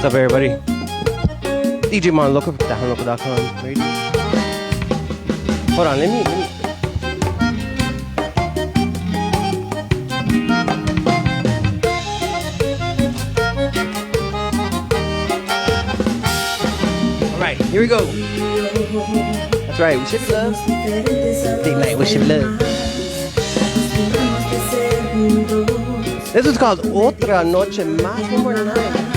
What's up, everybody? DJ MonDo LoKo from TejanoAlive.com. Radio. Hold on, let me. All right, here we go. That's right, with Shevi Love. Date night with Shevi Love. This is called Otra Noche Más. One more night.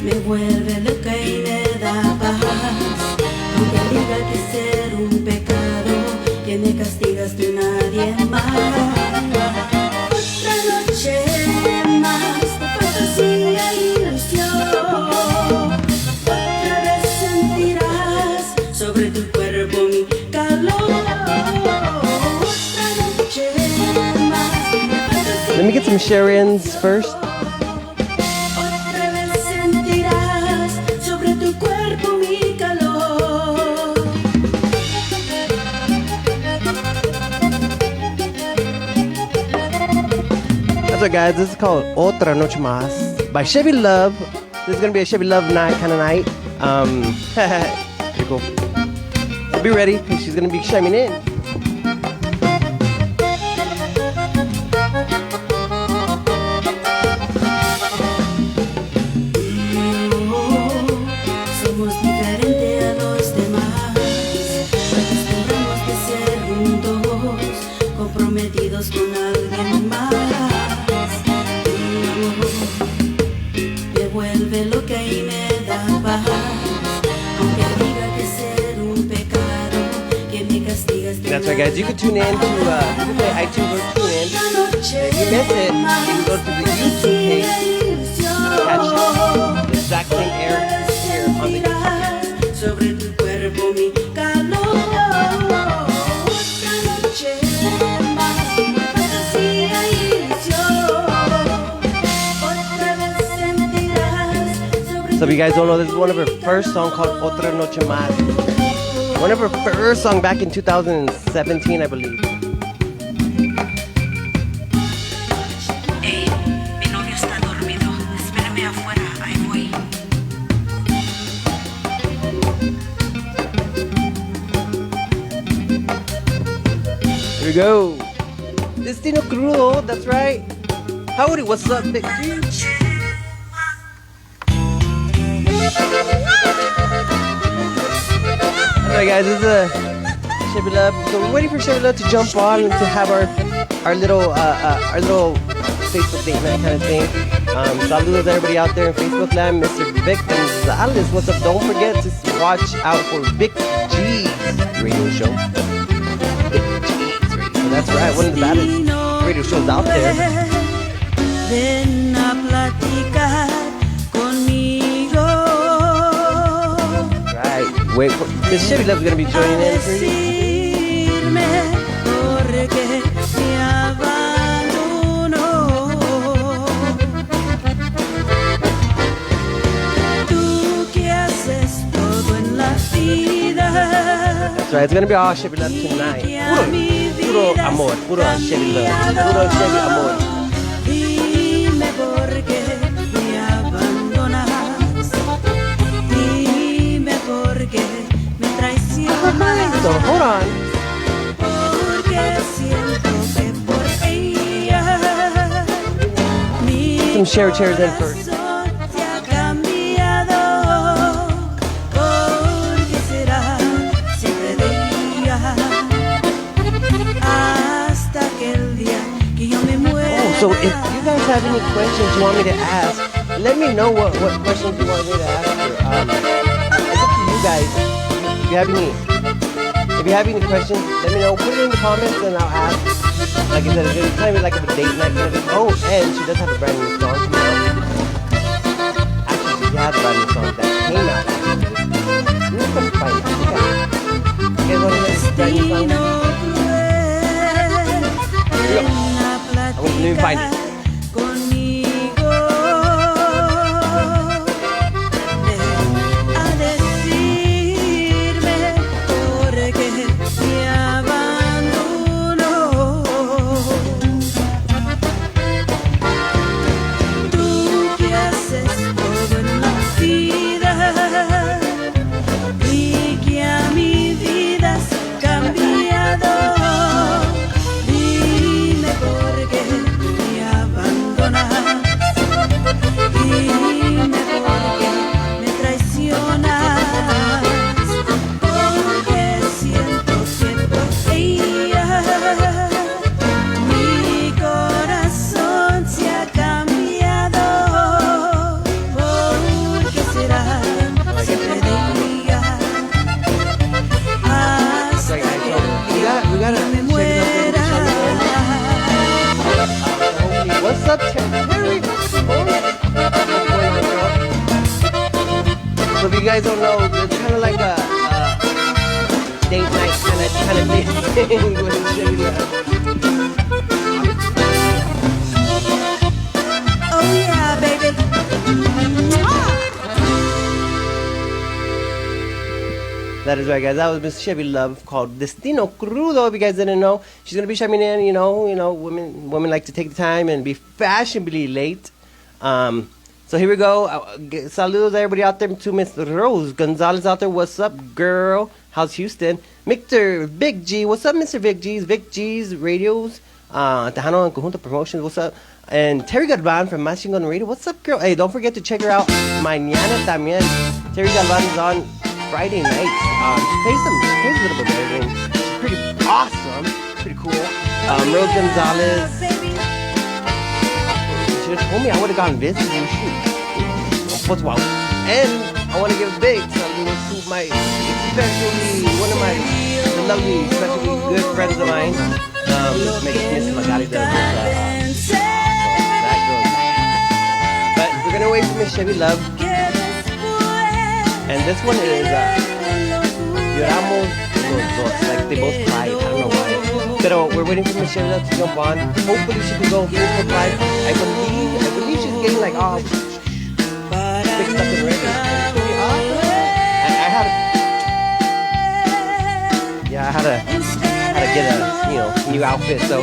Me vuelve loca y me da paz, aunque diga que ser un pecado, que me castigas tú nadie más. Otra noche más de fantasía y ilusión, otra vez sentirás sobre tu cuerpo mi calor. Otra noche más de fantasía. Let me get some share-ins first. So guys, this is called Otra Noche Más by Shevi Love. This is gonna be a Shevi Love night kind of night. Pretty cool. So be ready because she's gonna be chiming in. Somos diferentes a los demás, acostumbramos de ser juntos, comprometidos con alguien más. Vuelve loca y me da paz, aunque diga que ser un pecado, que me castigas. That's right, guys. You can tune in to play iTunes or tune in. If you miss it, you can go to the YouTube page, catch the exact same air here on the YouTube. Sobre tu cuerpo mi calor. Otra noche más, fantasía y ilusión. So if you guys don't know, this is one of her first songs called Otra Noche Más. One of her first songs back in 2017, I believe. Hey, mi novio está dormido. Espérame afuera, ahí voy. Here we go. Destino Crudo, that's right. Howdy, what's up, big dude? Alright guys, this is Shevi Love. So we're waiting for Shevi Love to jump on and to have our little Facebook date night kind of thing. Saludos to everybody out there in Facebook land. Mr. Vic Gonzalez, what's up? Don't forget to watch out for Vic G's radio show. Vic G's radio show. That's right, one of the baddest radio shows out there. Ven a platicar conmigo. Wait, Miss Shevi Love is going to be joining in for you. That's right, it's going to be all Shevi Love tonight. Puro amor, puro Shevi Love, puro Shevi amor. So hold on. Some share chairs in first. Oh, so if you guys have any questions you want me to ask, let me know what questions you want me to ask her. It's up to you guys. If you have any questions, let me know. Put it in the comments and I'll ask. Like I said, it's kind of like a date night kind of thing. Oh, and she does have a brand new song coming out. Actually, she has a brand new song that came out. Let me come find it. Okay. You guys want to hear this brand new song? Here we go. Let me find it. guys don't know, it's kind of like a date night kind of thing with Shevi Love. Oh yeah, baby. That is right, guys. That was Miss Shevi Love called Destino Crudo. If you guys didn't know, she's gonna be chiming in. You know, women like to take the time and be fashionably late. So here we go. Saludos everybody out there to Miss Rose Gonzalez out there. What's up, girl? How's Houston? Mr. Big G. What's up, Mr. Big G's? Big G's Radios. Tejano and Conjunto Promotions. What's up? And Terry Galvan from Machine Gun Radio. What's up, girl? Hey, don't forget to check her out. Mañana también. Terry Galvan is on Friday night. Plays a little bit better than she's pretty awesome. Pretty cool. Rose Gonzalez. She just told me I would have gone visit you. Shoot. What's wow. And I want to give a big salute to my one of my the lovely, especially good friends of mine. Miss Margarita. That girl. But we're gonna wait for Miss Shevi Love. And this one is Lloramos los dos. Like they both cried. I don't know why. But we're waiting for Miss Shevi Love to jump on. Hopefully she can go full for live. I believe she's getting like all fixed up and ready. I had to get a new outfit. So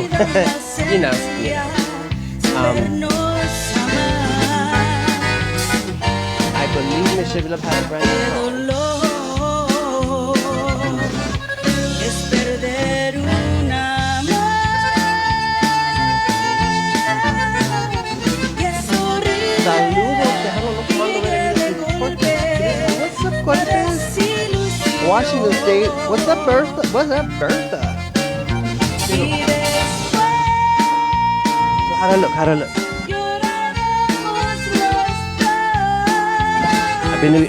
I believe Miss Shevi Love has a brand new song. Saludos, Tejano Alive. What's up, Cortez? Washington State. What's up, Bertha? What's up, Bertha? How to look?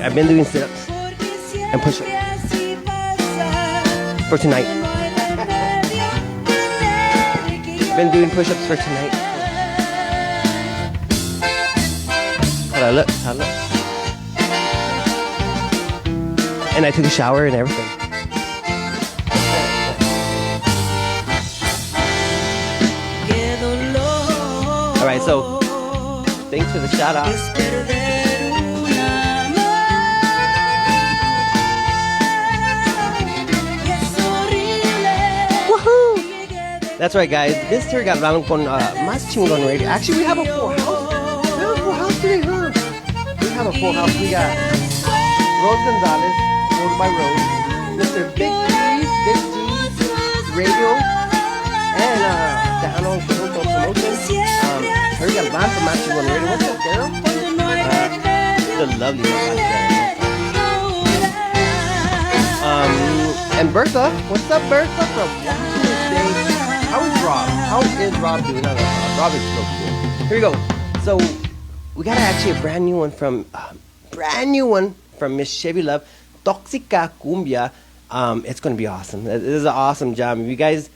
I've been doing sit-ups and push-ups for tonight. I've been doing push-ups for tonight. How to look? And I took a shower and everything. Alright, so thanks for the shout out. Woohoo! That's right, guys. This Terry Galvan con Machine Gun Radio. Actually, we have a full house. We have a full house today, huh? We have a full house. We got Rose Gonzalez. By Rose, Mr. Big G's Radio, and Tejano and Conjunto Promotions. Terry Galvan from Machine Gun Radio. What's up, girl? The lovely and Bertha. What's up, Bertha from Washington State? How is Rob doing? Rob is so cool. Here we go. So we got actually a brand new one from Miss Shevi Love. Toxica Cumbia. It's gonna be awesome. This is an awesome jam. If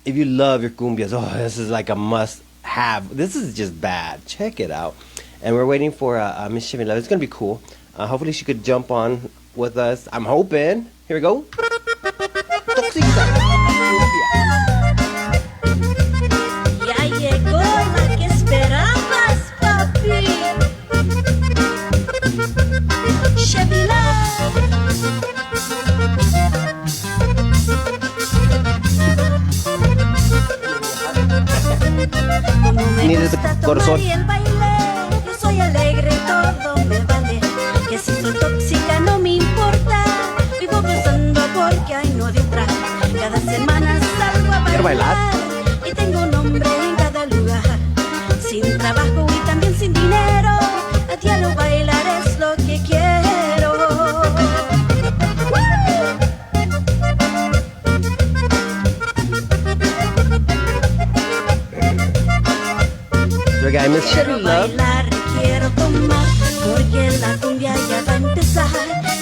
you love your cumbias, this is like a must have. This is just bad. Check it out. And we're waiting for Miss Shevi Love. It's gonna be cool. Hopefully she could jump on with us. I'm hoping. Here we go. Toxica Cumbia. Ya llegó la que esperabas, papi. Shevi Love. Ni de corazón. Yo soy alegre, todo me vale. Que si soy tóxica no me importa. Vivo gozando porque hay no de otra. Cada semana salgo a bailar. Y tengo un nombre en cada lugar. Sin trabajo y también sin dinero. A diario bailar es lo que quiero. Guy, Miss Shevi Love. Quiero tomar porque la cumbia ya va a empezar.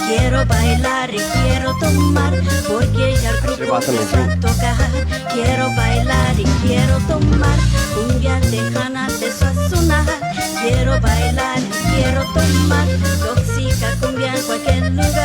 Quiero bailar y quiero tomar porque ya el grupo empieza a tocar. Quiero bailar y quiero tomar cumbia tejana empezó a sonar. Quiero bailar y quiero tomar tóxica cumbia en cualquier lugar.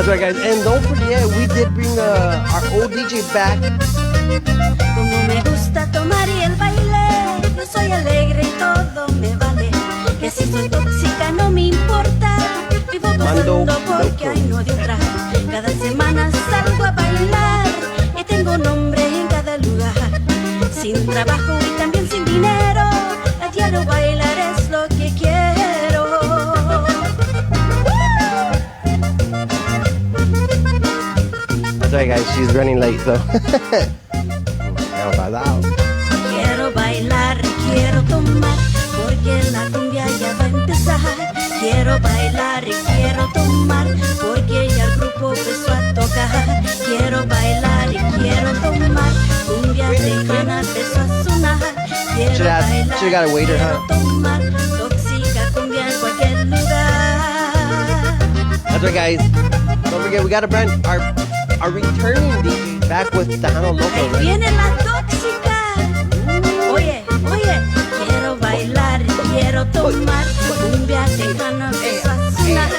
That's right, guys. And don't forget, we did bring our old DJ back. Como me gusta tomar y el baile, yo soy alegre y todo me vale. Que si soy tóxica no me importa, vivo MonDo gozando porque LoKo. hay no de otra. Cada semana salgo a bailar y tengo nombre en cada lugar. Sin trabajo y también sin dinero, a diario bailar es lo que quiero. That's right, guys. She's running late, so. Now about out. Quiero bailar, quiero tomar, porque la cumbia ya va a empezar. Quiero bailar y quiero tomar, porque ya el grupo empezó a tocar. Quiero bailar y quiero tomar, cumbia tejana empezó a sonar. Quiero Should've got a waiter, quiero huh? tomar, tóxica cumbia en cualquier lugar. That's right, guys. Don't forget, we got our returning DJ back with Tejano Ahí LoKo, right? viene la tóxica. Oye, oye, quiero bailar, quiero tomar, cumbia tejana empezó a sonar.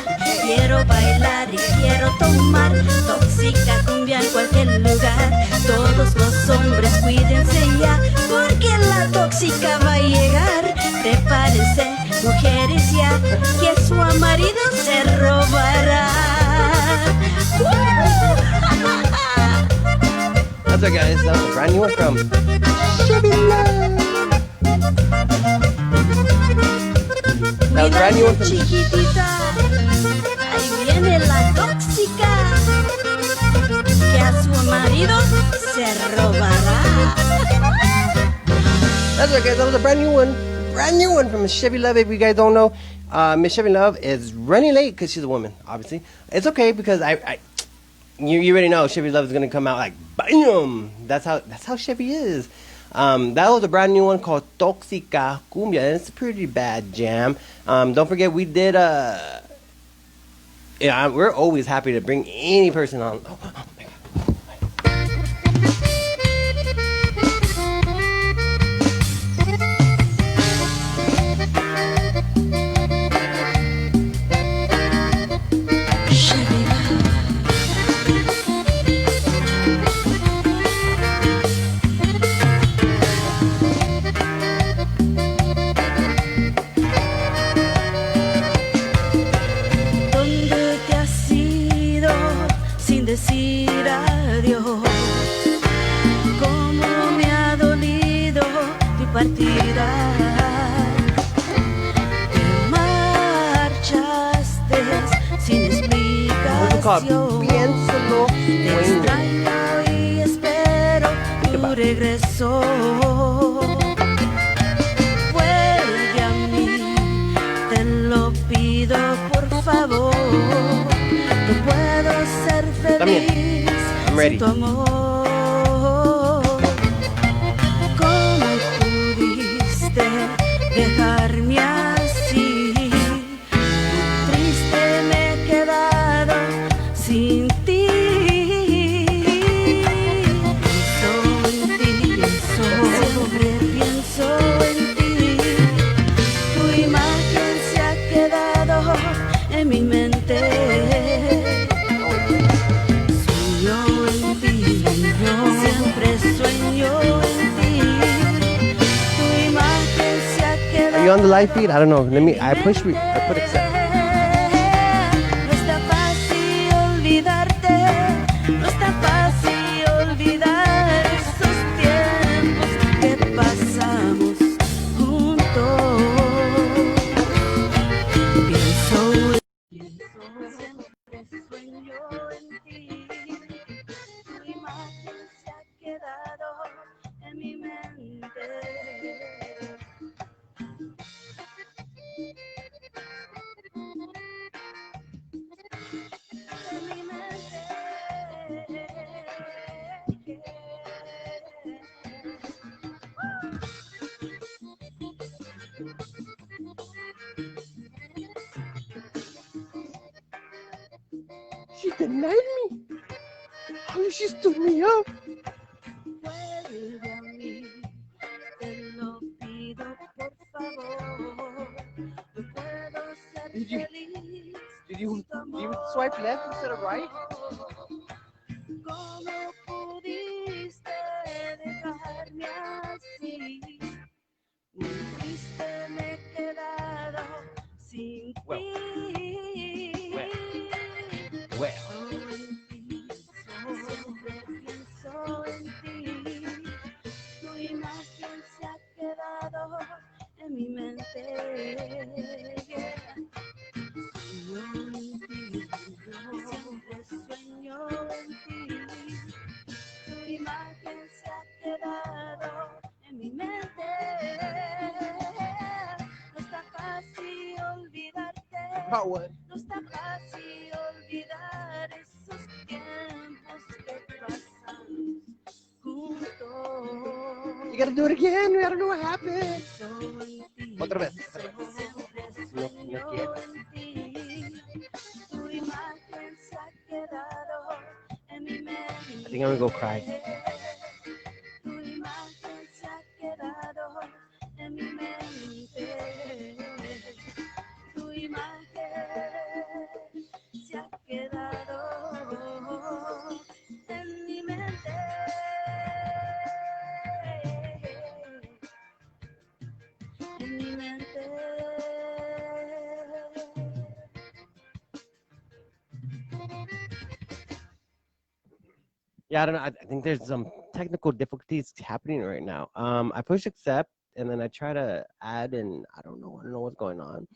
Quiero bailar y quiero tomar, tóxica cumbia en cualquier lugar. Todos los hombres cuídense ya, porque la tóxica va a llegar. Prepárense, mujeres ya, que su marido se robará. That's right, guys. That was a brand new one from Shevi Love. That was a brand new one from. Chiquitita, ahí viene la tóxica, que a su marido se robará. That's right, guys. That was a brand new one. Brand new one from Shevi Love. If you guys don't know, Miss Shevi Love is running late because she's a woman, obviously. It's okay because you already know Shevi Love is gonna come out like bam. That's how Shevi is. That was a brand new one called Toxica Cumbia, and it's a pretty bad jam. Don't forget, we did yeah, we're always happy to bring any person on. Oh my God. ¿Dónde te has ido sin decir adiós? ¿Cómo me ha dolido tu partida? Te marchaste sin What's it called? explicación. Piénsalo. Te Bueno. extraño y espero tu regreso. Vuelve a mí, te lo pido por favor. No puedo ser También. feliz I'm ready. sin tu amor. ¿Cómo pudiste dejarme así? Triste me he quedado sin ti. Siempre pienso en ti. Tu imagen se ha quedado en mi mente. Sueño en ti, siempre sueño en ti. Tu imagen se ha quedado. Are you on the live feed? I don't know. I put accept. No está fácil olvidarte, no está fácil olvidar esos tiempos que pasamos juntos. Pienso, siempre sueño en ti, tu imagen se ha quedado en mi mente. She denied me. How did she stood me up? Vuelve a mí, te lo pido por favor. No puedo ser Did you- feliz Did you sin tu amor. swipe left instead of right? ¿Cómo pudiste dejarme así? Muy triste me he quedado sin ti. Siempre pienso en ti. Tu imagen se ha quedado en mi mente. Siempre sueño en ti. Tu imagen se ha quedado en mi mente. No está fácil olvidarte. No está fácil olvidar esos tiempos que pasamos juntos. You gotta do it again. We gotta know what happened. Otra vez. No quiero. Tu imagen se ha quedado en mi mente. I think I'm gonna go cry. Tu imagen se ha quedado en mi mente. Tu imagen se ha quedado en mi mente. En mi mente. Yeah, I don't know. I think there's some technical difficulties happening right now. I push accept and then I try to add and I don't know what's going on.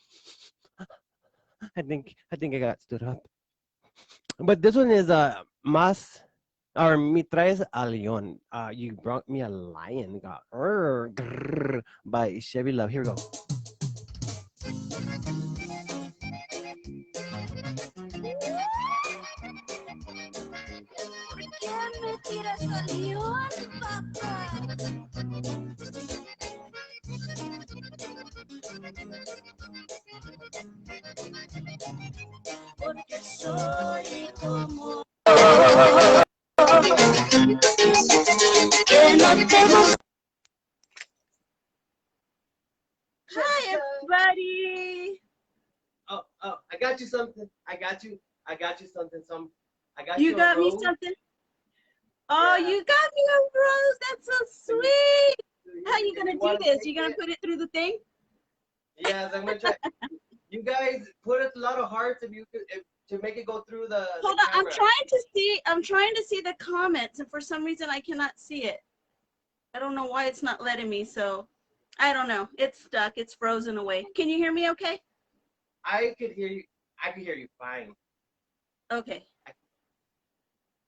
I think I got stood up. But this one is mas or mi traes a león. You brought me a lion. Got grrr, by Shevi Love. Here we go. ¿Por qué me tiras al león, papá? Porque soy como que no te gusta. Hi, everybody. Oh, I got you something. I got you something. You got me something? Oh, Yeah. you got me a rose. That's so sweet. How you gonna do this? You gonna put it through the thing? Yes, I'm gonna try. You guys put a lot of hearts to make it go through the. Hold on, I'm trying to see the comments, and for some reason I cannot see it. I don't know why it's not letting me. So, I don't know. It's stuck. It's frozen away. Can you hear me? Okay. I could hear you. I could hear you fine. Okay.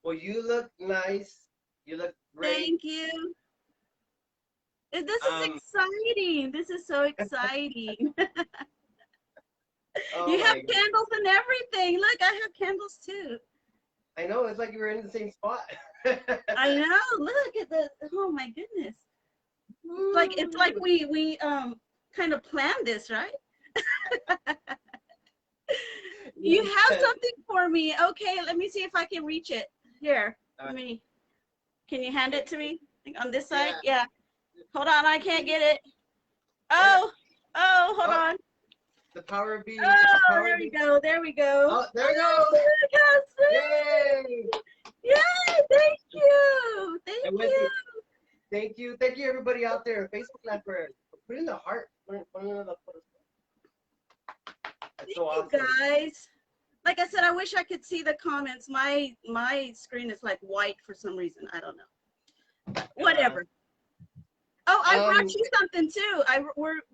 Well, you look nice. You look great. Thank you. This is exciting. This is so exciting. Oh, you have God. candles and everything. Look, I have candles too. I know. It's like you were in the same spot. I know. Look at this. Oh my goodness. It's like we kind of planned this, right? You have something for me. Okay, let me see if I can reach it. Here, can you hand it to me? On this side? Yeah. Hold on, I can't get it. Oh, hold on. The power of being. Oh, there we go. There we go. Oh, there we go. Yay! Yay! Thank you. Thank you, everybody out there. Facebook Live for putting the heart. That's so awesome. You guys. Like I said, I wish I could see the comments. My screen is like white for some reason. I don't know. But whatever. Oh, I brought you something too.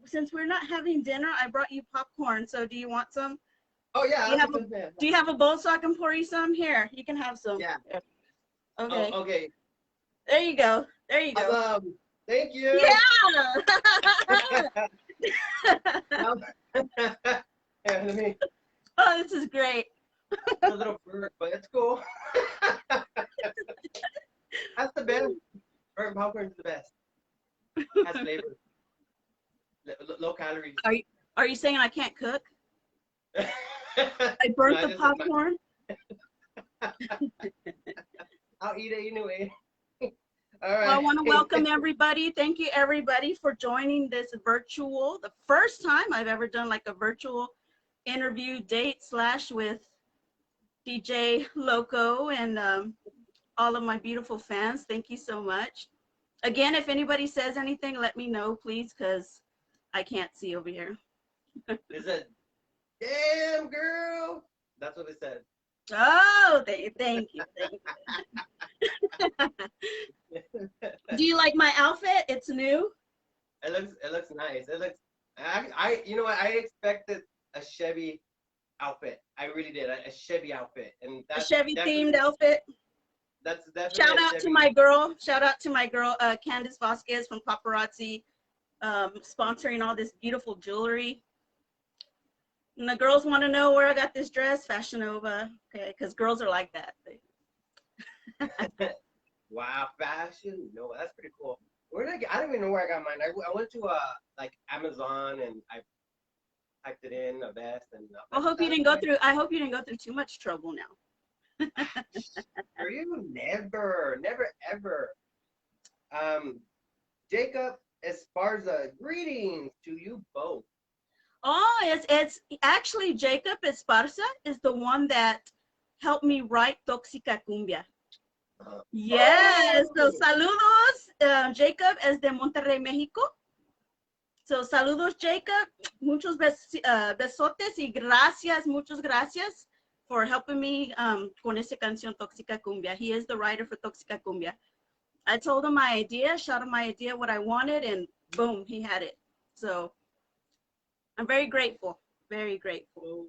Since we're not having dinner, I brought you popcorn. So do you want some? Oh yeah. Do you have a bowl so I can pour you some? Here, you can have some. Yeah. Okay. Oh, okay. There you go. There you go. Thank you. Yeah. Yeah, let me. Oh, this is great. A little burnt, but it's cool. That's the best. Burnt popcorn's the best. Has flavor. Low calories. Are you saying I can't cook? I burnt the popcorn. I'll eat it anyway. All right. Well, I want to welcome everybody. Thank you, everybody, for joining this virtual. The first time I've ever done like a virtual interview date / with DJ LoKo, and all of my beautiful fans. Thank you so much. Again, if anybody says anything, let me know, please, because I can't see over here. They said, "Damn girl." That's what they said. Oh, thank you. Do you like my outfit? It's new. It looks nice. It looks. I you know what? I expected a Shevi outfit. I really did. A Shevi outfit, and A that's Chevy definitely themed outfit. that's definitely Shout a out to Chevy. my girl. Shout out to my girl, Candice Vasquez from Paparazzi, sponsoring all this beautiful jewelry. And the girls want to know where I got this dress, Fashion Nova. Okay, because girls are like that. Wow, fashion. No, that's pretty cool. Where did I get? I don't even know where I got mine. I went to like Amazon and I typed it in a vest and. I hope you didn't go through. I hope you didn't go through too much trouble now. For you, never, never, ever. Jacob Esparza, greetings to you both. Oh, it's actually Jacob Esparza is the one that helped me write Toxica Cumbia. Yes, so saludos, Jacob es de Monterrey, México. So saludos, Jacob. Muchos besotes y gracias, muchas gracias for helping me con esa canción Toxica Cumbia. He is the writer for Toxica Cumbia. I told him my idea, shot him my idea, what I wanted, and boom, he had it. So I'm very grateful, very grateful.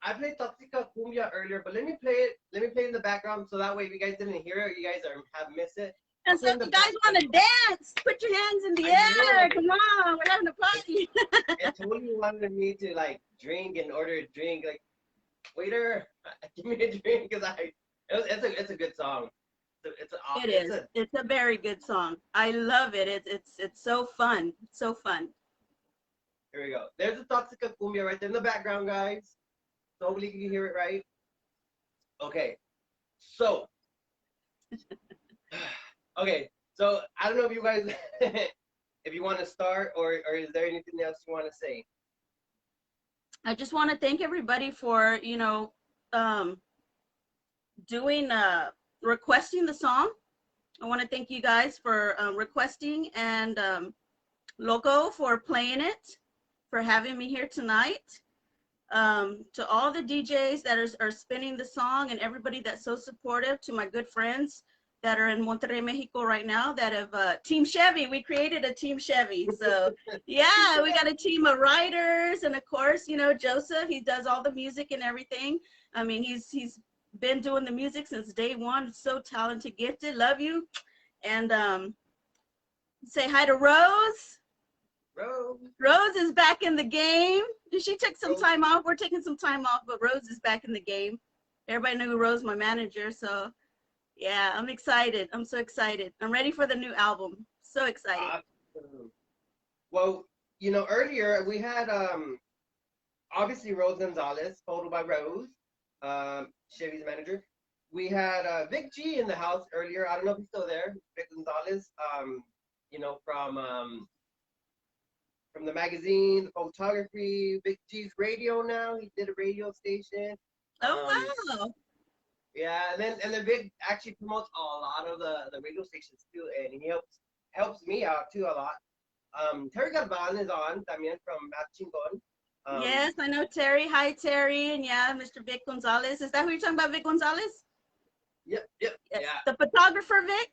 I played Toxica Cumbia earlier, but let me play it. Let me play it in the background so that way if you guys didn't hear it, you guys have missed it. And so if you guys want to dance, put your hands in the air. Come on, we're having a party. It totally wanted me to like drink and order a drink. Like, waiter, give me a drink because it's a good song. It's a very good song. I love it. It's so fun. It's so fun. Here we go. There's a Toxica Cumbia right there in the background, guys. So hopefully you can hear it right. Okay. So. Okay. So I don't know if you guys, if you want to start or is there anything else you want to say? I just want to thank everybody for, doing, requesting the song. I want to thank you guys for requesting and LoKo for playing it, for having me here tonight. To all the DJs that are spinning the song and everybody that's so supportive, to my good friends that are in Monterrey, Mexico right now that have Team Shevi. We created a Team Shevi. So yeah, we got a team of writers, and of course, Joseph, he does all the music and everything. I mean, he's been doing the music since day one. So talented, gifted. Love you. And say hi to Rose. Rose is back in the game. She took some time off. We're taking some time off, but Rose is back in the game. Everybody knew Rose, my manager. So yeah, I'm excited. I'm so excited. I'm ready for the new album. So excited. Awesome. Well, earlier we had obviously Rose Gonzalez, photo by Rose, Chevy's manager. We had Vic G in the house earlier. I don't know if he's still there. Vic Gonzalez, from the magazine, the photography, Vic G's radio now. He did a radio station. Oh wow. Yeah, and then Vic actually promotes a lot of the radio stations too, and he helps me out too a lot. Terry Galvan is on también from Machingon. Yes, I know Terry. Hi Terry, and yeah, Mr. Vic Gonzalez. Is that who you're talking about, Vic Gonzalez? Yep, yes. Yeah. The photographer Vic?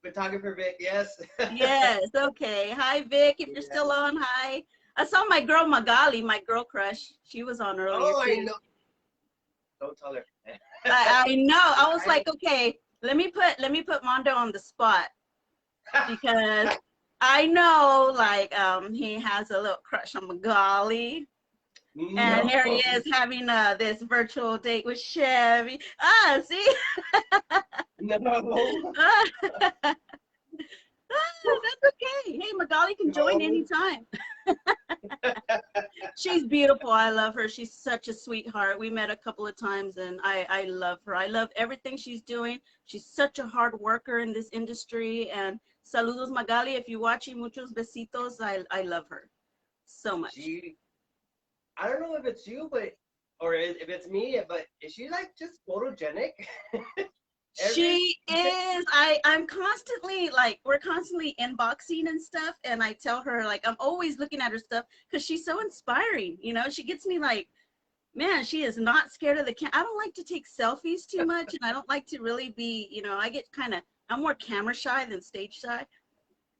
Photographer Vic, yes. Yes, okay. Hi Vic, if you're still on, hi. I saw my girl Magali, my girl crush. She was on earlier. Oh, I know. Don't tell her. I know. I was like, okay, let me put MonDo on the spot because I know like he has a little crush on Magali. No. And here he is having this virtual date with Shevi. Ah, see? No. That's okay. Hey, Magali can join anytime. She's beautiful. I love her. She's such a sweetheart. We met a couple of times and I love her. I love everything she's doing. She's such a hard worker in this industry. And saludos, Magali. If you're watching, muchos besitos. I love her so much. I don't know if it's you, but or if it's me, but is she like just photogenic? She is. I'm constantly like, we're constantly inboxing and stuff, and I tell her like I'm always looking at her stuff because she's so inspiring. You know, she gets me like, man, she is not scared of the camera. I don't like to take selfies too much, and I don't like to really be, you know, I get kind of, I'm more camera shy than stage shy.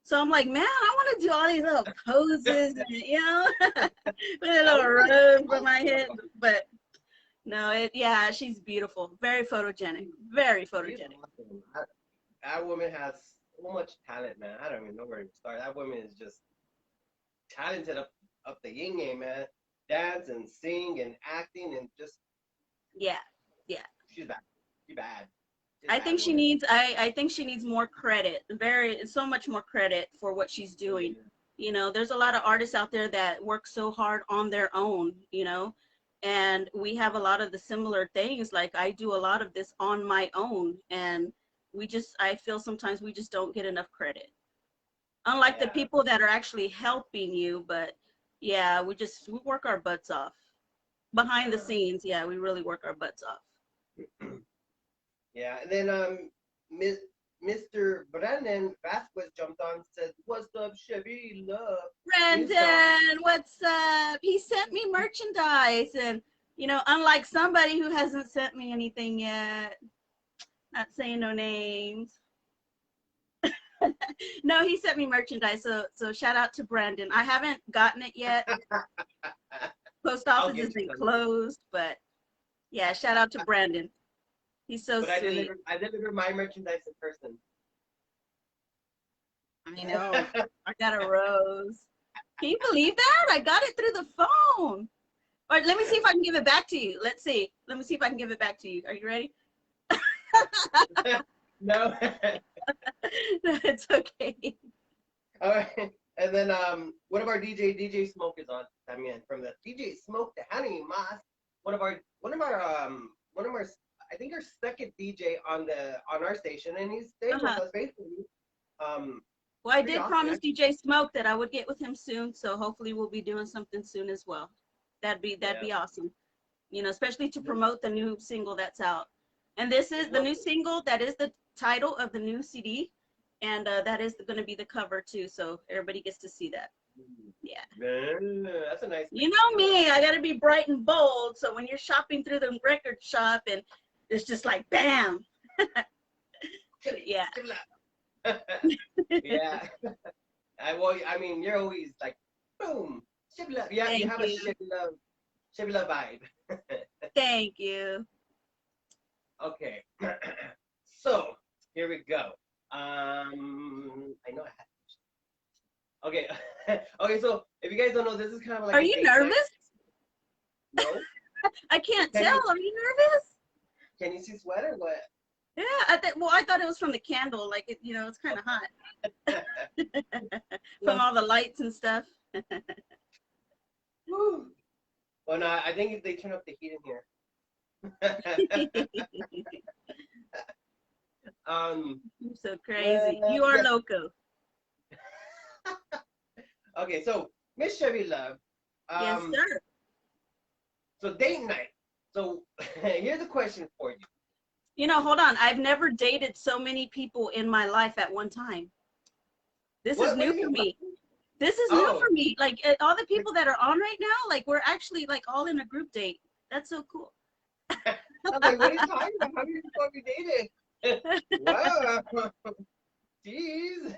So I'm like, man, I want to do all these little poses, and, you know, with a little robe for my head. But no, yeah, she's beautiful, very photogenic, very photogenic. That woman has so much talent, man. I don't even know where to start. That woman is just talented up the yin yang, man. Dance and sing and acting and just yeah. She's bad. She's bad. I think she needs. I think she needs more credit. So much more credit for what she's doing. You know, there's a lot of artists out there that work so hard on their own. You know, and we have a lot of the similar things. Like I do a lot of this on my own, and I feel sometimes we just don't get enough credit. Unlike the people that are actually helping you, but yeah, we work our butts off behind the scenes. Yeah, we really work our butts off. Yeah, and then Mr. Brandon Vasquez jumped on and said, "What's up, Shevi Love?" Brandon, what's up? He sent me merchandise, and you know, unlike somebody who hasn't sent me anything yet, not saying no names. No, he sent me merchandise, so shout out to Brandon. I haven't gotten it yet. Post office has been closed, but yeah, shout out to Brandon. He's so sweet. I delivered my merchandise in person. I know. I got a rose. Can you believe that? I got it through the phone. All right, let me see if I can give it back to you. Let's see. Let me see if I can give it back to you. Are you ready? No. No, it's okay. All right. And then one of our DJ Smoke is on. I mean, from the DJ Smoke, the Honey Mas. One of our I think our second DJ on our station, and he's staying with us basically. Well, I did promise DJ Smoke that I would get with him soon, so hopefully we'll be doing something soon as well. That'd be awesome. You know, especially to promote the new single that's out. And this is the new single. That is the title of the new CD, and that is going to be the cover too. So everybody gets to see that. Yeah. That's a nice. You know me, I gotta be bright and bold. So when you're shopping through the record shop and it's just like bam. Yeah. Yeah. I mean, you're always like boom. Shevi Love. Yeah, you have a Shevi Love vibe. Thank you. Okay. So here we go. I know I had. Okay. Okay, so if you guys don't know, this is kind of like. Are you nervous? No. I can't tell. Are you nervous? Can you see sweat or what? Yeah, I thought it was from the candle. Like it, you know, it's kind of hot. From all the lights and stuff. Well, no, I think they turn up the heat in here. You're so crazy. You are loco. Okay, so Miss Shevi Love. Yes, sir. So date night. So here's a question for you. You know, hold on. I've never dated so many people in my life at one time. This is new for me. This is new for me. Like all the people that are on right now, like we're actually like all in a group date. That's so cool. I'm like, what are you talking about? How many people have you dated? Wow. Jeez.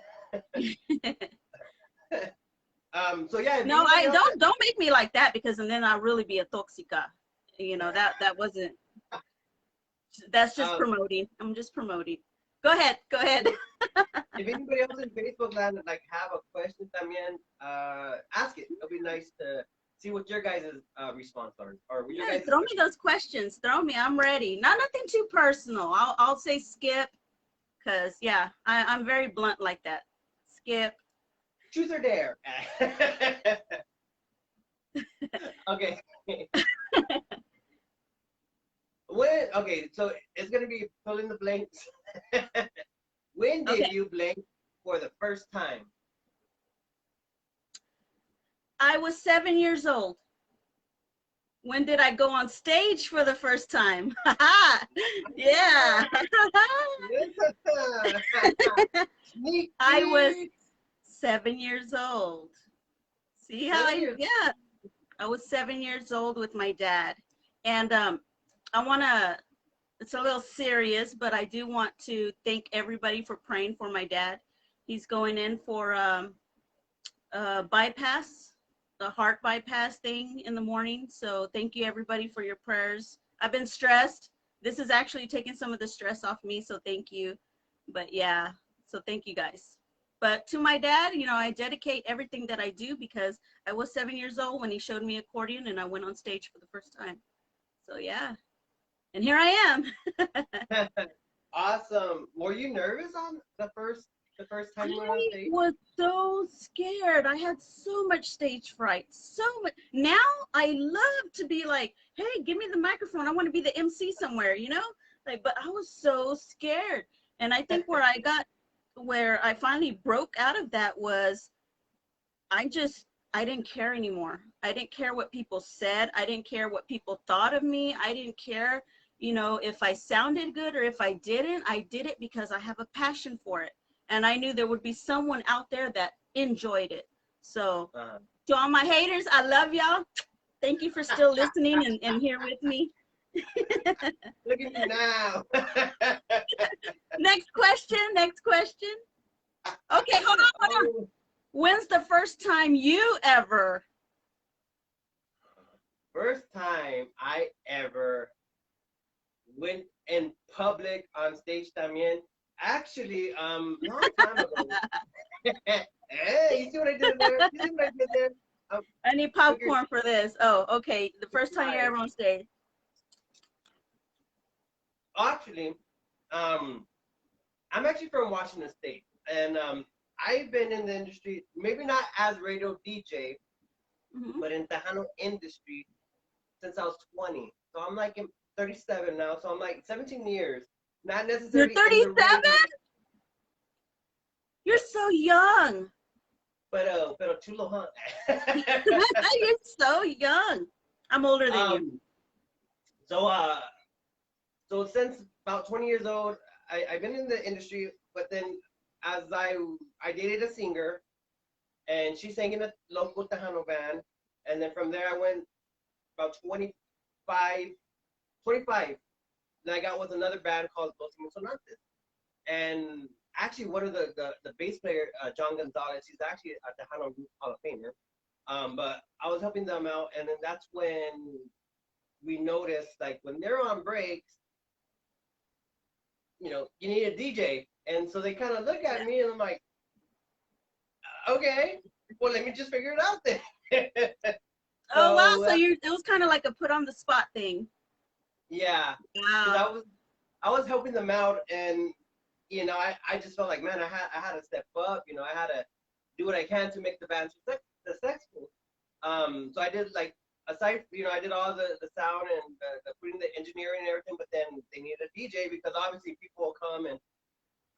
So yeah. No, I don't make me like that, because and then I'll really be a toxica. You know, that wasn't. That's just promoting. I'm just promoting. Go ahead. Go ahead. If anybody else in Facebook land like have a question, también, ask it. It'll be nice to see what your guys' response are. Or your guys' throw me those questions. Throw me. I'm ready. Nothing too personal. I'll say skip, cause yeah, I'm very blunt like that. Skip. Truth or dare. Okay. Okay, so it's gonna be fill in the blanks. When did you blink for the first time? I was 7 years old. When did I go on stage for the first time? Yeah. I was 7 years old. See how yeah. I was 7 years old with my dad. And I want to, it's a little serious, but I do want to thank everybody for praying for my dad. He's going in for bypass, the heart bypass thing in the morning. So thank you everybody for your prayers. I've been stressed. This is actually taking some of the stress off me. So thank you. But yeah, so thank you guys. But to my dad, you know, I dedicate everything that I do because I was 7 years old when he showed me accordion and I went on stage for the first time. So yeah, and here I am. Awesome. Were you nervous on the first time you went on stage? I was so scared. I had so much stage fright. So much. Now I love to be like, hey, give me the microphone. I want to be the MC somewhere, you know? Like, but I was so scared. And I think where I finally broke out of that was I didn't care anymore. I didn't care what people said. I didn't care what people thought of me. I didn't care, you know, if I sounded good or if I didn't. I did it because I have a passion for it. And I knew there would be someone out there that enjoyed it. So to all my haters, I love y'all. Thank you for still listening and here with me. Look at you now. Next question. Okay, hold on. When's the first time you ever? First time I ever went in public on stage también. Actually, long time ago. Hey, you see what I did there? You see what I did there? I need popcorn for this. Oh, okay. The first time you're ever on stage. Actually, I'm actually from Washington State, and I've been in the industry, maybe not as radio DJ, but in Tejano industry since I was 20. So I'm like 37 now, so I'm like 17 years. Not necessarily. You're 37? You're so young. Pero chulo, huh? You're so young. I'm older than you. So since about 20 years old, I've been in the industry, but then as I dated a singer, and she sang in a local Tejano band, and then from there I went about 25, then I got with another band called Los Sonantes. And actually one of the bass player, John Gonzalez, he's actually a Tejano Hall of Famer. But I was helping them out, and then that's when we noticed, like, when they're on breaks, you know, you need a DJ. And so they kind of look at me and I'm like, okay, well, let me just figure it out then. Oh, wow. So it was kind of like a put on the spot thing. Yeah. Wow. I was helping them out, and, you know, I just felt like, man, I had to step up, you know, I had to do what I can to make the band successful. So I did, like, aside, you know, I did all the sound and the putting the engineering and everything, but then they needed a DJ because obviously people will come and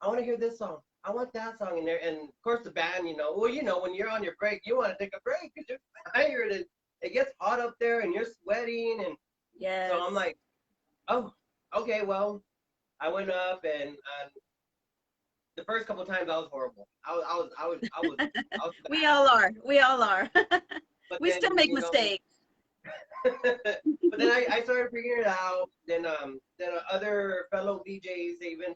I want to hear this song, I want that song in there, and of course the band, you know, well, you know, when you're on your break, you want to take a break because you're tired and it gets hot up there and you're sweating, and so I'm like, oh, okay, well, I went up and the first couple of times I was horrible. I was We all are. But we then, still make mistakes. But then I started figuring it out. Then other fellow DJs, they even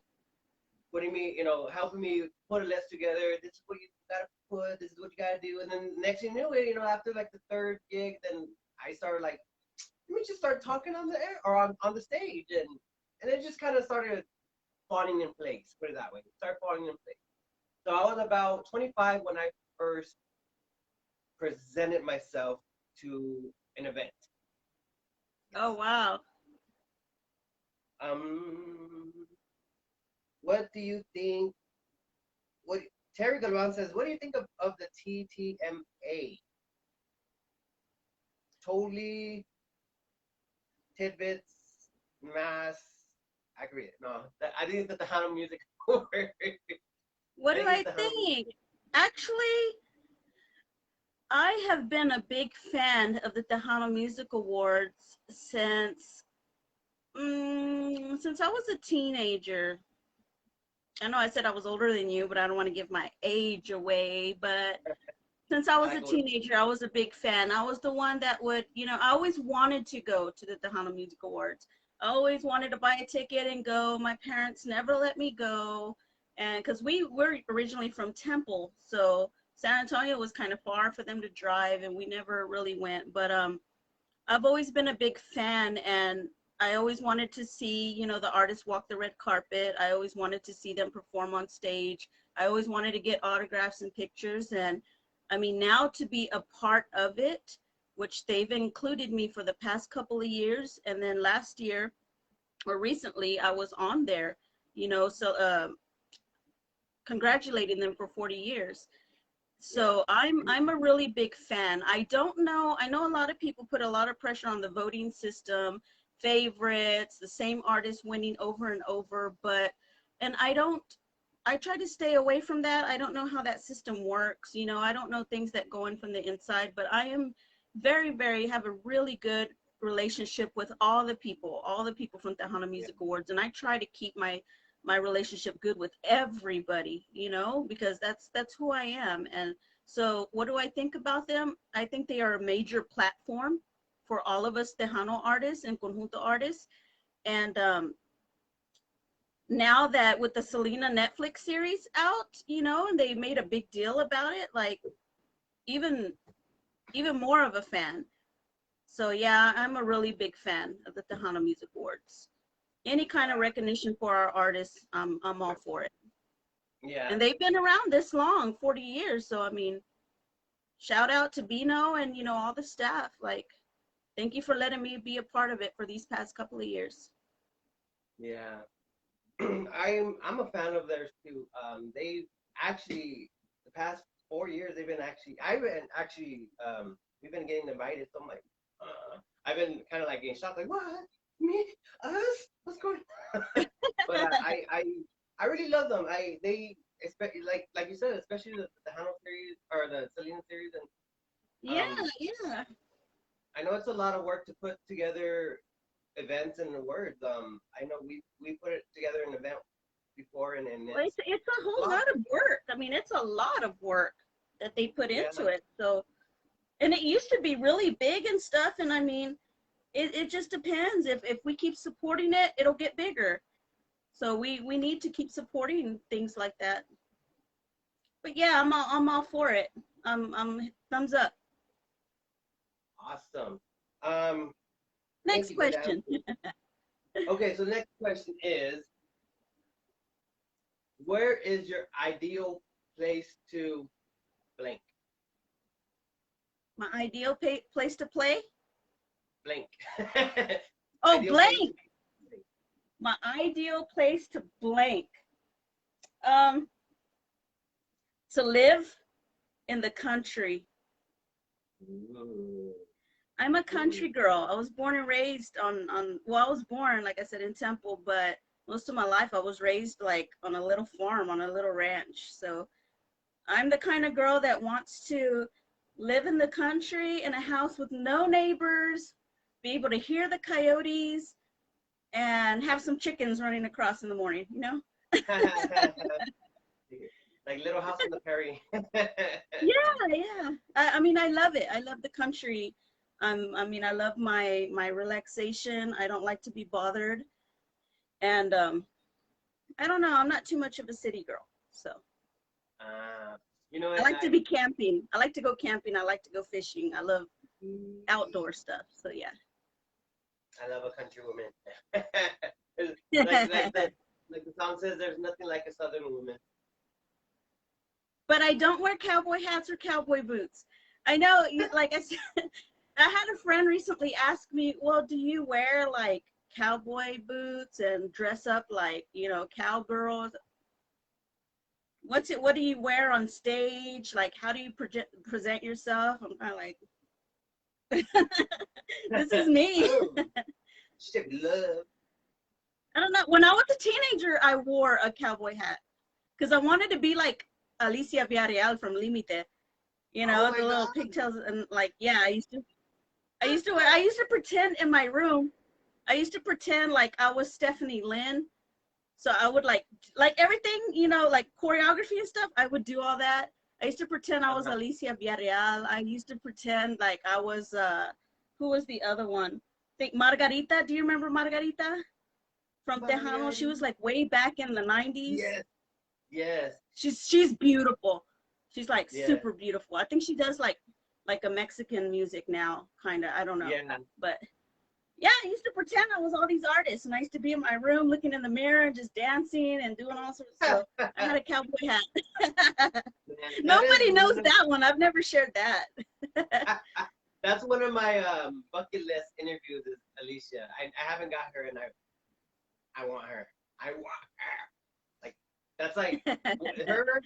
putting me, you know, helping me put a list together. This is what you gotta put. This is what you gotta do. And then next thing you knew it, you know, after like the third gig, then I started like, let me just start talking on the air or on the stage, and it just kind of started falling in place. Put it that way. Start falling in place. So I was about 25 when I first presented myself to an event. Oh, wow. What do you think? What Terry Galvan says, what do you think of the TTMA? Totally tidbits, mass, agree. No, I think that the Tejano music. What do I think? Actually, I have been a big fan of the Tejano Music Awards since I was a teenager. I know I said I was older than you, but I don't want to give my age away. But since I was a teenager, I was a big fan. I was the one that would, I always wanted to go to the Tejano Music Awards. I always wanted to buy a ticket and go. My parents never let me go. And because we were originally from Temple, so San Antonio was kind of far for them to drive, and we never really went. But I've always been a big fan, and I always wanted to see, the artists walk the red carpet. I always wanted to see them perform on stage. I always wanted to get autographs and pictures. And I mean, now to be a part of it, which they've included me for the past couple of years. And then last year or recently, I was on there, so congratulating them for 40 years. So I'm a really big fan. I know a lot of people put a lot of pressure on the voting system, favorites, the same artists winning over and over, and I try to stay away from that. I don't know how that system works. I don't know things that go in from the inside, but I am have a really good relationship with all the people from Tejano Music Awards. And I try to keep my relationship good with everybody, because that's who I am. And so what do I think about them? I think they are a major platform for all of us Tejano artists and conjunto artists. And now that with the Selena Netflix series out, and they made a big deal about it, like even more of a fan. So yeah, I'm a really big fan of the Tejano Music Awards. Any kind of recognition for our artists, I'm all for it. Yeah. And they've been around this long, 40 years. So I mean, shout out to Bino and all the staff. Like, thank you for letting me be a part of it for these past couple of years. Yeah. I'm a fan of theirs too. They've actually the past 4 years we've been getting invited. So I'm like, I've been kind of like getting shocked, like, what? Me? Us? What's going on? But I really love them. They especially like you said, especially the Tejano series or the Selena series, and yeah. I know it's a lot of work to put together events and awards. I know we put it together an event before, and it's a whole lot of work. I mean, it's a lot of work that they put into it. So, and it used to be really big and stuff. And I mean, it just depends. If we keep supporting it, it'll get bigger. So we need to keep supporting things like that. But yeah, I'm all for it. I'm thumbs up. Awesome. Next question. Okay, so the next question is, where is your ideal place to blank? My ideal place to play? Blank. Oh, blank. My ideal place to blank. To live in the country. Ooh. I'm a country girl. I was born and raised I was born, like I said, in Temple, but most of my life I was raised like on a little farm, on a little ranch. So I'm the kind of girl that wants to live in the country in a house with no neighbors, be able to hear the coyotes, and have some chickens running across in the morning, Like Little House on the Prairie. Yeah. I mean, I love it. I love the country. I mean, I love my relaxation. I don't like to be bothered. And I don't know. I'm not too much of a city girl. So I like to be camping. I like to go camping. I like to go fishing. I love outdoor stuff. So yeah. I love a country woman. like the song says, there's nothing like a southern woman. But I don't wear cowboy hats or cowboy boots. I know, like I said, I had a friend recently ask me, well, do you wear like cowboy boots and dress up like, cowgirls? What do you wear on stage? Like, how do you present yourself? I'm kind of like, this is me. Shevi Love. I don't know. When I was a teenager, I wore a cowboy hat because I wanted to be like Alicia Villarreal from Límite. You know, Oh the my little God. pigtails, and like, yeah, I used to pretend in my room. I used to pretend like I was Stephanie Lynn. So I would like everything, you know, like choreography and stuff. I would do all that. I used to pretend I was Uh-huh. Alicia Villarreal. I used to pretend like I was who was the other one? I think Margarita. Do you remember Margarita from Tejano? She was Margarita. like way back in the 90s. Yes. Yes. She's beautiful. She's like Yes. super beautiful. I think she does like a Mexican music now, kind of. I don't know. Yeah. But yeah, I used to pretend I was all these artists, and I used to be in my room looking in the mirror, just dancing and doing all sorts of stuff. I had a cowboy hat. Man, that is Nobody knows one of, that one. I've never shared that. that's one of my bucket list interviews is Alicia. I haven't got her and I want her. I want her. Like that's like her.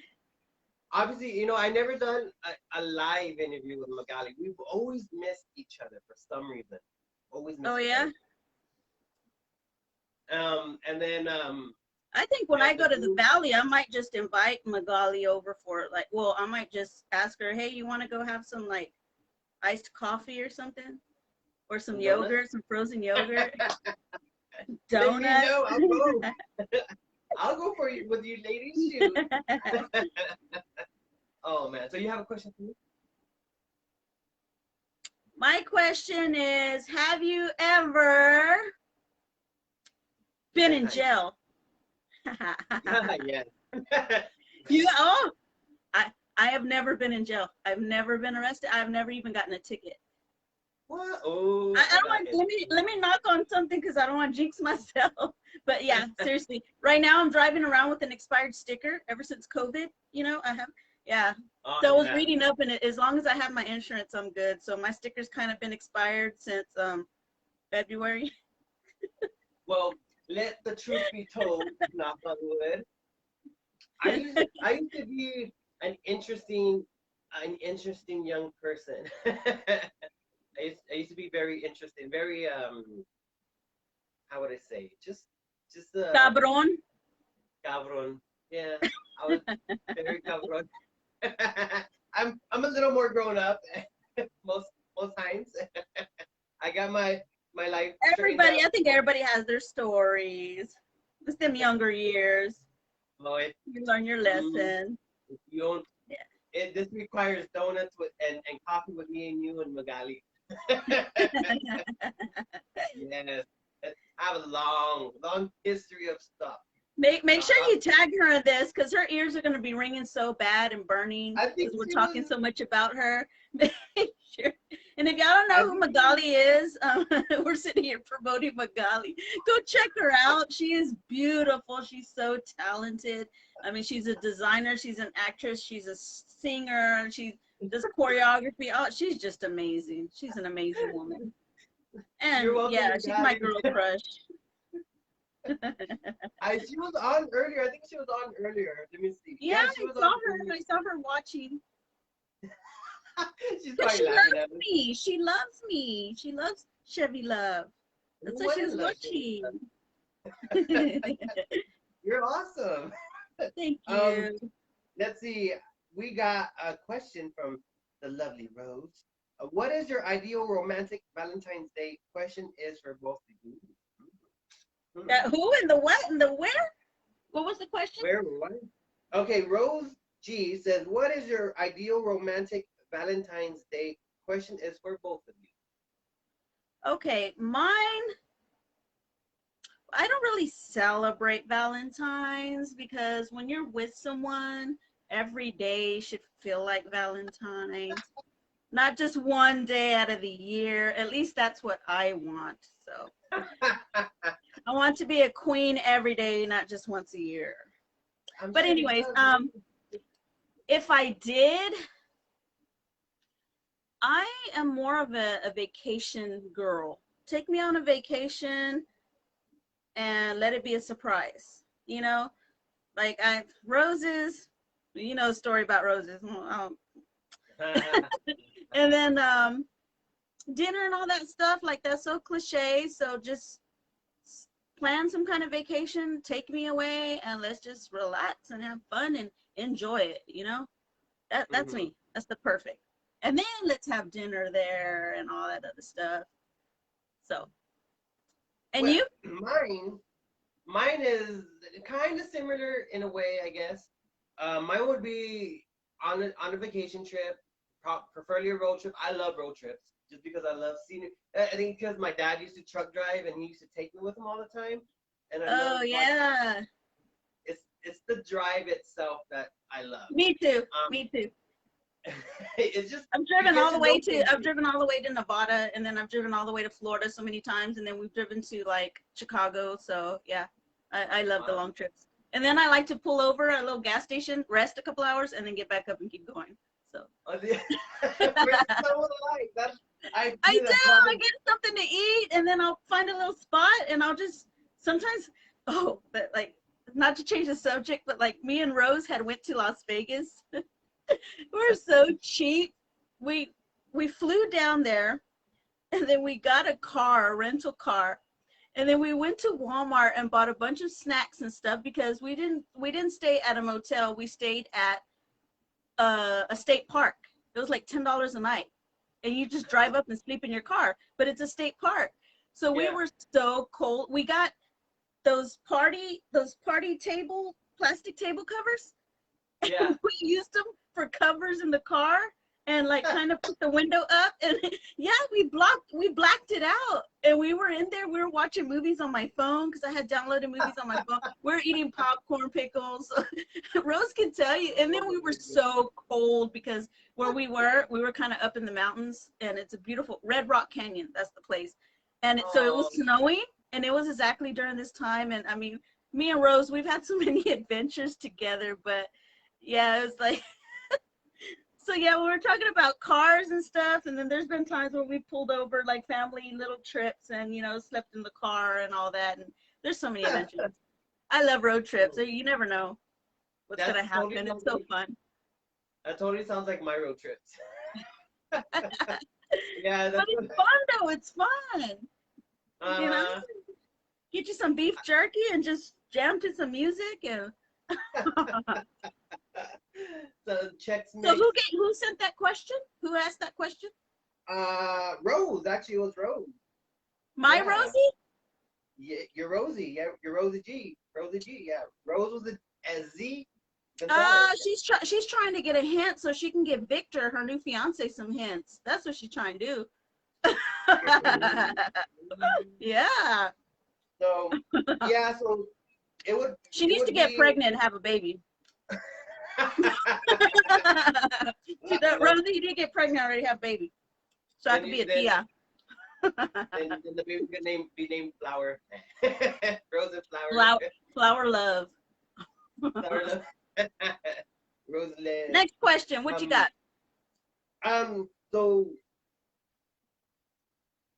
Obviously, you know, I never done a live interview with Magali. We've always missed each other for some reason. Always missed Oh each yeah. other. And then I think when yeah, I go to the Valley, I might just invite Magali over for like. Well, I might just ask her, hey, you want to go have some like iced coffee or something, or some yogurt, some frozen yogurt, let me donuts. know. I'll go. I'll go for you with you ladies' shoes. Oh man. So you have a question for me? My question is, have you ever been in jail? Yes. I have never been in jail. I've never been arrested. I've never even gotten a ticket. What? Oh. I don't want, let me knock on something because I don't want to jinx myself. But yeah, seriously. Right now I'm driving around with an expired sticker ever since COVID. You know, I have, yeah. Oh, So I was yeah. reading up, and as long as I have my insurance, I'm good. So my sticker's kind of been expired since February. Well, let the truth be told, knock on wood. I used to be an interesting young person. I used to be very interesting, very how would I say? Just Cabron. cabron. Yeah, I was very cabron. I'm a little more grown up most times. I got my life straightened Everybody, out. I think everybody has their stories. It's them younger years. Oh, You learn your lesson. you don't. Yeah. This requires donuts with and coffee with me and you and Magali. Yes, I have a long history of stuff. Make sure you tag her in this, because her ears are going to be ringing so bad and burning I think because we're she talking was- so much about her. Make sure. And if y'all don't know who Magali is, we're sitting here promoting Magali. Go check her out. She is beautiful. She's so talented. I mean, she's a designer. She's an actress. She's a singer. She does choreography. Oh, she's just amazing. She's an amazing woman. And You're welcome, yeah, she's my girl Magali. crush. She was on earlier. I think she was on earlier. Let me see. Yeah, she was I saw on her. earlier. I saw her watching. She's But probably she laughing loves at me. me. She loves me. She loves Shevi Love. That's why What she's is love, watching. You're awesome. Thank you. Let's see. We got a question from the lovely Rose. What is your ideal romantic Valentine's Day? Question is for both of you. Who and the what and the where? What was the question? Where? What? Okay, Rose G says, "What is your ideal romantic Valentine's Day?" Question is for both of you. Okay, mine. I don't really celebrate Valentine's because when you're with someone, every day should feel like Valentine's. Not just one day out of the year. At least that's what I want. So I want to be a queen every day, not just once a year. But anyways, if I did, I am more of a vacation girl. Take me on a vacation and let it be a surprise. You know, like roses. You know, the story about roses. And then dinner and all that stuff, like that's so cliche. So just plan some kind of vacation, take me away, and let's just relax and have fun and enjoy it. You know, that's me. That's the perfect. And then let's have dinner there and all that other stuff. So, and well, you? Mine is kind of similar in a way, I guess. Mine would be on a vacation trip, preferably a road trip. I love road trips just because I love seeing it. I think because my dad used to truck drive and he used to take me with him all the time. And I love, Yeah. it's the drive itself that I love. Me too. Me too. It's just I've driven all the way to Nevada, and then I've driven all the way to Florida so many times, and then we've driven to like Chicago. So yeah, I love the long trips. And then I like to pull over at a little gas station, rest a couple hours, and then get back up and keep going. So I do. I get something to eat, and then I'll find a little spot, and I'll just sometimes. Oh, but like not to change the subject, but like me and Rose had went to Las Vegas. We're so cheap. We flew down there, and then we got a rental car, and then we went to Walmart and bought a bunch of snacks and stuff because we didn't stay at a motel. We stayed at a state park. It was like $10 a night, and you just drive up and sleep in your car. But it's a state park, so we were so cold. We got those party plastic table covers. Yeah. We used them for covers in the car and like kind of put the window up, and yeah, we blacked it out, and we were in there. We were watching movies on my phone because I had downloaded movies on my phone. We're eating popcorn, pickles. Rose can tell you. And then we were so cold because where we were kind of up in the mountains, and it's a beautiful Red Rock Canyon. That's the place. And so it was snowing, and it was exactly during this time. And I mean, me and Rose, we've had so many adventures together, but yeah, it was like, so yeah, we were talking about cars and stuff, and then there's been times where we pulled over like family little trips and, you know, slept in the car and all that, and there's so many adventures. I love road trips. You never know what's going to happen. Totally, it's so fun. That totally sounds like my road trips. Yeah, but it's fun though. It's fun. You know, get you some beef jerky and just jam to some music and. So who sent that question? Who asked that question? Rose. Actually, it was Rose. My Rosie? Yeah, your Rosie. Yeah, your Rosie G. Rosie G. Yeah, Rose was a Z. She's trying to get a hint so she can give Victor, her new fiance, some hints. That's what she's trying to do. Yeah. So yeah, so it would. She needs to get pregnant and have a baby. Rosie, you did get pregnant already, have a baby, so I could be a tia. And the baby could be named Flower. Rose and Flower. Flower Love. Flower Love. Rose Love. Next question. What you got? So,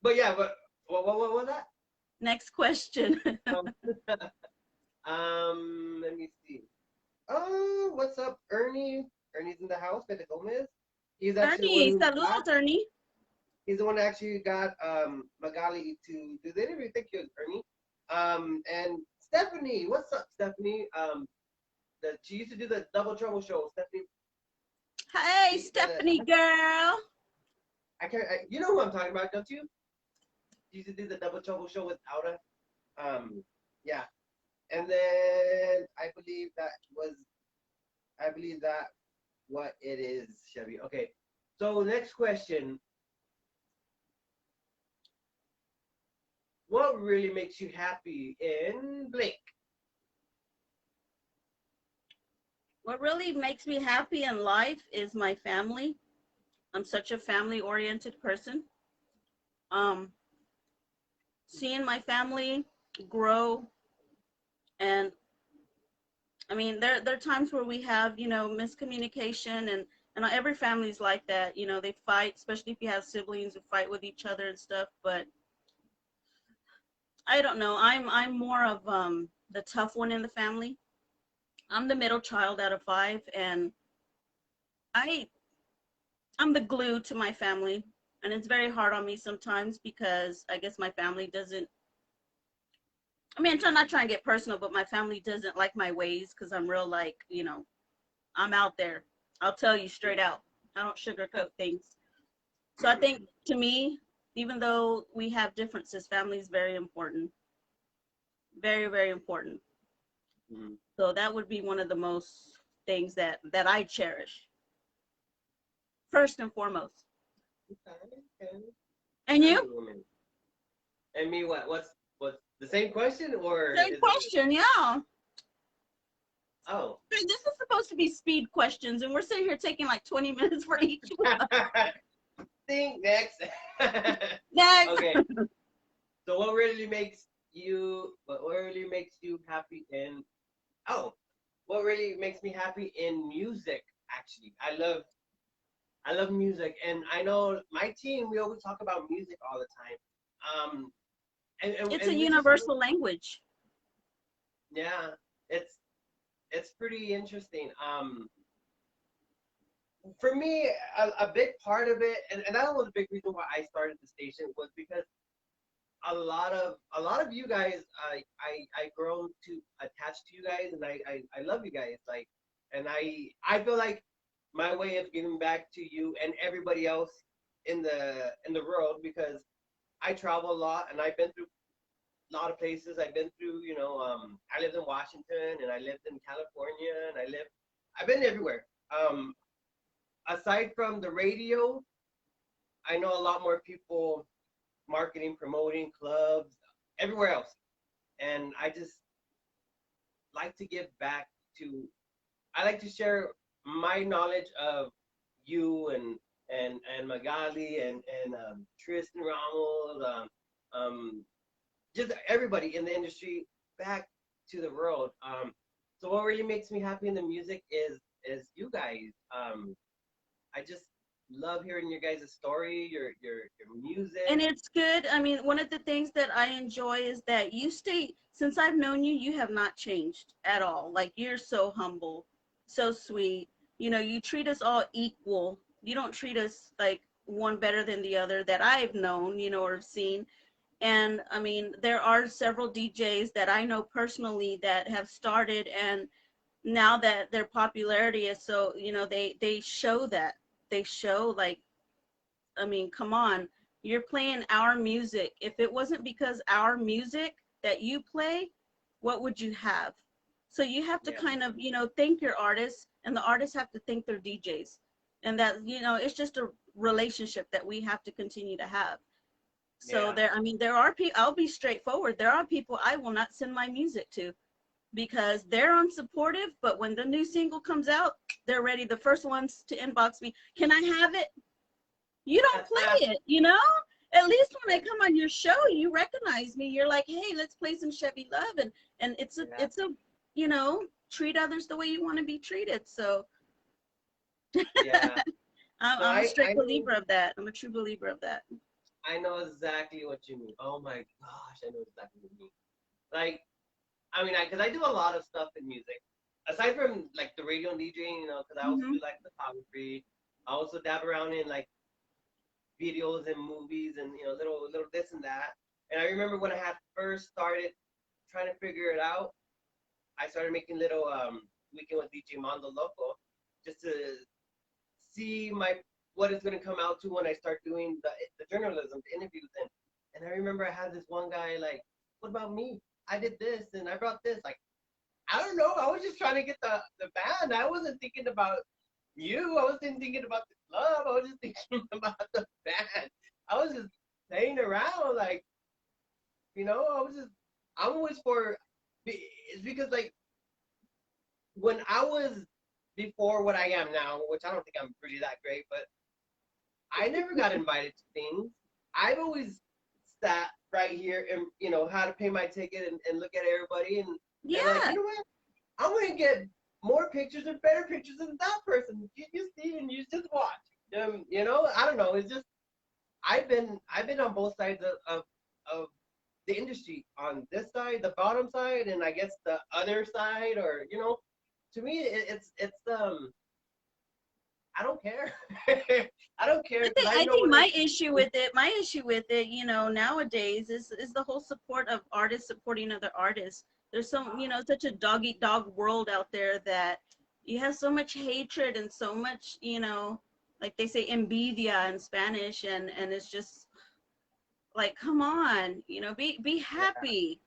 but yeah, but what was that? Next question. Let me see. Oh, what's up, Ernie? Ernie's in the house, Pepe Gomez. He's actually saludos, Ernie. He's the one that actually got Magali to do the interview. Thank you, Ernie. And Stephanie, what's up, Stephanie? She used to do the Double Trouble show. Stephanie. Hey, Stephanie girl. You know who I'm talking about, don't you? She used to do the Double Trouble show with Auda. Yeah. And then I believe that what it is, Shevi. Okay. So next question. What really makes you happy in Blake? What really makes me happy in life is my family. I'm such a family-oriented person. Seeing my family grow, and I mean, there are times where we have, you know, miscommunication, and every family's like that. You know, they fight, especially if you have siblings who fight with each other and stuff. But I don't know. I'm more of the tough one in the family. I'm the middle child out of 5, and I'm the glue to my family, and it's very hard on me sometimes because I guess my family doesn't. I mean, I'm not trying to get personal, but my family doesn't like my ways because I'm real, like, you know, I'm out there. I'll tell you straight out. I don't sugarcoat things. So I think to me, even though we have differences, family is very important. Very, very important. Mhm. So that would be one of the most things that I cherish first and foremost. Okay, okay. And Family you? woman. And me, what's the same question or Same is it? question, yeah. Oh. Hey, this is supposed to be speed questions, and we're sitting here taking like 20 minutes for each one. Think next. Next. Okay. So what really makes you happy in oh, what really makes me happy in music actually. I love music and I know my team we always talk about music all the time. Um It's a and we just universal language. yeah, it's it's pretty interesting. For me, a big part of it, and that was a big reason why I started the station was because a lot of you guys I grown to attach to you guys and I love you guys like and I feel like my way of giving back to you and everybody else in the world because I travel a lot and I've been through a lot of places. I've been through, you know, I lived in Washington and I lived in California and I've been everywhere. Aside from the radio, I know a lot more people marketing, promoting clubs, everywhere else. And I just like to give back to, I like to share my knowledge of you and Magali and Tristan Ramos, just everybody in the industry back to the world. So what really makes me happy in the music is you guys. I just love hearing your guys' story, your And music. it's good. I mean, one of the things that I enjoy is that you stay, since I've known you, you have not changed at all. Like, you're so humble, so sweet. You know, you treat us all equal. You don't treat us like one better than the other that I've known, you know, or have seen. And I mean, there are several DJs that I know personally that have started, and now that their popularity is so, you know, they show that. They show like, I mean, come on, you're playing our music. If it wasn't because our music that you play, what would you have? So you have to Yeah, kind of, you know, thank your artists, and the artists have to thank their DJs. And that, you know, it's just a relationship that we have to continue to have. So yeah, there, I mean, there are people, I'll be straightforward. There are people I will not send my music to because they're unsupportive, but when the new single comes out, they're ready. The first ones to inbox me, can I have it? You don't play it, you know? At least when I come on your show, you recognize me. You're like, hey, let's play some Shevi Love, and yeah, it's a, you know, treat others the way you want to be treated. So yeah. So I'm a strict I know believer of that. I'm a true believer of that. I know exactly what you mean. Oh my gosh, I know exactly what you mean. Like, I mean, because I do a lot of stuff in music. Aside from like the radio and DJing, you know, because I also Hmm. do like photography. I also dab around in like videos and movies and you know little this and that. And I remember when I had first started trying to figure it out, I started making little weekend with DJ MonDo LoKo just to see my what it's gonna come out to when I start doing the journalism, the interviews and I remember I had this one guy like, what about me? I did this and I brought this. Like, I don't know. I was just trying to get the band. I wasn't thinking about you. I wasn't thinking about the club. I was just thinking about the band. I was just playing around, like, you know, I'm always for, it's because, like, when I was before what I am now, which I don't think I'm really that great, but I never got invited to things. I've always sat right here and, you know, how to pay my ticket and look at everybody and like, you Yeah. know what? I'm gonna get more pictures and better pictures than that person. You see and you just watch. You know, I don't know. It's just I've been on both sides of the industry. On this side, the bottom side, and I guess the other side, or you know, to me it's I don't care. I don't care because I I know think what it. my issue with it, you know, nowadays is the whole support of artists supporting other artists. There's so, you know, such a dog eat dog world out there that you have so much hatred and so much, you know, like they say envidia in Spanish, and it's just like, come on, you know, be happy.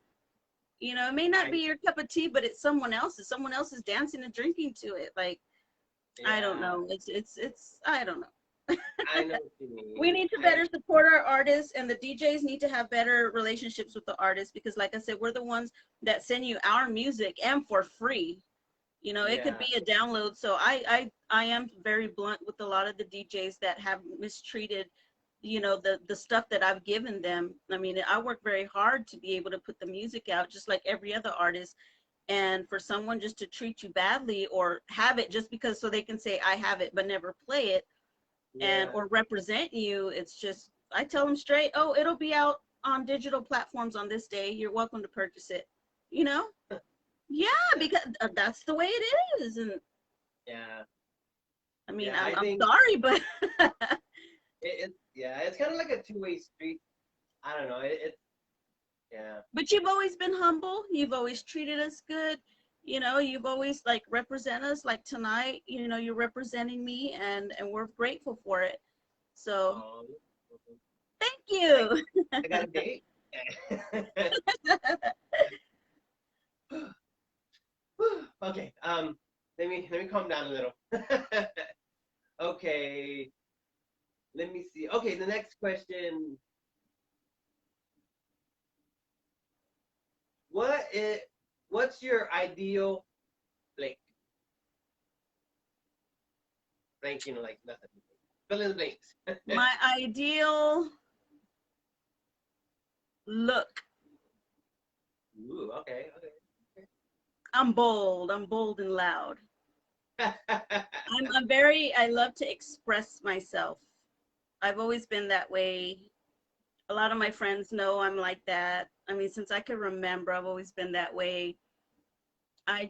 You know, it may not be your cup of tea, but it's someone else's. Someone else is dancing and drinking to it. Like, I don't know. It's I don't know. I know what you mean. We need to better support our artists, and the DJs need to have better relationships with the artists, because like I said, we're the ones that send you our music and for free. You know, it could be a download. So I am very blunt with a lot of the DJs that have mistreated, you know, the stuff that I've given them. I mean, I work very hard to be able to put the music out just like every other artist. And for someone just to treat you badly or have it just because so they can say I have it but never play it, and or represent you, it's just, I tell them straight, oh, it'll be out on digital platforms on this day. You're welcome to purchase it. You know? Yeah, because that's the way it is. And I mean, I'm sorry, but it's kind of like a two-way street. I don't know. But you've always been humble. You've always treated us good. You know, you've always like represent us. Like tonight, you know, you're representing me, and we're grateful for it. So, thank you. I got a date. Okay. Let me calm down a little. Okay. Let me see. Okay, the next question. What's your ideal blank? Blank, you know, like nothing. Fill in the blanks. My ideal look. Ooh, okay. I'm bold and loud. I love to express myself. I've always been that way. A lot of my friends know I'm like that. I mean, since I can remember, I've always been that way. I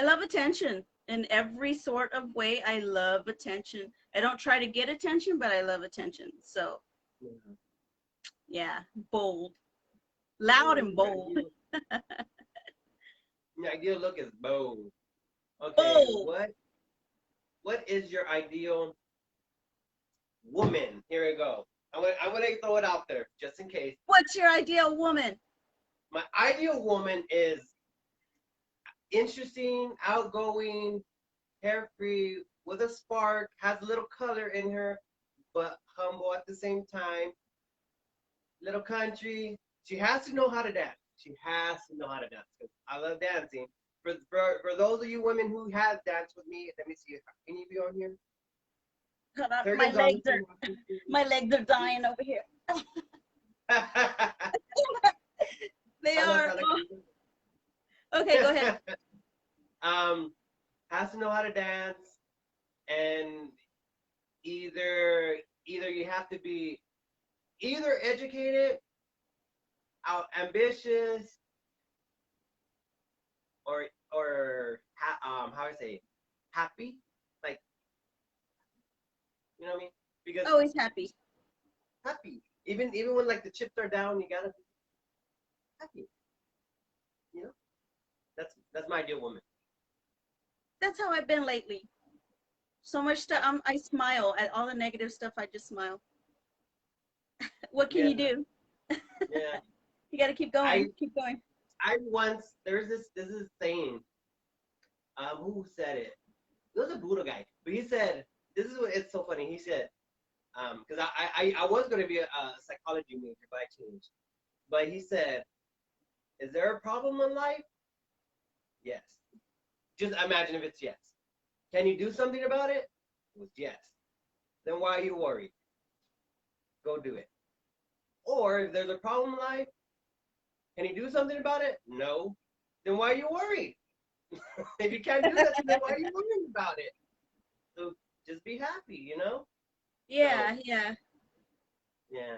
love attention in every sort of way. I love attention. I don't try to get attention, but I love attention. So, yeah, bold, loud and bold. Your ideal look is bold. Okay, bold. What is your ideal woman? Here we go. I'm gonna throw it out there just in case. What's your ideal woman? My ideal woman is interesting, outgoing, carefree, with a spark, has a little color in her, but humble at the same time. Little country. She has to know how to dance. She has to know how to dance. I love dancing. For those of you women who have danced with me, let me see if any of you on here. My legs are dying over here. They are. Okay, go ahead. Has to know how to dance, and either you have to be either educated, ambitious, or how I say, happy, like, you know what I mean? Because always happy. Even when like the chips are down, you gotta be happy. You know, that's my ideal woman. That's how I've been lately. So much stuff. I smile at all the negative stuff. I just smile. What can you do? Yeah. You got to keep going. Keep going. There's this saying. Who said it? It was a Buddha guy, but he said, this is what, it's so funny. He said, because I was going to be a psychology major, but I changed. But he said, is there a problem in life? Yes. Just imagine if it's yes. Can you do something about it? It was yes. Then why are you worried? Go do it. Or if there's a problem in life, can you do something about it? No. Then why are you worried? If you can't do that, then why are you worrying about it? So just be happy, you know? Yeah, so, yeah. Yeah.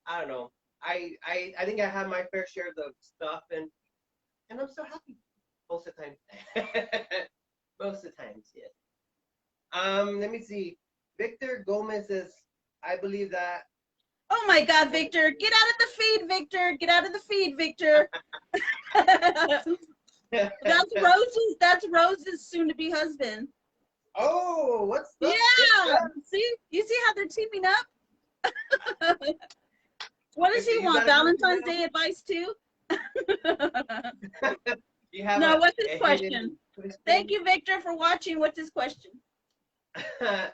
I don't know. I think I have my fair share of stuff, and I'm so happy most of the time. Most of the times, yes. Let me see. Victor Gomez says, I believe that. Oh my God, Victor! Get out of the feed, Victor! Get out of the feed, Victor! That's Rose's soon-to-be husband. Oh, what's up? Yeah. See, you see how they're teaming up? What does he You want? gotta do Valentine's it. Day advice too? You have No, what's a his question? hidden question? Thank you, Victor, for watching. What's his question? My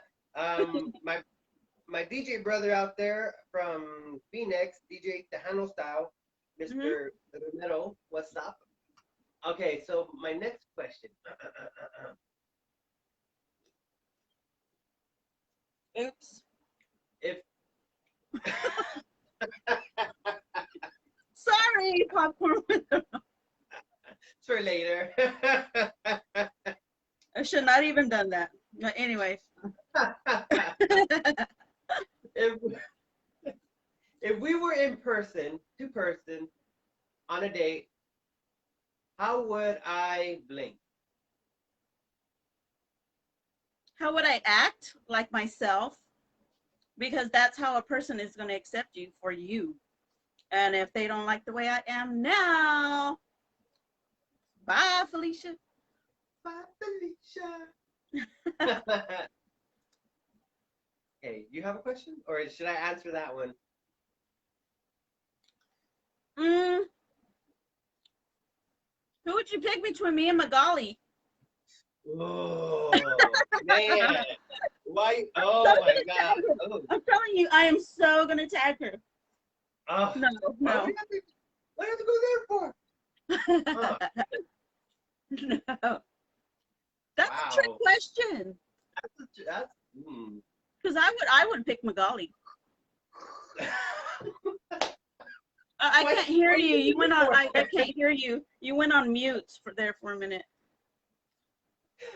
DJ brother out there from Phoenix, DJ Tejano style, Mr. Metal, what's up? Okay, so my next question. Oops. If Sorry, popcorn. for later. I should not even done that. But anyways. if we were in person, two person, on a date, how would I blink? How would I act like myself? Because that's how a person is going to accept you for you. And if they don't like the way I am now, bye, Felicia. Bye, Felicia. Okay, you have a question? Or should I answer that one? Who would you pick between me and Magali? Oh, man. Why? Oh, my God. Oh. I'm telling you, I am so going to tag her. Oh. No, Why no. do you have to go there for? Huh. No. That's Wow. a trick question. That's Because I would pick Magali. I can't hear you. You went on. I can't hear you. You went on mute for a minute.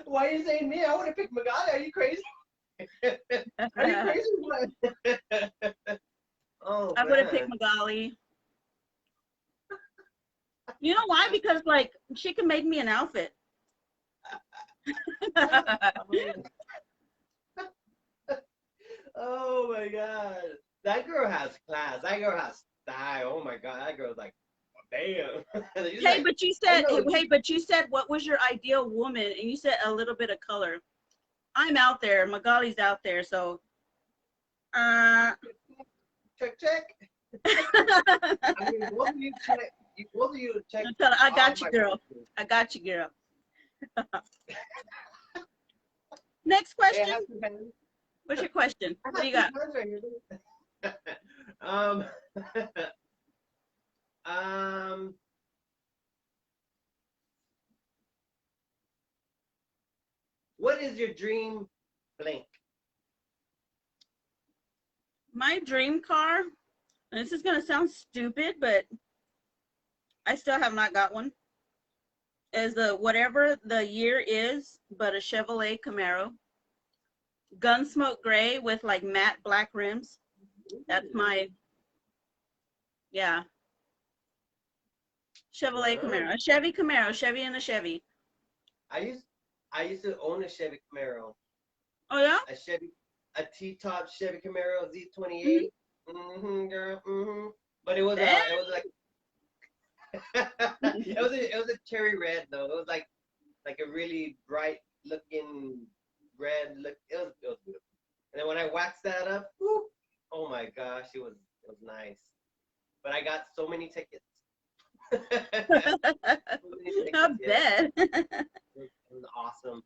Why are you saying me? I want to pick Magali. Are you crazy? Are you crazy? Oh, I would have man. picked Magali. You know why? Because like she can make me an outfit. Oh my God. That girl has class. That girl has style. Oh my God. That girl's like, damn. Hey, but you said, what was your ideal woman? And you said a little bit of color. I'm out there. Magali's out there. So, check. I mean, both of you check. Both of you check. I got you, girl. I got you, girl. Next question. Hey, What's your question? What do you got? What is your dream blank? My dream car, and this is going to sound stupid, but I still have not got one, is whatever the year is, but a Chevrolet Camaro. Gunsmoke gray with like matte black rims. That's my, yeah. Chevrolet Camaro. A Chevy Camaro. Chevy and a Chevy. I used to own a Chevy Camaro. Oh yeah? A T-top Chevy Camaro Z28. Girl. But it was like it was a cherry red though. It was like a really bright looking red look. It was beautiful. And then when I waxed that up, whoop, oh my gosh, it was nice. But I got so many tickets. Not bad. It was awesome.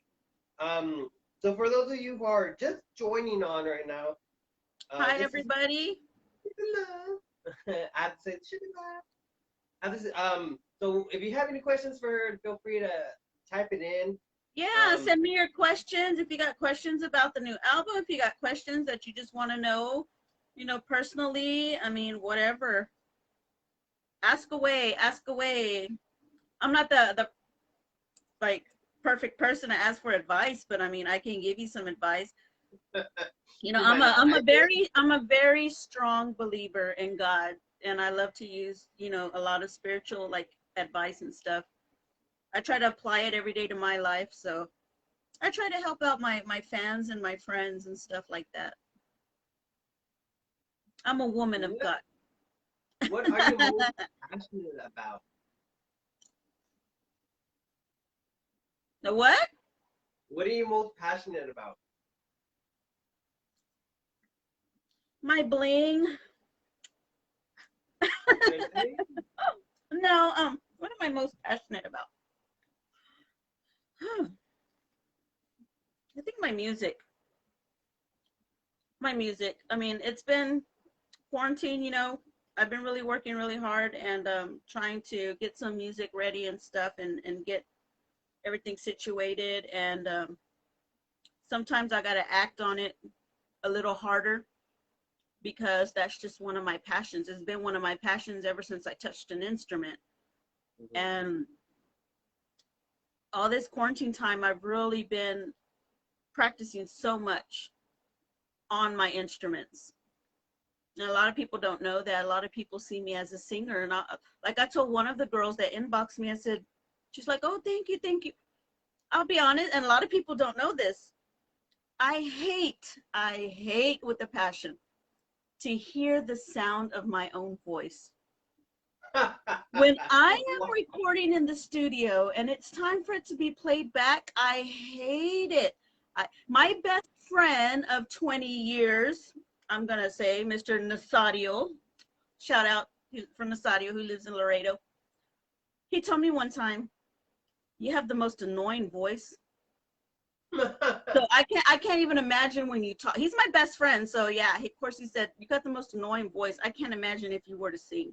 So for those of you who are just joining on right now, hi everybody. I'd say Shevi Love. So if you have any questions feel free to type it in. Yeah, send me your questions. If you got questions about the new album, if you got questions that you just want to know, personally, I mean, whatever. Ask away. I'm not the like perfect person to ask for advice, but I mean, I can give you some advice. I'm a very strong believer in God, and I love to use, a lot of spiritual like advice and stuff. I try to apply it every day to my life, so I try to help out my fans and my friends and stuff like that. I'm a woman of God. What are you most passionate about? The what? What are you most passionate about? My bling. No, what am I most passionate about? I think my music. My music. I mean, it's been quarantine, you know. I've been really working really hard and trying to get some music ready and stuff and get everything situated. And sometimes I got to act on it a little harder because that's just one of my passions. It's been one of my passions ever since I touched an instrument. Mm-hmm. And all this quarantine time, I've really been practicing so much on my instruments. And a lot of people don't know that. A lot of people see me as a singer. And like I told one of the girls that inboxed me, I said, she's like, oh, thank you, thank you. I'll be honest, and a lot of people don't know this. I hate with a passion to hear the sound of my own voice. When I am recording in the studio and it's time for it to be played back, I hate it. My best friend of 20 years, I'm going to say, Mr. Nasadio, shout out from Nasadio, who lives in Laredo. He told me one time, you have the most annoying voice. So I can't even imagine when you talk. He's my best friend, so yeah, of course he said, you got the most annoying voice. I can't imagine if you were to sing.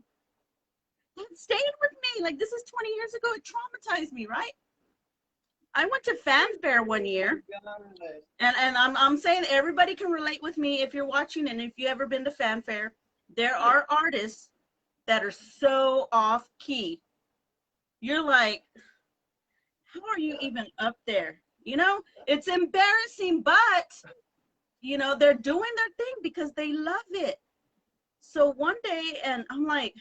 It stayed with me. Like, this is 20 years ago. It traumatized me, right? I went to fanfare one year, and I'm saying everybody can relate with me if you're watching, and if you ever been to fanfare, there are artists that are so off key. You're like, how are you even up there? You know, it's embarrassing, but you know, they're doing their thing because they love it. So one day, and I'm like,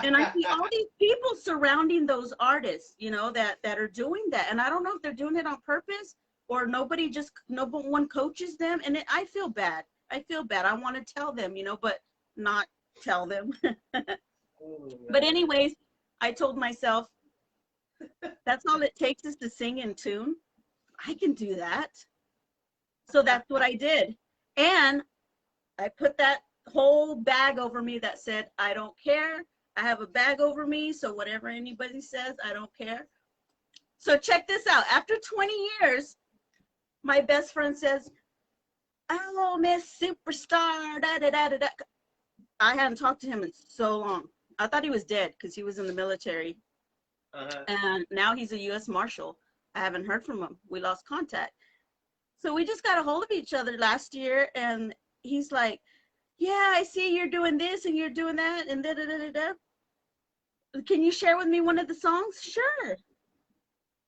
and I see all these people surrounding those artists, you know, that are doing that. And I don't know if they're doing it on purpose or no one coaches them. And I feel bad. I feel bad. I want to tell them, you know, but not tell them. But anyways, I told myself, that's all it takes is to sing in tune. I can do that. So that's what I did. And I put that whole bag over me that said, I don't care. I have a bag over me, so whatever anybody says, I don't care. So check this out. After 20 years, my best friend says, oh, Miss Superstar, da da da da da. I hadn't talked to him in so long. I thought he was dead because he was in the military. And now he's a U.S. Marshal. I haven't heard from him. We lost contact. So we just got a hold of each other last year, and he's like, yeah, I see you're doing this and you're doing that and da da da da da. Can you share with me one of the songs? Sure.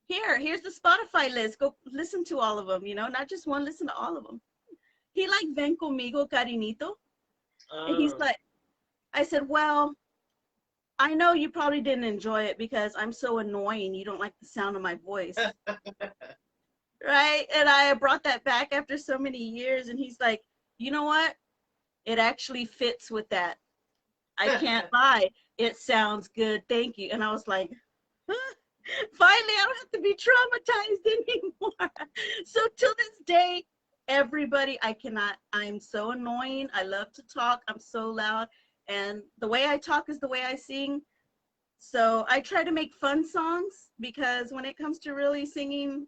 Here's the Spotify list. Go listen to all of them, you know, not just one, listen to all of them. He like Ven Conmigo, Carinito. And he's like, I said, well, I know you probably didn't enjoy it because I'm so annoying. You don't like the sound of my voice. Right? And I brought that back after so many years. And he's like, you know what? It actually fits with that. I can't lie. It sounds good. Thank you. And I was like, huh? Finally, I don't have to be traumatized anymore. So till this day, everybody, I'm so annoying. I love to talk. I'm so loud. And the way I talk is the way I sing. So I try to make fun songs because when it comes to really singing,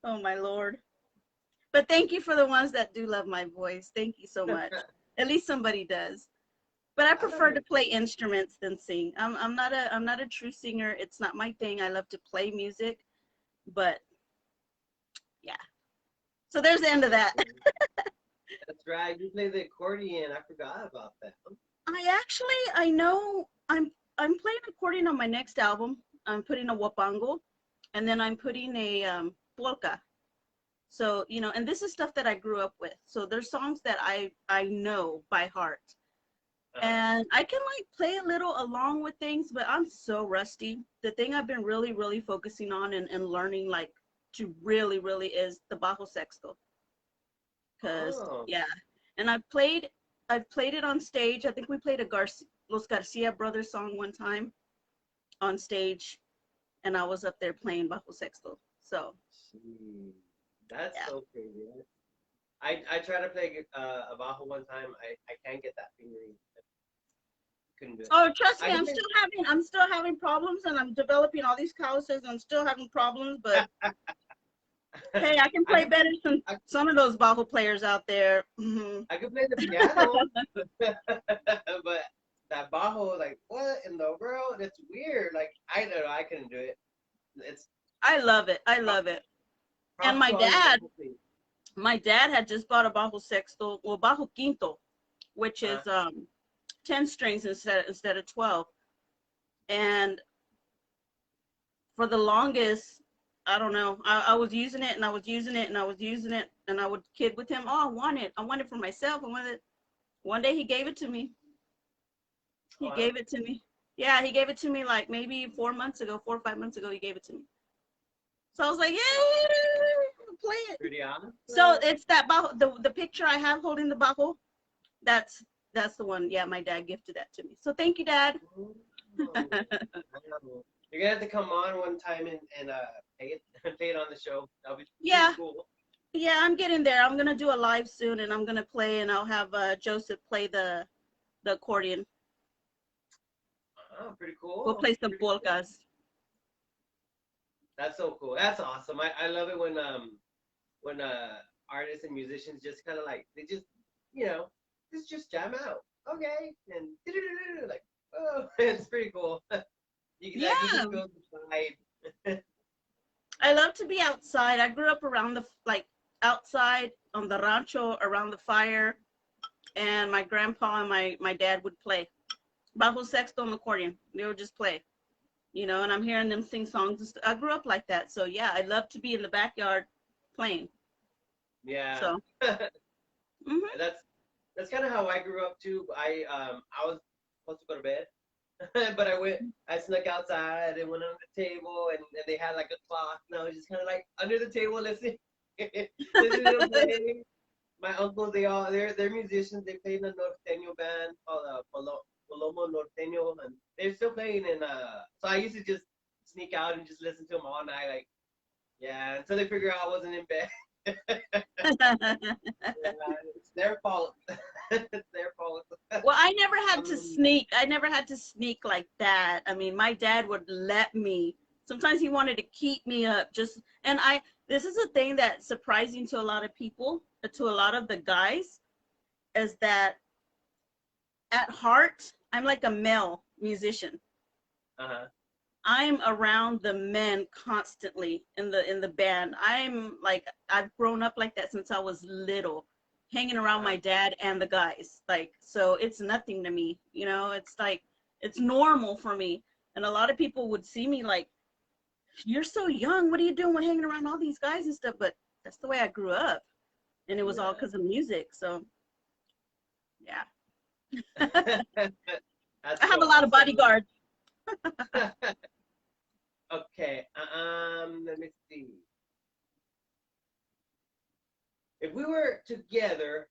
oh my Lord. But thank you for the ones that do love my voice. Thank you so much. At least somebody does. But I prefer to play instruments than sing. I'm not a true singer. It's not my thing. I love to play music, but yeah. So there's the end of that. That's right. You play the accordion. I forgot about that. I know I'm playing accordion on my next album. I'm putting a wapango, and then I'm putting a polka. So, you know, and this is stuff that I grew up with. So there's songs that I know by heart. And I can like play a little along with things, but I'm so rusty. The thing I've been really, really focusing on and learning like to really, really is the bajo sexto. Cause yeah, and I've played it on stage. I think we played a Los Garcia Brothers song one time on stage, and I was up there playing bajo sexto. So Gee, that's Yeah. so crazy. I tried to play a bajo one time. I can't get that fingering. Couldn't do it. Oh, trust me, I can play. I'm still having problems, and I'm developing all these calluses. I'm still having problems, but hey, I can I play can, better than I, some of those bajo players out there. Hmm. I could play the piano, but that bajo, like, what in the world? It's weird. Like, I don't know. I couldn't do it. It's I love it. I love it. And props to all you bajo players. my dad had just bought a bajo sexto, well, bajo quinto, which Uh, is 10 strings instead of 12. And for the longest, I don't know, I was using it and I was using it and I was using it, and I would kid with him, oh, I want it for myself. I want it. One day he gave it to me. He wow. gave it to me. Yeah, he gave it to me like maybe 4 or 5 months ago. He gave it to me. So I was like, yeah, play it. Pretty honest. So it's that bajo, the picture I have holding the bajo. That's the one. Yeah, my dad gifted that to me. So thank you, Dad. Oh, you're gonna have to come on one time and play it on the show. That'll be Yeah, cool. yeah, I'm getting there. I'm gonna do a live soon, and I'm gonna play, and I'll have Joseph play the accordion. Oh, pretty We'll cool. play some Pretty cool. polkas. That's so cool. That's awesome. I love it when artists and musicians just kind of like they just just jam out. Okay, and like oh, it's pretty cool. Yeah, Like, you just feel the vibe. I love to be outside. I grew up around outside on the rancho around the fire, and my grandpa and my dad would play bajo sexto and accordion. They would just play, and I'm hearing them sing songs. I grew up like that, so yeah, I love to be in the backyard playing. Yeah. So, mhm. That's kind of how I grew up too. I was supposed to go to bed, but I snuck outside and went under the table, and they had like a clock, and I was just kind of like under the table listening, listening to them playing. My uncles, they're musicians. They played in a norteño band called Palomo Norteño, and they're still playing. And so I used to just sneak out and just listen to them all night, like yeah, until they figure out I wasn't in bed. Yeah, it's their fault. It's their fault. Well, I never had to Um, sneak. I never had to sneak like that. I mean, my dad would let me. Sometimes he wanted to keep me up this is a thing that's surprising to a lot of people, to a lot of the guys, is that at heart, I'm like a male musician. uh-huh. I'm around the men constantly in the band. I've grown up like that since I was little, hanging around Uh-huh. my dad and the guys. Like, so it's nothing to me, it's like it's normal for me. And a lot of people would see me like, you're so young, what are you doing hanging around all these guys and stuff? But that's the way I grew up. And it was all Yeah. because of music. So yeah. That's I have so a lot of awesome. bodyguards. Okay. Let me see. If we were together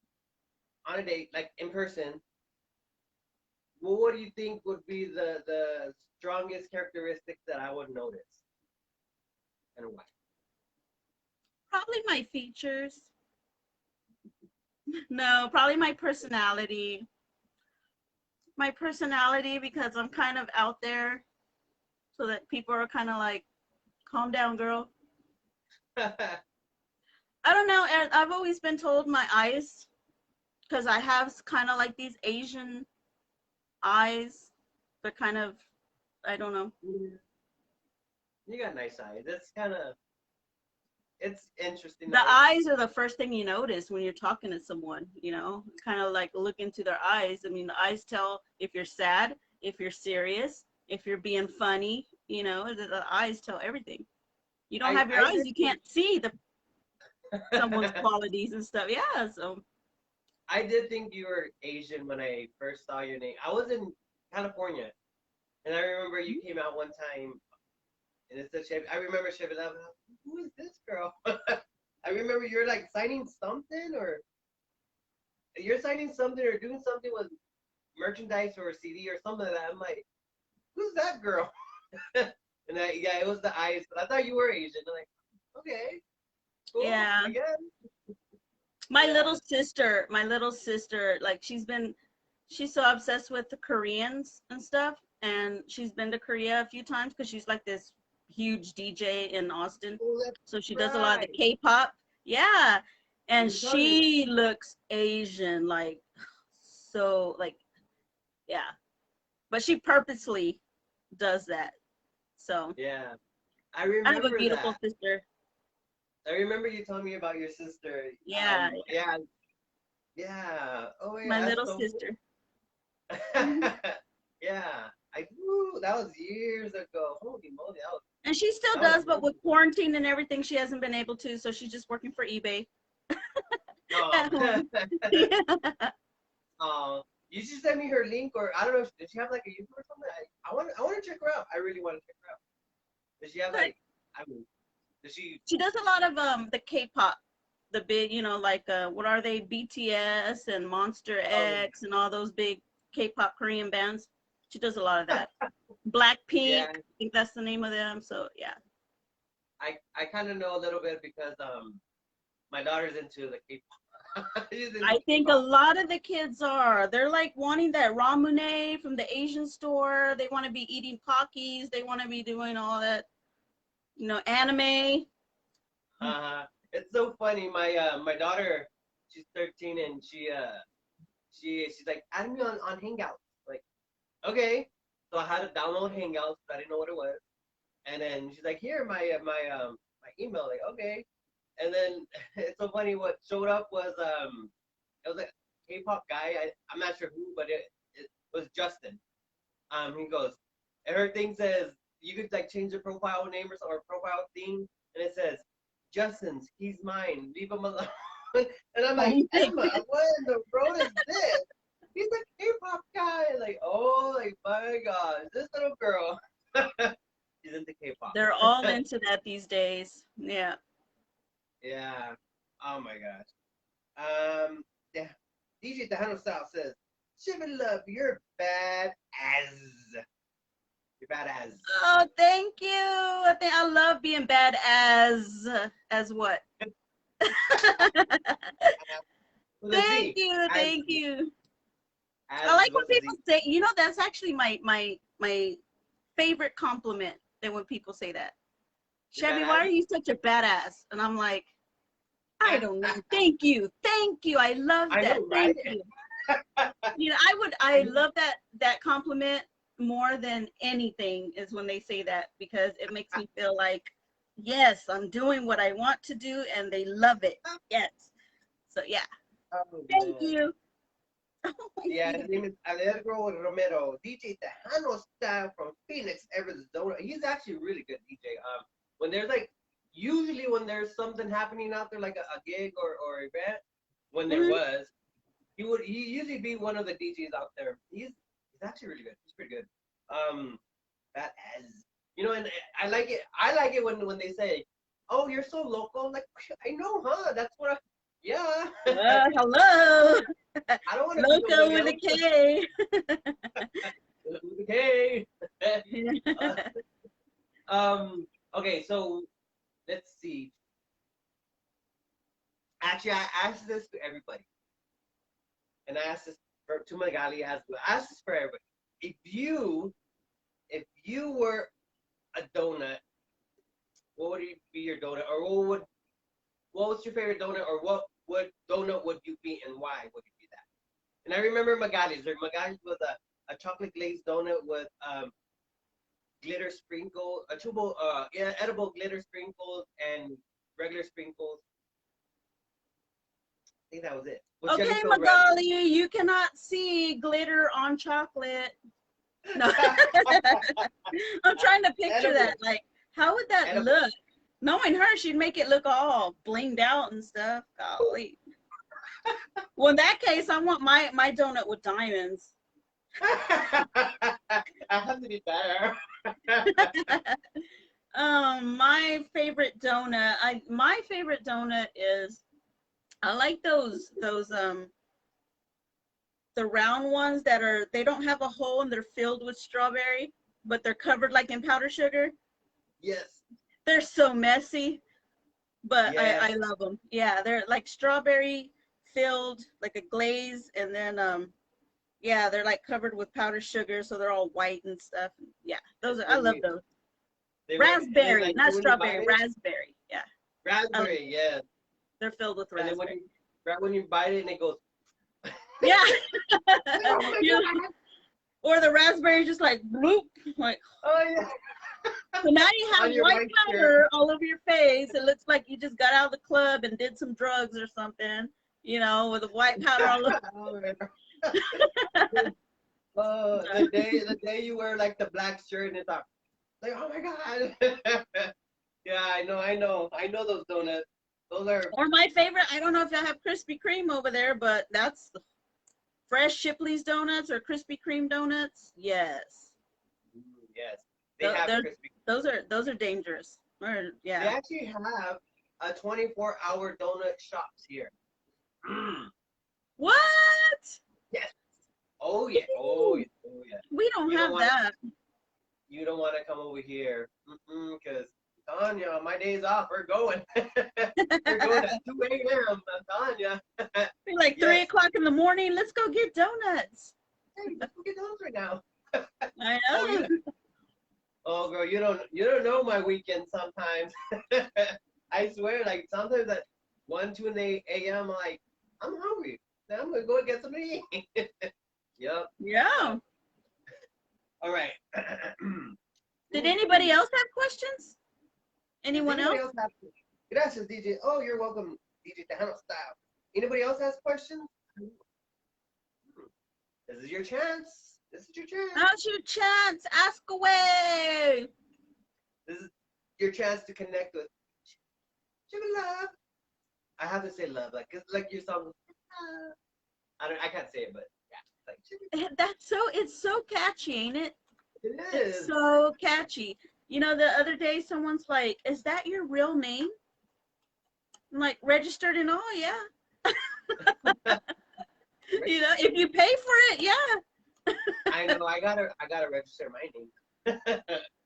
on a date, like in person, well, what do you think would be the strongest characteristics that I would notice, and why? Probably my features. No, probably my personality. My personality, because I'm kind of out there, so that people are kind of like, calm down, girl. I don't know. And I've always been told my eyes, because I have kind of like these Asian eyes. They're kind of, I don't know. You got nice eyes. It's interesting. The eyes are the first thing you notice when you're talking to someone, kind of like look into their eyes. I mean, the eyes tell if you're sad, if you're serious, if you're being funny, the eyes tell everything. You don't have your eyes, you can't see someone's qualities and stuff. Yeah, so. I did think you were Asian when I first saw your name. I was in California, and I remember you came out one time, and it said Shevi. I remember Shevi Love. Who is this girl? I remember you're like signing something, or you're signing something, or doing something with merchandise or a CD or something like that. I'm like, who's that girl? And yeah, it was the eyes, but I thought you were Asian. I'm like, Okay. Cool. Yeah. I guess. My Yeah. little sister, like she's so obsessed with the Koreans and stuff, and she's been to Korea a few times because she's like this huge DJ in Austin. Oh, that's So she does a lot of the right. K-pop. Yeah. And You're telling me. she looks Asian, like so like yeah. But she purposely does that. So Yeah. I I have a remember beautiful that. sister. I remember you telling me about your sister. Yeah, Yeah. Yeah. Oh yeah, my that's little so sister. cool. Yeah. That was years ago. Holy moly, And she still that was does, but with quarantine and everything, she hasn't been able to. So she's just working for eBay oh. at home. Yeah. Oh, you should send me her link, or I don't know. Does she have like a YouTube or something? I want to check her out. I really want to check her out. Does she have like? I mean, does she? She does a lot of the K-pop, the big, like what are they? BTS and Monster Oh, X and all those big K-pop Korean bands. She does a lot of that. Blackpink, yeah. I think that's the name of them. So yeah. I kind of know a little bit because my daughter's into the K-pop. She's into I think a K-pop. lot of the kids are. They're like wanting that ramune from the Asian store. They want to be eating Pockies. They want to be doing all that, anime. It's so funny. My daughter, she's 13, and she's like, add me on Hangouts. Like, okay. So I had to download Hangouts. I didn't know what it was. And then she's like, here, my email. Like, okay. And then it's so funny. What showed up was it was a K-pop guy. I'm not sure who, but it was Justin. He goes, and her thing says you could like change the profile name or profile theme, and it says Justin's. He's mine. Leave him alone. And I'm like, Emma, what in the world is this? He's a K-pop guy. Like, oh, like my gosh, this little girl. She's into K-pop. They're all into that these days. Yeah. Yeah. Oh my gosh. Yeah. DJ Tejano Style says, Shevi Love, you're bad as. You're bad as. Oh, thank you. I love being bad as what? Thank you. Thank you. I like when people say, that's actually my favorite compliment than when people say that. Chevy, why are you such a badass? And I'm like, I don't know. Thank you. Thank you. I love that. I know, right? Thank you. I love that compliment more than anything is when they say that, because it makes me feel like, yes, I'm doing what I want to do and they love it. Yes. So yeah. Oh, thank you. Yeah, his name is Alejandro Romero, DJ Tejano Style from Phoenix, Arizona. He's actually a really good DJ. When there's usually when there's something happening out there, like a gig or event, when there was, he usually be one of the DJs out there. He's actually really good. He's pretty good. That has, and I like it. I like it when they say, "Oh, you're so local." Like, I know, huh? That's what I. Yeah. Hello. I don't want to LoKo with a K. With a K. Okay, so let's see. Actually, I asked this to everybody, and I asked this to Magali as well. I asked this for everybody. If you were a donut, what would be your donut, or what was your favorite donut, or what donut would you be, and why would you be that? And I remember Magali's. Magali's was a chocolate glazed donut with glitter sprinkles, edible glitter sprinkles and regular sprinkles. I think that was it. Okay, Magali, you cannot see glitter on chocolate. No. I'm trying to picture that. Like, how would that look? Knowing her, she'd make it look all blinged out and stuff. Golly. Well, in that case, I want my donut with diamonds. I have to be better. My favorite donut. My favorite donut is, I like those the round ones they don't have a hole and they're filled with strawberry, but they're covered like in powdered sugar. Yes. They're so messy. but Yes. I love them. Yeah, they're like strawberry filled, like a glaze, and then yeah, they're like covered with powdered sugar, so they're all white and stuff. Yeah, those are, I When love you, those. they went, and then Raspberry, like not when you bite strawberry, it, raspberry. Yeah, raspberry, yes. they're filled with And then when raspberry. you, right when you bite it and it goes, Yeah. oh my You, God. or the raspberry just like bloop, like. Oh yeah. So now you have On your white white powder all over your face. It looks like you just got out of the club and did some drugs or something, you know, with the white powder all over. Oh, the day you wear like the black shirt and it's like oh my God. Yeah, I know those donuts. Those are Or my favorite, I don't know if y'all have Krispy Kreme over there, but that's the fresh Shipley's donuts or Krispy Kreme donuts. Yes. yes. They have They're- crispy. those are dangerous. Or, They yeah. actually have a 24-hour donut shops here. What? Yes. Oh yeah. Oh yeah. Oh yeah. We don't You don't have want- that. You don't want to come over here, because Tanya, on my days off, we're going. We're going at 2 a.m. Tanya. Be like 3 Yes. o'clock in the morning. Let's go get donuts. Hey, let's go get those right now. I Oh, know. you, oh, girl, you don't know my weekend sometimes. I swear, like sometimes at 1, 2 a.m. I'm like, I'm hungry. Now I'm gonna go get something to eat. Yep. Yeah. All right. Did anybody else have questions? Anyone Anybody else? have, gracias, DJ. Oh, you're welcome, DJ Tejano style. Anybody else has questions? This is your chance. This is your chance. Now's your chance. Ask away. This is your chance to connect with Shevi Love. I have to say love, like your song. I can't say it, but yeah, like Shevi. It's so catchy, ain't it? It It's is. so catchy. You know, the other day someone's like, "Is that your real name?" I'm like, registered and all, yeah. You know, if you pay for it, yeah. I know. I gotta register my name.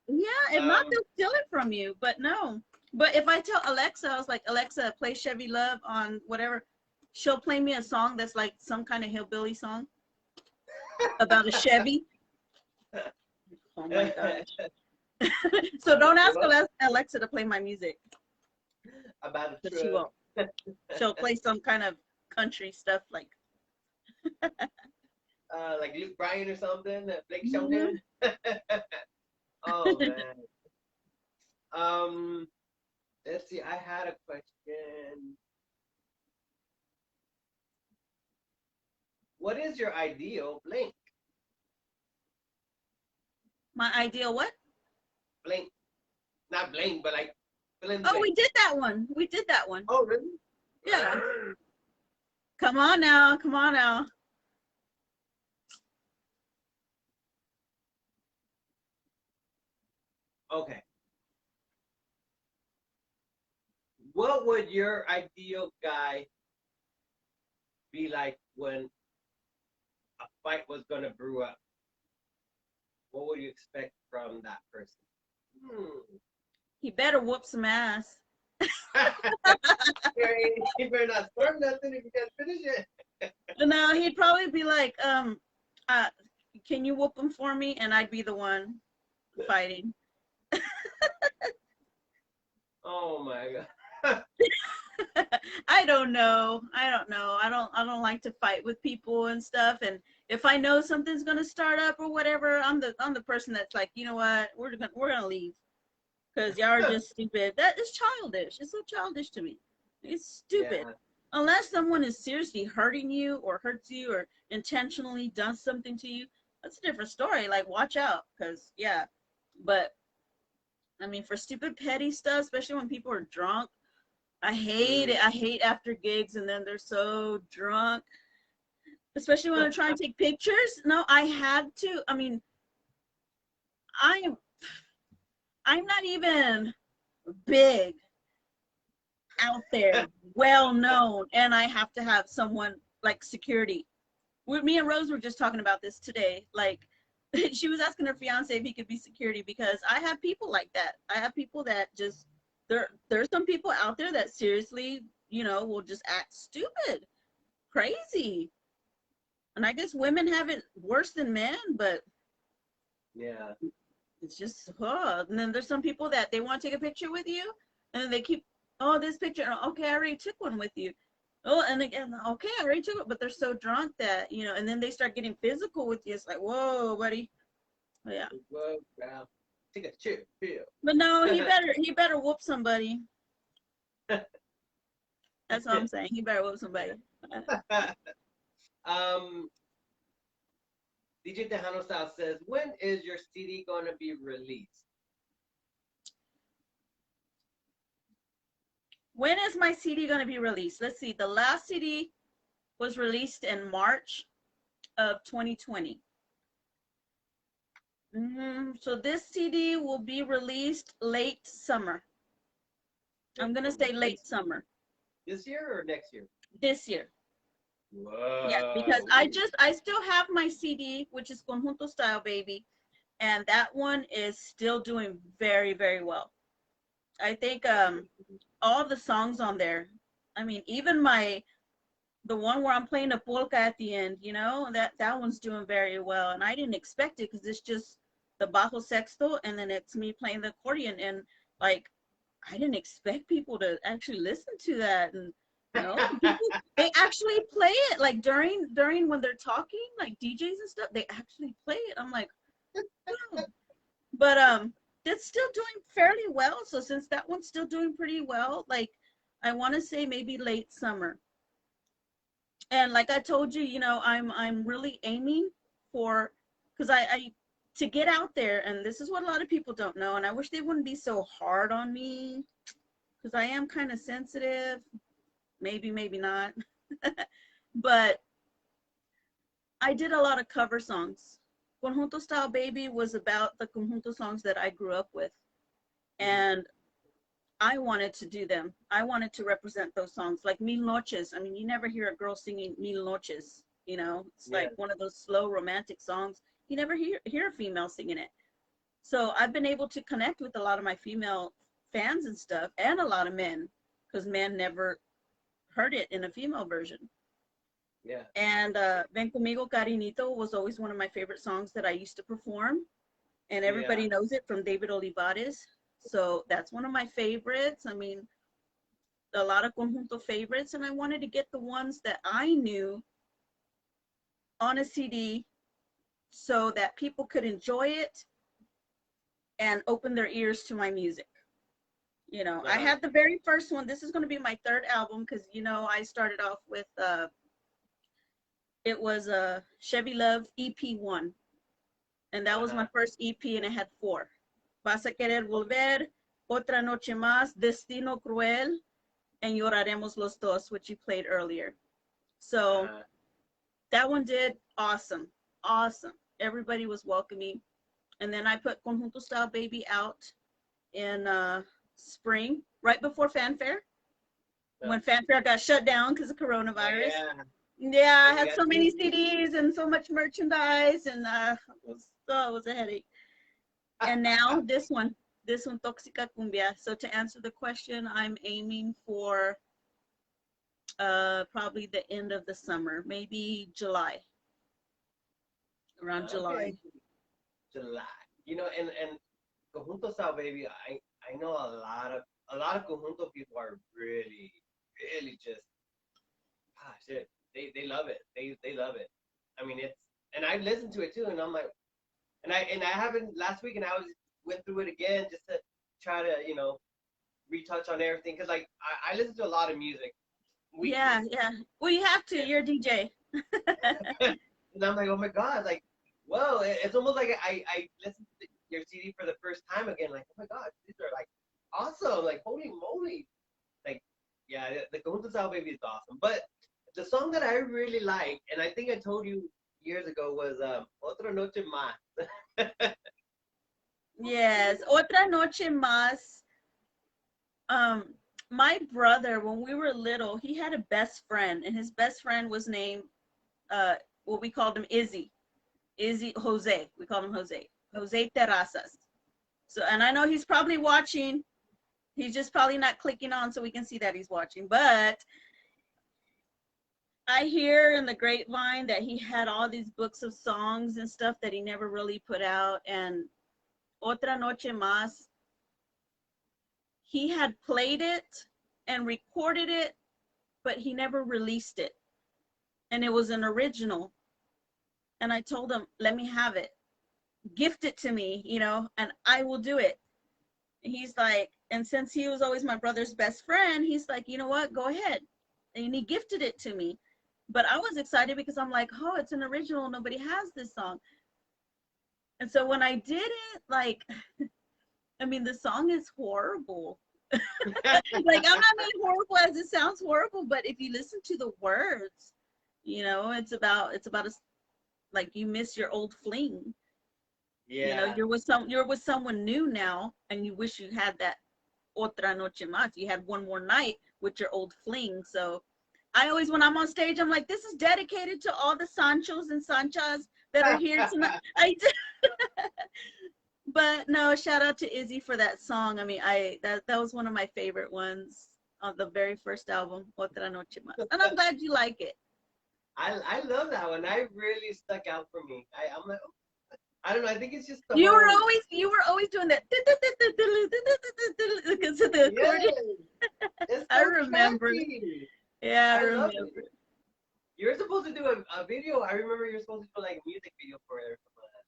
Yeah, if not, they'll steal it from you. But no. But if I tell Alexa, I was like, Alexa, play Shevi Love on whatever, she'll play me a song that's like some kind of hillbilly song about a Chevy. Oh my gosh. So don't ask Alexa to play my music. About a But she truck. won't. She'll play some kind of country stuff like. Like Luke Bryan or something, Blake Mhm. Shelton. Oh man. Let's see. I had a question. What is your ideal blank? My ideal what? Blank, not blank, but like fill in Oh, blank. we did that one. We did that one. Oh really? Yeah. Come on now. Come on now. Okay. What would your ideal guy be like when a fight was gonna brew up? What would you expect from that person? He better whoop some ass. He better not start nothing if you can't finish it. No, he'd probably be like, can you whoop him for me? And I'd be the one fighting. Oh my god. I don't know. I don't like to fight with people and stuff. And if I know something's gonna start up or whatever, I'm the person that's like, you know what, we're gonna leave. Because y'all are just stupid. That is childish. It's so childish to me. It's stupid. Yeah. Unless someone is seriously hurting you or hurts you or intentionally does something to you, that's a different story. Like, watch out. Because, yeah. But, I mean, for stupid petty stuff, especially when people are drunk, I hate it. I hate after gigs and then they're so drunk. Especially when I try and take pictures. No, I had to. I mean, I'm not even big out there, well known, and I have to have someone like security. Me and Rose were just talking about this today. Like, she was asking her fiance if he could be security because I have people like that. I have people that just there's some people out there that seriously, you know, will just act stupid, crazy. And I guess women have it worse than men, but Yeah. it's just, and then there's some people that they want to take a picture with you, and then they keep, oh, this picture, okay, I already took one with you. Oh, and again, okay, I already took it, but they're so drunk that, you know, and then they start getting physical with you. It's like, whoa, buddy. Yeah. Whoa, wow. Take a chill pill. But no, he better whoop somebody. That's all I'm saying. He better whoop somebody. DJ Tejano Style says, when is your CD going to be released? When is my CD going to be released? Let's see. The last CD was released in March of 2020. So this CD will be released late summer. I'm going to say late summer. This year or next year? This year. Whoa. Yeah, because I still have my CD, which is Conjunto Style Baby, and that one is still doing very, very well. I think all the songs on there, I mean, even the one where I'm playing a polka at the end, you know, that one's doing very well. And I didn't expect it because it's just the bajo sexto and then it's me playing the accordion. And like, I didn't expect people to actually listen to that. And you know, they actually play it like during when they're talking, like DJs and stuff, they actually play it. I'm like, wow. But it's still doing fairly well. So since that one's still doing pretty well, like I want to say maybe late summer. And like I told you, you know, I'm really aiming for, because I to get out there, and this is what a lot of people don't know, and I wish they wouldn't be so hard on me, because I am kind of sensitive, maybe not, but I did a lot of cover songs. Conjunto Style Baby was about the conjunto songs that I grew up with, and I wanted to do them. I wanted to represent those songs, like Mil Noches. I mean, you never hear a girl singing Mil Noches, you know? It's like one of those slow romantic songs. You never hear a female singing it. So I've been able to connect with a lot of my female fans and stuff, and a lot of men, because men never heard it in a female version. Yeah. And Ven Conmigo Cariñito was always one of my favorite songs that I used to perform. And everybody knows it from David Olivares. So that's one of my favorites. I mean, a lot of conjunto favorites, and I wanted to get the ones that I knew on a CD so that people could enjoy it and open their ears to my music. You know, I had the very first one. This is going to be my third album because, you know, I started off with, it was a Shevi Love EP1. And that was my first EP, and it had 4. Vas a querer volver, Otra noche más, Destino cruel, and Lloraremos los dos, which you played earlier. So that one did awesome. Everybody was welcoming. And then I put Conjunto Style Baby out in spring, right before Fanfare, when Fanfare got shut down because of coronavirus. Yeah, I had so many CDs and so much merchandise, and it was a headache. And now this one, Toxica Cumbia. So to answer the question, I'm aiming for probably the end of the summer, maybe July, around July. July. You know, and Conjunto Style Baby, I know a lot of Conjunto people are really just, shit, they love it. They love it. I mean, and I listened to it too, and I'm like, and I haven't last week, and I went through it again just to try to, you know, retouch on everything, because like I listen to a lot of music. Yeah. Well, you have to. You're a DJ. And I'm like, oh my God, like, whoa, it's almost like I listened to your CD for the first time again. Like, oh my God, these are like awesome. Like, holy moly. Like, yeah, the Conjunto Style Baby is awesome. But the song that I really like, and I think I told you years ago, was Otra Noche Más. Yes, Otra Noche Más. My brother, when we were little, he had a best friend, and his best friend was named, we called him Izzy Jose. We called him Jose Terrazas. So, and I know he's probably watching, He's just probably not clicking on so we can see that he's watching. But I hear in the grapevine that he had all these books of songs and stuff that he never really put out. And Otra Noche Más, he had played it and recorded it, but he never released it. And it was an original. And I told him, let me have it. Gift it to me, you know, and I will do it. And he's like, and since he was always my brother's best friend, he's like, you know what, go ahead. And he gifted it to me. But I was excited because I'm like, oh, it's an original. Nobody has this song. And so when I did it, like, I mean, the song is horrible. Like, I'm not being horrible as it sounds horrible, but if you listen to the words, you know, it's about a, like, you miss your old fling. Yeah. You know, you're with someone new now, and you wish you had that otra noche más. You had one more night with your old fling. So I always, when I'm on stage, I'm like, this is dedicated to all the Sanchos and Sanchas that are here tonight. But no, shout out to Izzy for that song. I mean, that was one of my favorite ones on the very first album, Otra Noche Más. And I'm glad you like it. I love that one. I really stuck out for me. I'm like, oh, I don't know. I think it's just You were always doing that because of the accordion. It's so I remember. catchy. Yeah, I remember. You're supposed to do a video. I remember you're supposed to do like a music video for it or something like that.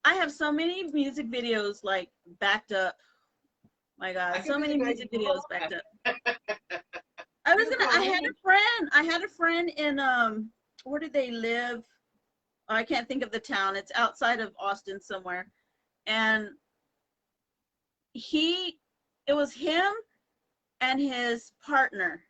I have so many music videos like backed up. My God, so many music videos backed up. I had a friend in where did they live? Oh, I can't think of the town. It's outside of Austin somewhere. And it was him and his partner.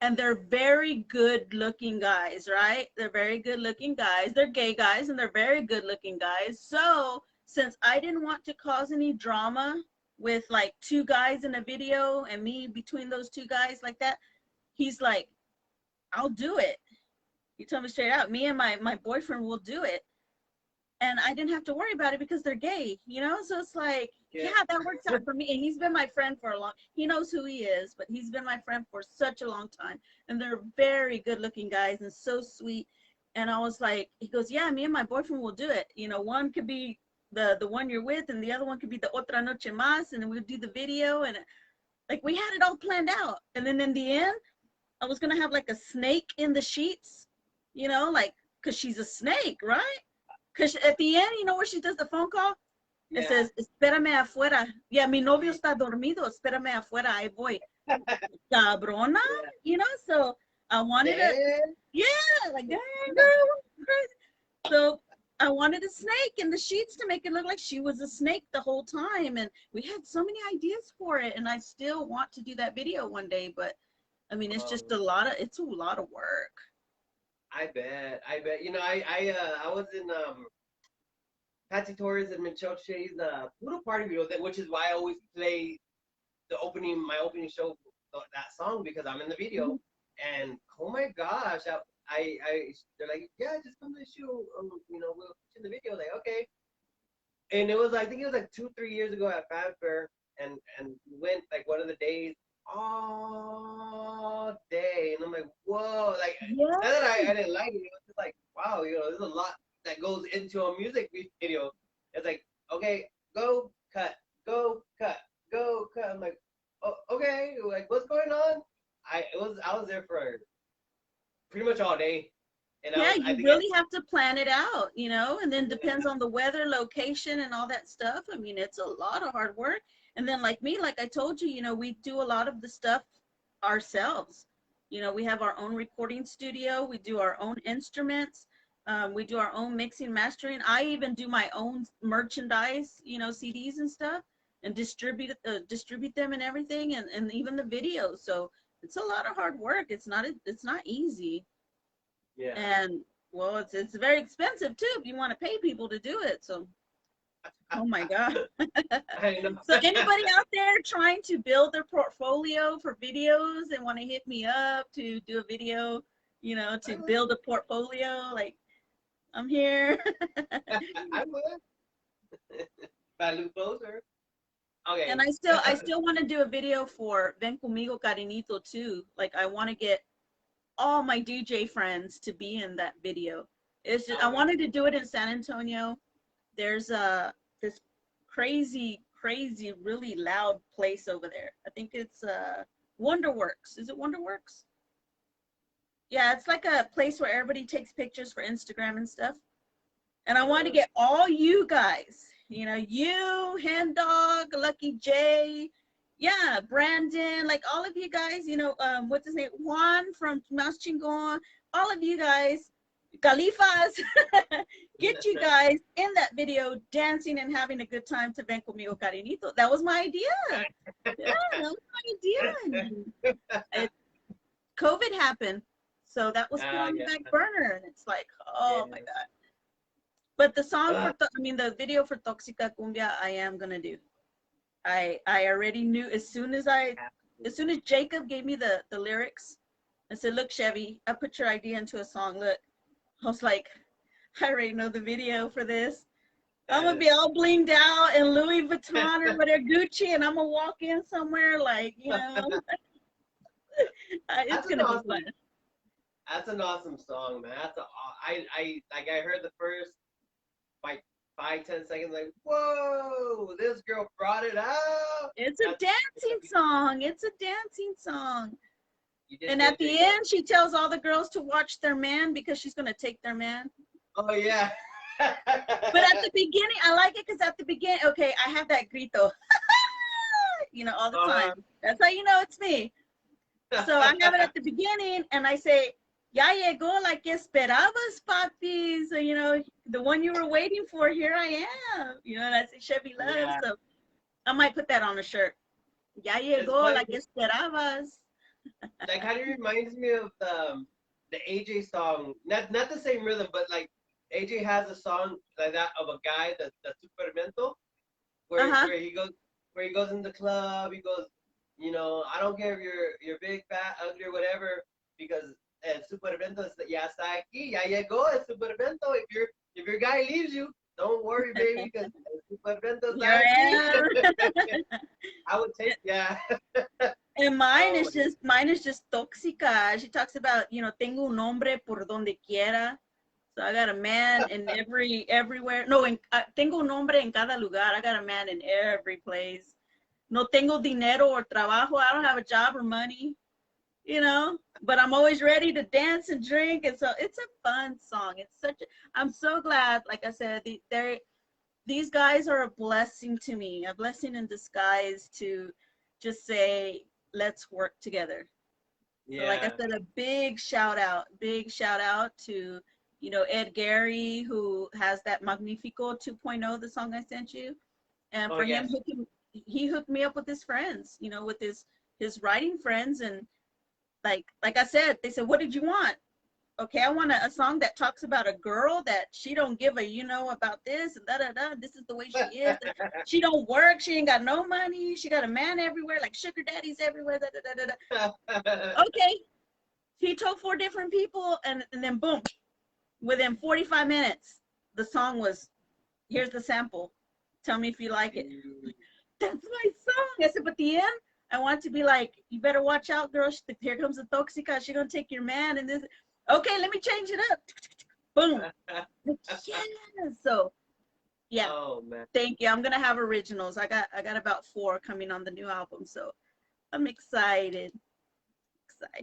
And they're very good looking guys, right? They're very good looking guys. They're gay guys and they're very good looking guys. So since I didn't want to cause any drama with like two guys in a video and me between those two guys like that, he's like, I'll do it. He told me straight out, me and my boyfriend will do it. And I didn't have to worry about it because they're gay, you know? So it's like, yeah, that works out for me. And he's been my friend for a long, he knows who he is, but he's been my friend for such a long time. And they're very good looking guys and so sweet. And I was like, he goes, yeah, me and my boyfriend will do it. You know, one could be the one you're with and the other one could be the Otra Noche Más, and then we'll do the video. And like, we had it all planned out. And then in the end, I was going to have like a snake in the sheets, you know, like, cause she's a snake, right? Cause at the end, you know where she does the phone call? It says, espérame afuera. Yeah, mi novio está dormido. Espérame afuera. Ahí voy. Cabrona, you know? So I wanted like, dang, girl. So I wanted a snake in the sheets to make it look like she was a snake the whole time. And we had so many ideas for it. And I still want to do that video one day. But I mean, it's just it's a lot of work. I bet. You know, I was in Patsy Torres and Michelle Shea's Poodle Party video, which is why I always play my opening show, that song, because I'm in the video. And oh my gosh, they're like, yeah, just come to the show, you know, we'll put you in the video. Like, okay. And it was, I think it was like 2-3 years ago at Fan Fair, and went like one of the days all day, and I'm like, whoa, like, not that I didn't like it, it was just like, wow, you know, there's a lot that goes into a music video. It's like, okay, go cut. I'm like, oh, okay, like, what's going on? I was there for pretty much all day. And you really have to plan it out, you know, and then depends on the weather, location, and all that stuff. I mean, it's a lot of hard work. And then like me, like I told you, you know, we do a lot of the stuff ourselves. You know, we have our own recording studio. We do our own instruments. We do our own mixing, mastering. I even do my own merchandise, you know, CDs and stuff, and distribute them and everything, and even the videos. So it's a lot of hard work. It's not easy. Yeah. And well, it's very expensive too if you want to pay people to do it. So, oh my God. So anybody out there trying to build their portfolio for videos and want to hit me up to do a video, you know, to build a portfolio, like, I'm here. I would. If I look closer. Okay. And I still want to do a video for Ven Conmigo Carinito too. Like I want to get all my DJ friends to be in that video. It's just, I wanted to do it in San Antonio. There's this crazy, really loud place over there. I think it's Wonderworks. Is it Wonderworks? Yeah, it's like a place where everybody takes pictures for Instagram and stuff. And I want to get all you guys, you know, you, Hen Dog, Lucky J, yeah, Brandon, like all of you guys, you know, what's his name? Juan from Mas Chingon, all of you guys, Califas, get you guys in that video dancing and having a good time to Ven Conmigo Carinito. That was my idea. Yeah, that was my idea. COVID happened, so that was put on the back burner, and it's like, oh my God. But the song the video for Toxica Cumbia, I am gonna do. I already knew as soon as Jacob gave me the lyrics, I said, look, Shevi, I put your idea into a song. Look, I was like, I already know the video for this. I'm gonna be all blinged out in Louis Vuitton or whatever, Gucci, and I'm gonna walk in somewhere like, you know, it's gonna be fun. That's an awesome song, man. I heard the first like 5-10 seconds, like, whoa, this girl brought it out. It's a dancing song. It's a dancing song. And at the end, she tells all the girls to watch their man because she's gonna take their man. Oh yeah. But at the beginning, I like it because at the beginning, okay, I have that grito, you know, all the time. That's how you know it's me. So I have it at the beginning, and I say, "Ya llegó la que esperabas, papi." So you know, the one you were waiting for, here I am. You know, that's Shevi Love. Yeah. So I might put that on a shirt. Ya llegó la que esperabas. That kind of reminds me of the AJ song. Not the same rhythm, but like AJ has a song like that of a guy, the Supermento, where he goes in the club. He goes, you know, I don't care if you're big, fat, ugly, or whatever, because el Supermento ya está aquí, ya llegó el Supermento. If your guy leaves you, don't worry, baby, because el Supermento está aquí. I would take, yeah. And mine is just tóxica. She talks about, you know, tengo un hombre por donde quiera. So I got a man in everywhere. No, tengo un hombre en cada lugar. I got a man in every place. No tengo dinero or trabajo. I don't have a job or money, you know, but I'm always ready to dance and drink. And so it's a fun song. I'm so glad, like I said, these guys are a blessing to me, a blessing in disguise to just say, let's work together. Yeah. So like I said, a big shout out to, you know, Ed Gary, who has that Magnifico 2.0, the song I sent you. And for him, he hooked me up with his friends, you know, with his writing friends. And like I said, they said, what did you want? Okay, I want a song that talks about a girl that she don't give a, you know, about this and da-da-da. This is the way she is. She don't work. She ain't got no money. She got a man everywhere, like sugar daddies everywhere. Da-da-da-da-da. Okay, he told 4 different people, and then boom, within 45 minutes, the song was, here's the sample. Tell me if you like it. That's my song. I said, but the end, I want it to be like, you better watch out, girl. Here comes the Toxica. She's going to take your man and this. Okay, let me change it up. Boom. Yes. So, yeah. Oh, man. Thank you. I'm gonna have originals. I got about 4 coming on the new album, so I'm excited.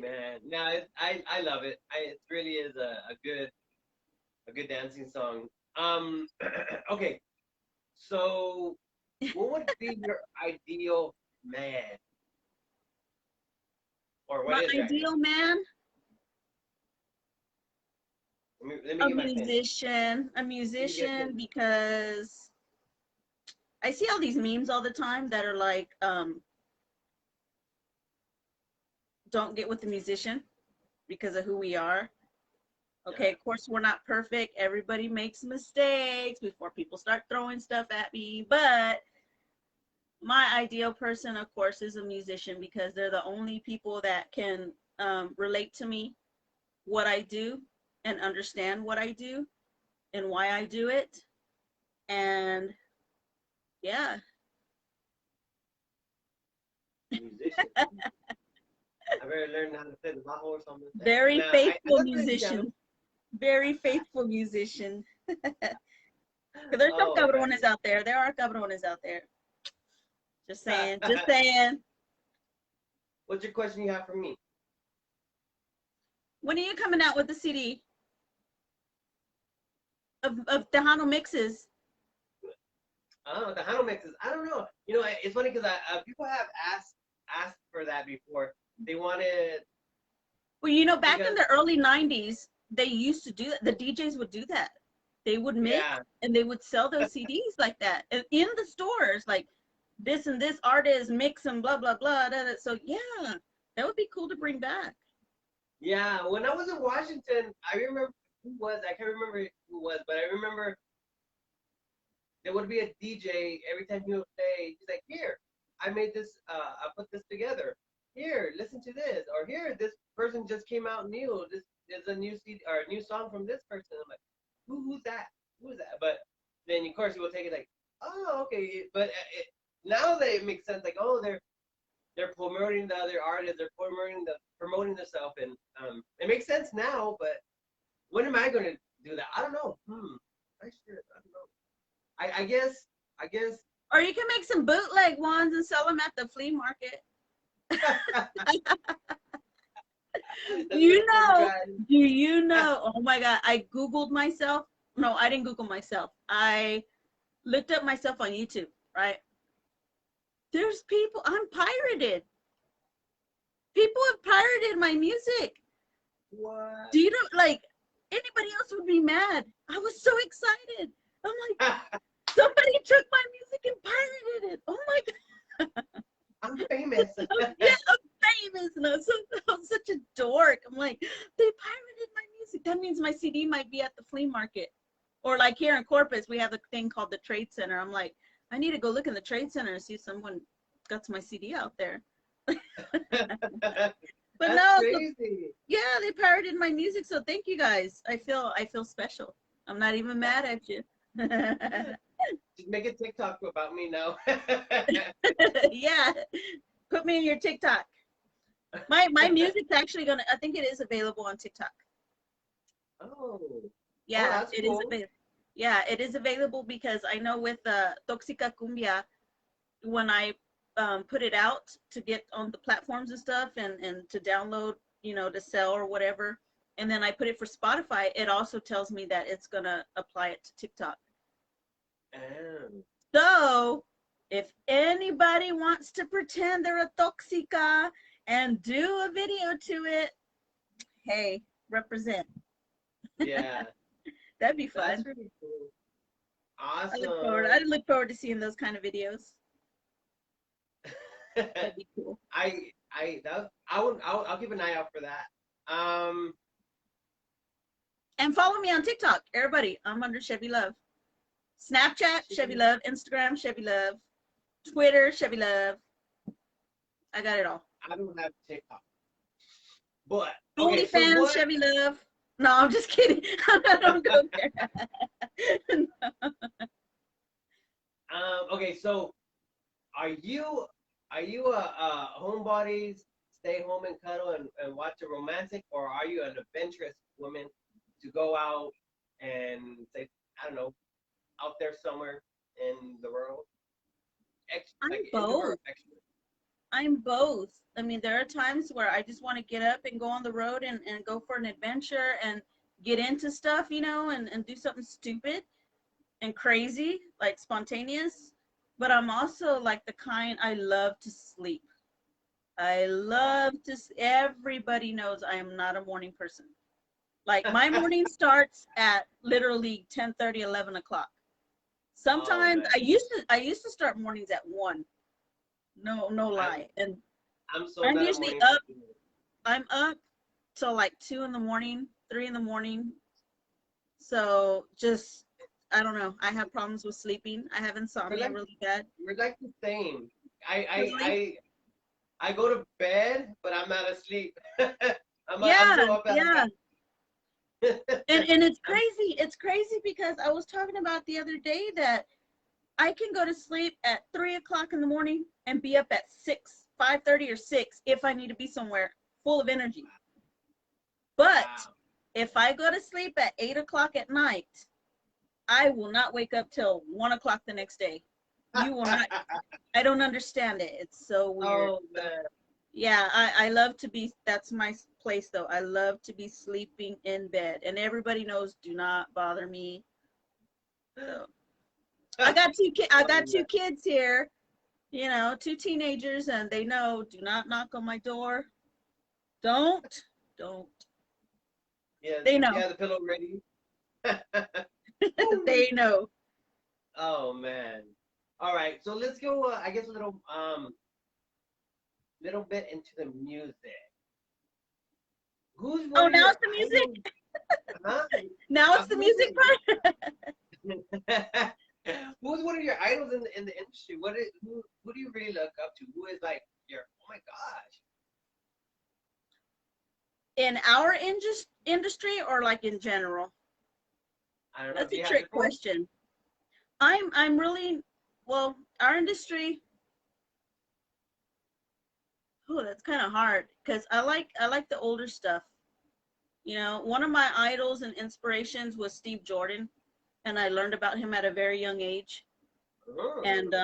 Man, no, I love it. It really is a good dancing song. Okay, so what would be your ideal man? Or what is my ideal man? Let me a musician, because I see all these memes all the time that are like, don't get with the musician because of who we are. Okay, of course we're not perfect. Everybody makes mistakes before people start throwing stuff at me. But my ideal person, of course, is a musician, because they're the only people that can relate to me, what I do, and understand what I do and why I do it. And yeah, musician. I better learn how to play the bajo or something. Very Nah, faithful I love playing musician. piano. Very faithful musician. There's some Oh, cabrones man. out there. There are cabrones out there. Just saying. Just What's saying. your question you have for me? When are you coming out with the CD of Tejano mixes? Oh, the Hano mixes. I don't know. You know, it's funny because people have asked for that before. They wanted. Well, you know, back in Because- the early 90s, they used to do that. The DJs would do that. They would mix Yeah. and they would sell those CDs like that in the stores, like this and this artist mix and blah, blah, blah. So, yeah, that would be cool to bring back. Yeah, when I was in Washington, I remember who was. I can't remember who was, but I remember there would be a DJ every time he would play. He's like, "Here, I made this. I put this together. Here, listen to this. Or here, this person just came out new. This is a new CD or a new song from this person." I'm like, who's that? Who's that? But then of course he will take it like, "Oh, okay." But now that it makes sense, like, oh, they're promoting the other artists, they're promoting themselves, and it makes sense now. But when am I gonna do that? I don't know. I don't know. I guess. Or you can make some bootleg ones and sell them at the flea market. Do you know? Oh my God, I Googled myself. No, I didn't Google myself. I looked up myself on YouTube, right? There's people, I'm pirated. People have pirated my music. What? Do you know, like, anybody else would be mad. I was so excited. I'm like, somebody took my music and pirated it. Oh my God. I'm famous. Yeah, I'm famous. And I'm such a dork. I'm like, they pirated my music. That means my CD might be at the flea market. Or like here in Corpus, we have a thing called the Trade Center. I'm like, I need to go look in the Trade Center and see if someone got my CD out there. But That's no, crazy. yeah, they pirated my music. So thank you guys. I feel special. I'm not even mad at you. Just make a TikTok about me now. Yeah, put me in your TikTok. My music's actually gonna. I think it is available on TikTok. Oh. Yeah, that's it is cool. available. Yeah, it is available because I know with Toxica Cumbia, when I put it out to get on the platforms and stuff and to download, you know, to sell or whatever, and then I put it for Spotify, it also tells me that it's gonna apply it to TikTok. So if anybody wants to pretend they're a Toxica and do a video to it, hey, represent. Yeah. That'd be fun. That's really cool. Awesome. I look forward to seeing those kind of videos. That'd be cool. I'll keep an eye out for that. And follow me on TikTok, everybody. I'm under Shevi Love. Snapchat, Shevi Love. Instagram, Shevi Love. Twitter, Shevi Love. I got it all. I don't have TikTok, but okay, OnlyFans, Shevi Love. No, I'm just kidding. I don't go there. Okay, so are you a homebody, stay home and cuddle and watch a romantic, or are you an adventurous woman to go out and say, I don't know, out there somewhere in the world? I'm both. introvert, extrovert? I'm both. I mean, there are times where I just want to get up and go on the road and go for an adventure and get into stuff, you know, and do something stupid and crazy, like spontaneous. But I'm also like the kind, I love to sleep. Everybody knows I am not a morning person. Like my morning starts at literally 10:30, 11 o'clock. Sometimes I used to start mornings at 1. No lie. And I'm usually up. I'm up till like 2 in the morning, 3 in the morning. So just, I don't know. I have problems with sleeping. I have insomnia really bad. We're like the same. Really? I go to bed, but I'm not asleep. I'm Yeah, still up at yeah. night. And it's crazy. It's crazy because I was talking about the other day that I can go to sleep at 3 o'clock in the morning and be up at 6 5:30 or 6 if I need to be somewhere full of energy. But if I go to sleep at 8 o'clock at night, I will not wake up till 1 o'clock the next day. You will not. I don't understand it. It's so weird. Oh, man. Yeah, I love to be, that's my place though. I love to be sleeping in bed. And everybody knows, do not bother me. So, I got two kids here, you know, 2 teenagers, and they know, do not knock on my door. Don't. Yeah, They know. Yeah, the pillow ready. They know. Oh man. All right, so let's go. I guess a little bit into the music. Who's Oh, now it's the music. Huh? Now it's the music part. Who's one of your idols in the industry? Who do you really look up to? Who is like your, oh my gosh? In our industry or like in general? I don't know. That's a trick question. I'm really, well, our industry. Oh, that's kind of hard because I like the older stuff. You know, one of my idols and inspirations was Steve Jordan, and I learned about him at a very young age. Oh. And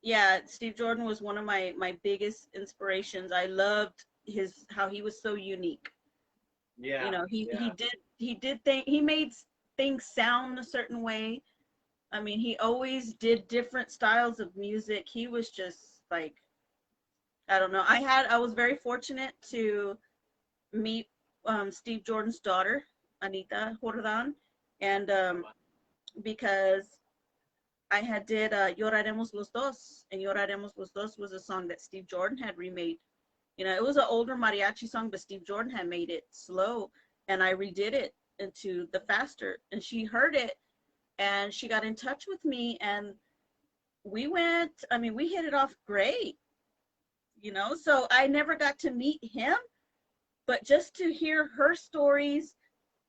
yeah, Steve Jordan was one of my biggest inspirations. I loved how he was so unique. Yeah. You know, he made things sound a certain way. I mean, he always did different styles of music. He was just like, I don't know. I was very fortunate to meet Steve Jordan's daughter, Anita Jordan, and because I had did Lloraremos los dos, and Lloraremos los dos was a song that Steve Jordan had remade. You know, it was an older mariachi song, but Steve Jordan had made it slow, and I redid it into the faster, and she heard it, and she got in touch with me, and we hit it off great, you know. So I never got to meet him, but just to hear her stories,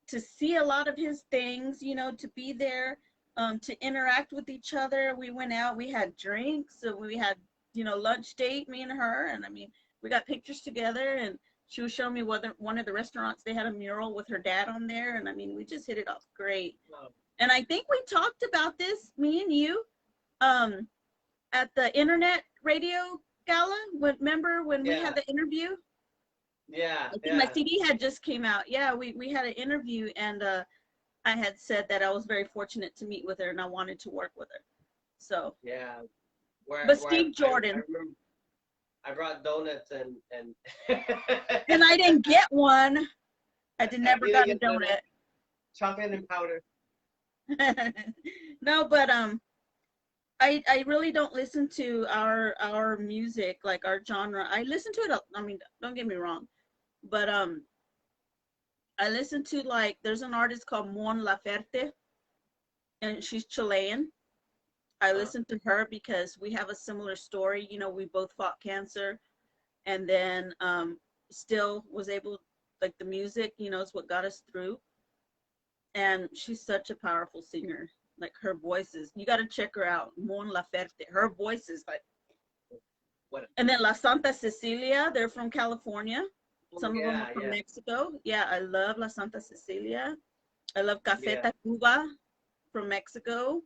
to see a lot of his things, you know, to be there, to interact with each other. We went out, we had drinks, so we had, you know, lunch date, me and her, and I mean, we got pictures together, and she was showing me one of the restaurants, they had a mural with her dad on there, and I mean, we just hit it off great. Wow. And I think we talked about this, me and you, at the internet radio gala. Remember when we had the interview? Yeah. I think my CD had just came out. Yeah, we had an interview, and I had said that I was very fortunate to meet with her, and I wanted to work with her. So yeah. Steve Jordan. I brought donuts and and I didn't get one. I never got a donut. Chocolate and powder. No, but I really don't listen to our music, like our genre. I listen to it. I mean, don't get me wrong, but I listen to, like, there's an artist called Mon Laferte, and she's Chilean. I listen to her because we have a similar story. You know, we both fought cancer, and then still was able, like, the music, you know, is what got us through. And she's such a powerful singer. Like, her voice is, you got to check her out. Mon Laferte. Her voice is like, and then La Santa Cecilia, they're from California. Some of them are from Mexico. Yeah, I love La Santa Cecilia. I love Café Tacuba from Mexico.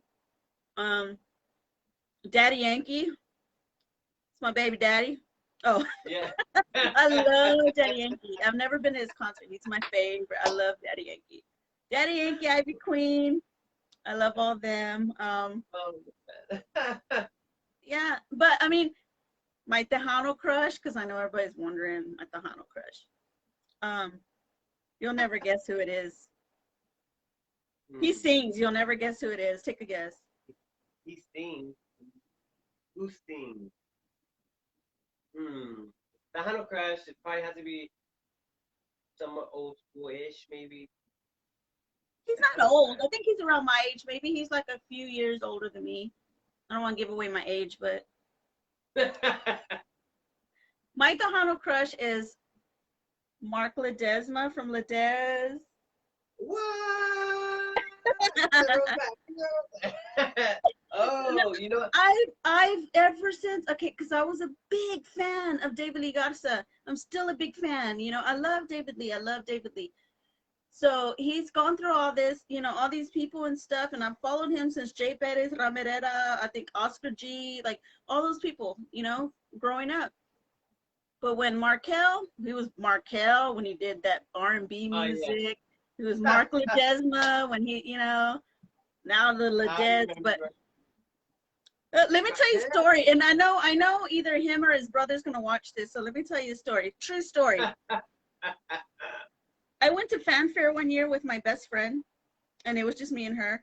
Daddy Yankee. It's my baby daddy. Oh, yeah. I love Daddy Yankee. I've never been to his concert. He's my favorite. I love Daddy Yankee. Daddy Yankee, Ivy Queen. I love all them. Yeah, but I mean, my Tejano crush, because I know everybody's wondering, my Tejano crush. You'll never guess who it is. He sings. You'll never guess who it is. Take a guess. He sings. Who sings? Tejano crush, it probably has to be somewhat old school-ish, maybe. He's not old. I think he's around my age. Maybe he's like a few years older than me. I don't want to give away my age, but my Tejano crush is Mark Ledesma from Ledez. What? Oh, you know what? I've ever since, okay, because I was a big fan of David Lee Garza. I'm still a big fan. You know, I love David Lee. I love David Lee. So he's gone through all this, you know, all these people and stuff, and I've followed him since Jay Perez, Ramirera, I think Oscar G, like all those people, you know, growing up. But when Markel, he was Markel when he did that R&B music. Oh, yeah. He was Mark Ledesma when he, you know, now the Ledes. But let me tell you a story. And I know either him or his brother's gonna watch this. So let me tell you a story. True story. I went to Fanfare one year with my best friend, and it was just me and her.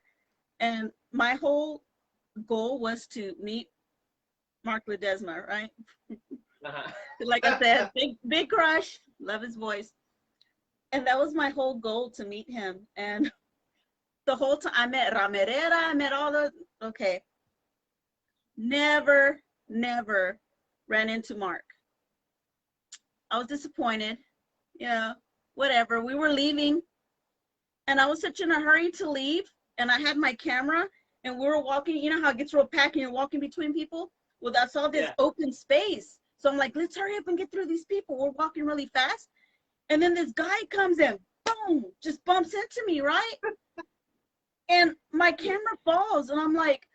And my whole goal was to meet Mark Ledesma, right? Like I said, big crush, love his voice. And that was my whole goal, to meet him. And the whole time I met Ramirera, I met all the, okay. Never ran into Mark. I was disappointed, you know, whatever. We were leaving, and I was such in a hurry to leave, and I had my camera, and we were walking, you know how it gets real packed and you're walking between people? Well, that's all this open space. So I'm like, let's hurry up and get through these people. We're walking really fast. And then this guy comes in, boom, just bumps into me, right? And my camera falls, and I'm like,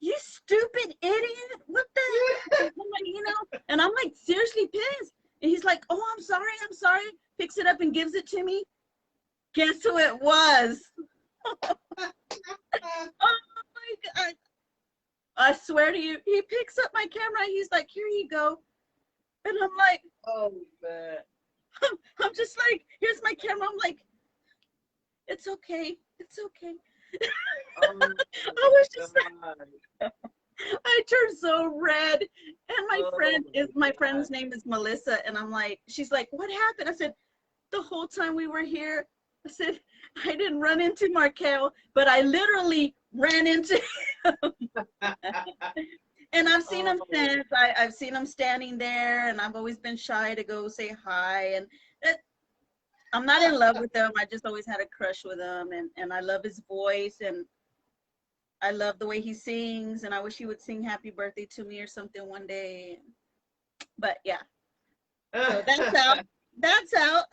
you stupid idiot, what the, you know? And I'm like, seriously pissed. And he's like, oh, I'm sorry. Picks it up and gives it to me. Guess who it was? Oh my God. I swear to you, he picks up my camera. He's like, here you go. And I'm like, oh, man. I'm just like, here's my camera. I'm like, it's okay. It's okay. Oh, I was just like, I turned so red. And my friend's name is Melissa. And I'm like, she's like, what happened? I said, the whole time we were here, I said, I didn't run into Markel, but I literally ran into him. And I've seen him since. I've seen him standing there, and I've always been shy to go say hi. And I'm not in love with him. I just always had a crush with him, and I love his voice, and I love the way he sings, and I wish he would sing Happy Birthday to me or something one day. But yeah, so that's out. That's out.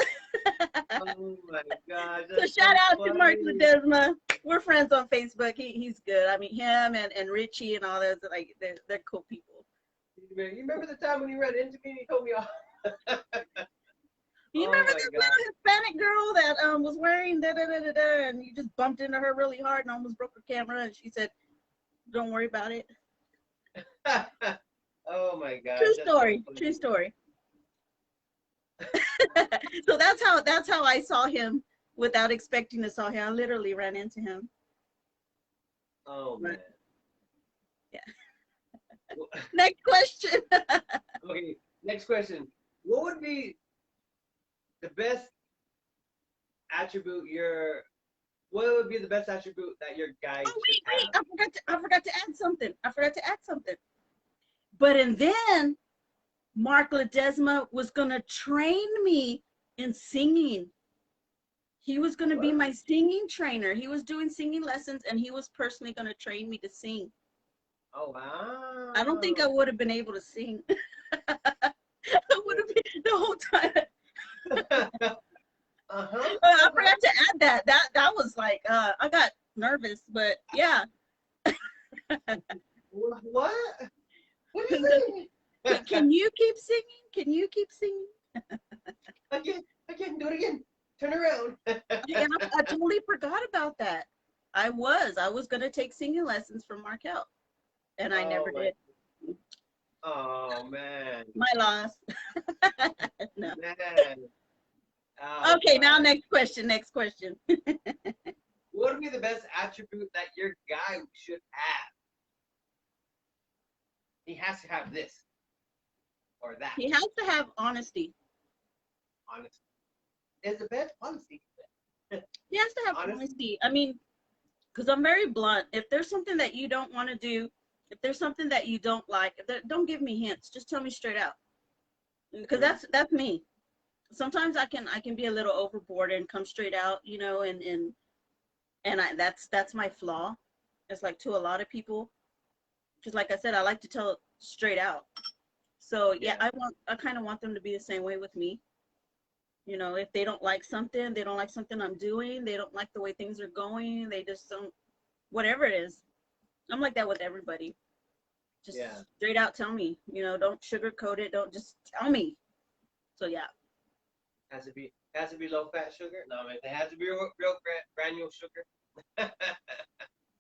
Oh my gosh. So shout out to Mark Ledesma. We're friends on Facebook. He's good. I mean, him and Richie and all those, like, they're cool people. You remember the time when you ran into me and you told me off? You remember this little Hispanic girl that was wearing da-da-da-da-da, and you just bumped into her really hard and almost broke her camera, and she said, don't worry about it. Oh my God. True story. True story. So that's how I saw him without expecting to saw him. I literally ran into him. Oh man. Yeah. Next question. Okay, next question. What would be the best attribute what would be the best attribute that your guy wait, I forgot to add something. But and then Mark Ledesma was gonna train me in singing. He was gonna be my singing trainer. He was doing singing lessons, and he was personally gonna train me to sing. Oh wow. I don't think I would have been able to sing. I would have been the whole time. I forgot to add that. That was like I got nervous, but yeah. What? What do you mean? Can you keep singing? Can you keep singing? Again, do it again. Turn around. And I totally forgot about that. I was gonna take singing lessons from Markel, and I never did. Oh man. My loss. No. Man. Oh, Okay, God. now next question. What would be the best attribute that your guy should have? He has to have this or that. He has to have honesty. Honesty. Is the best honesty. He has to have honesty. I mean, because I'm very blunt. If there's something that you don't want to do, if there's something that you don't like, don't give me hints. Just tell me straight out. Because that's me. Sometimes I can be a little overboard and come straight out, you know, and that's my flaw. It's like to a lot of people. because like I said, I like to tell it straight out. So yeah, I kind of want them to be the same way with me. You know, if they don't like something, they don't like something I'm doing, they don't like the way things are going, they just don't, whatever it is. I'm like that with everybody. Just straight out tell me, you know, don't sugarcoat it, don't, just tell me. So yeah. Has to be low fat sugar? No, man, it has to be real granule sugar.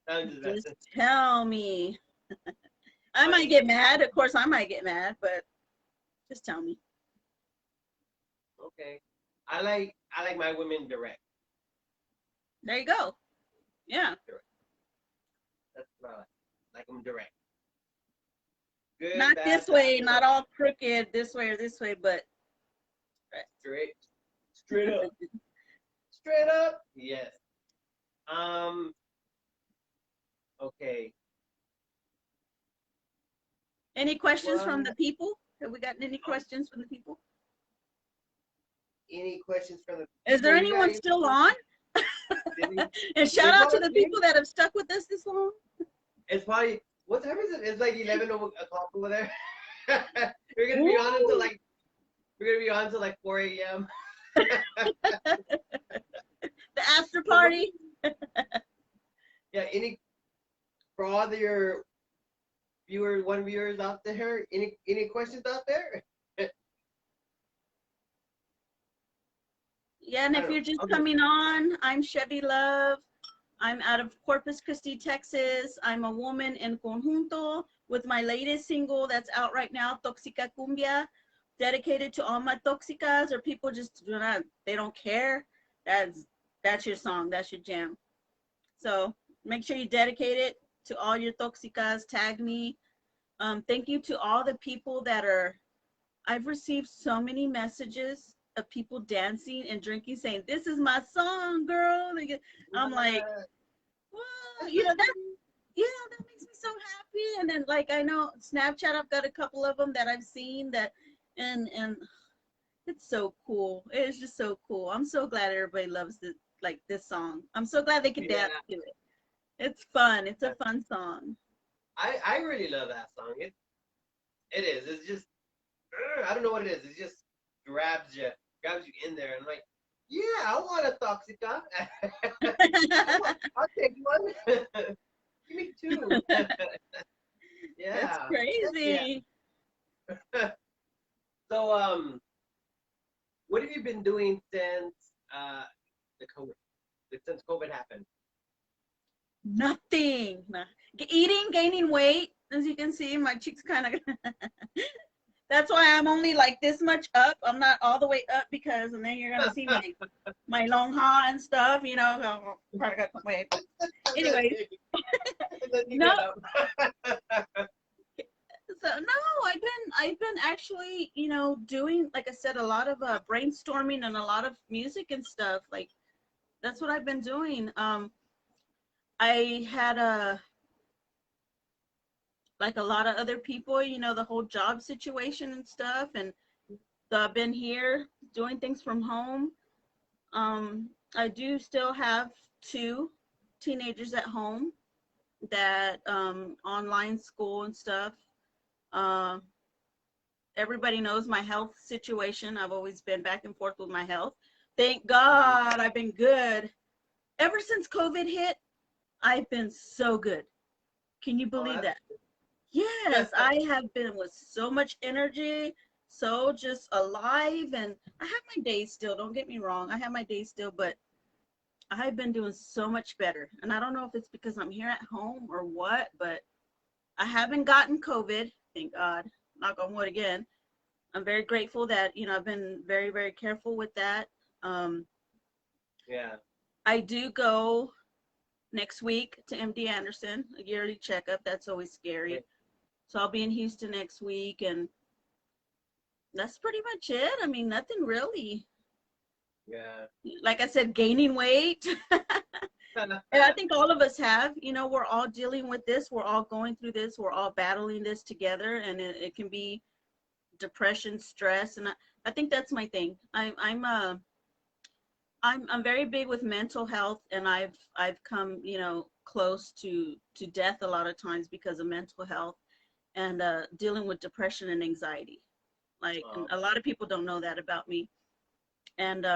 I'm just tell me. I might get mad, of course I might get mad, but just tell me. Okay. I like my women direct. There you go. Yeah. Direct. That's what I like. Like them direct. Good, not bad, this way, not all crooked, this way or this way, but straight up. Straight up. Yes. Okay. Any questions from the people? Have we gotten any questions from the people? Any questions from the people? Is there anyone still on? And shout out to the people that have stuck with us this long. It's probably, what time is it? It's like 11 o'clock over there. We're gonna be on until like 4 a.m. The after party. Yeah, for all your viewers out there, any questions out there? Yeah, and if you're just coming on, I'm Shevi Love. I'm out of Corpus Christi, Texas. I'm a woman in conjunto with my latest single that's out right now, Toxica Cumbia, dedicated to all my toxicas or people just they don't care. That's your song, that's your jam. So make sure you dedicate it to all your toxicas, tag me. Thank you to all the people I've received so many messages of people dancing and drinking saying, this is my song, girl. I'm like, well, you know, that makes me so happy. And then like, I know Snapchat, I've got a couple of them that I've seen that, and it's so cool. It's just so cool. I'm so glad everybody loves this song. I'm so glad they can dance to it. It's fun. It's a fun song. I really love that song. It is. It's just, I don't know what it is. It just grabs you in there. And I'm like, yeah, I want a Toxica. I'll take one. Give me two. Yeah. That's crazy. Yeah. So, what have you been doing since since COVID happened? Nothing. Eating, gaining weight. As you can see, my cheeks kind of. That's why I'm only like this much up. I'm not all the way up because, and then you're gonna see my long hair and stuff. You know, probably got some weight. Anyway. No. So no, I've been actually, you know, doing, like I said, a lot of brainstorming and a lot of music and stuff. Like that's what I've been doing. I had like a lot of other people, you know, the whole job situation and stuff, and I've been here doing things from home. I do still have 2 teenagers at home that online school and stuff. Everybody knows my health situation. I've always been back and forth with my health. Thank God I've been good. Ever since COVID hit, I've been so good. Can you believe that? Yes, I have been with so much energy, so just alive, and I have my days still, don't get me wrong. I have my days still, but I've been doing so much better. And I don't know if it's because I'm here at home or what, but I haven't gotten COVID, thank God, knock on wood again. I'm very grateful that, you know, I've been very, very careful with that. Yeah. I do go next week to MD Anderson, a yearly checkup. That's always scary. Right. So I'll be in Houston next week, and that's pretty much it. I mean, nothing really. Yeah. Like I said, gaining weight. And I think all of us have, you know, we're all dealing with this. We're all going through this. We're all battling this together, and it can be depression, stress. And I think that's my thing. I'm I'm very big with mental health, and I've come, close to death a lot of times because of mental health and dealing with depression and anxiety. Like, and a lot of people don't know that about me. And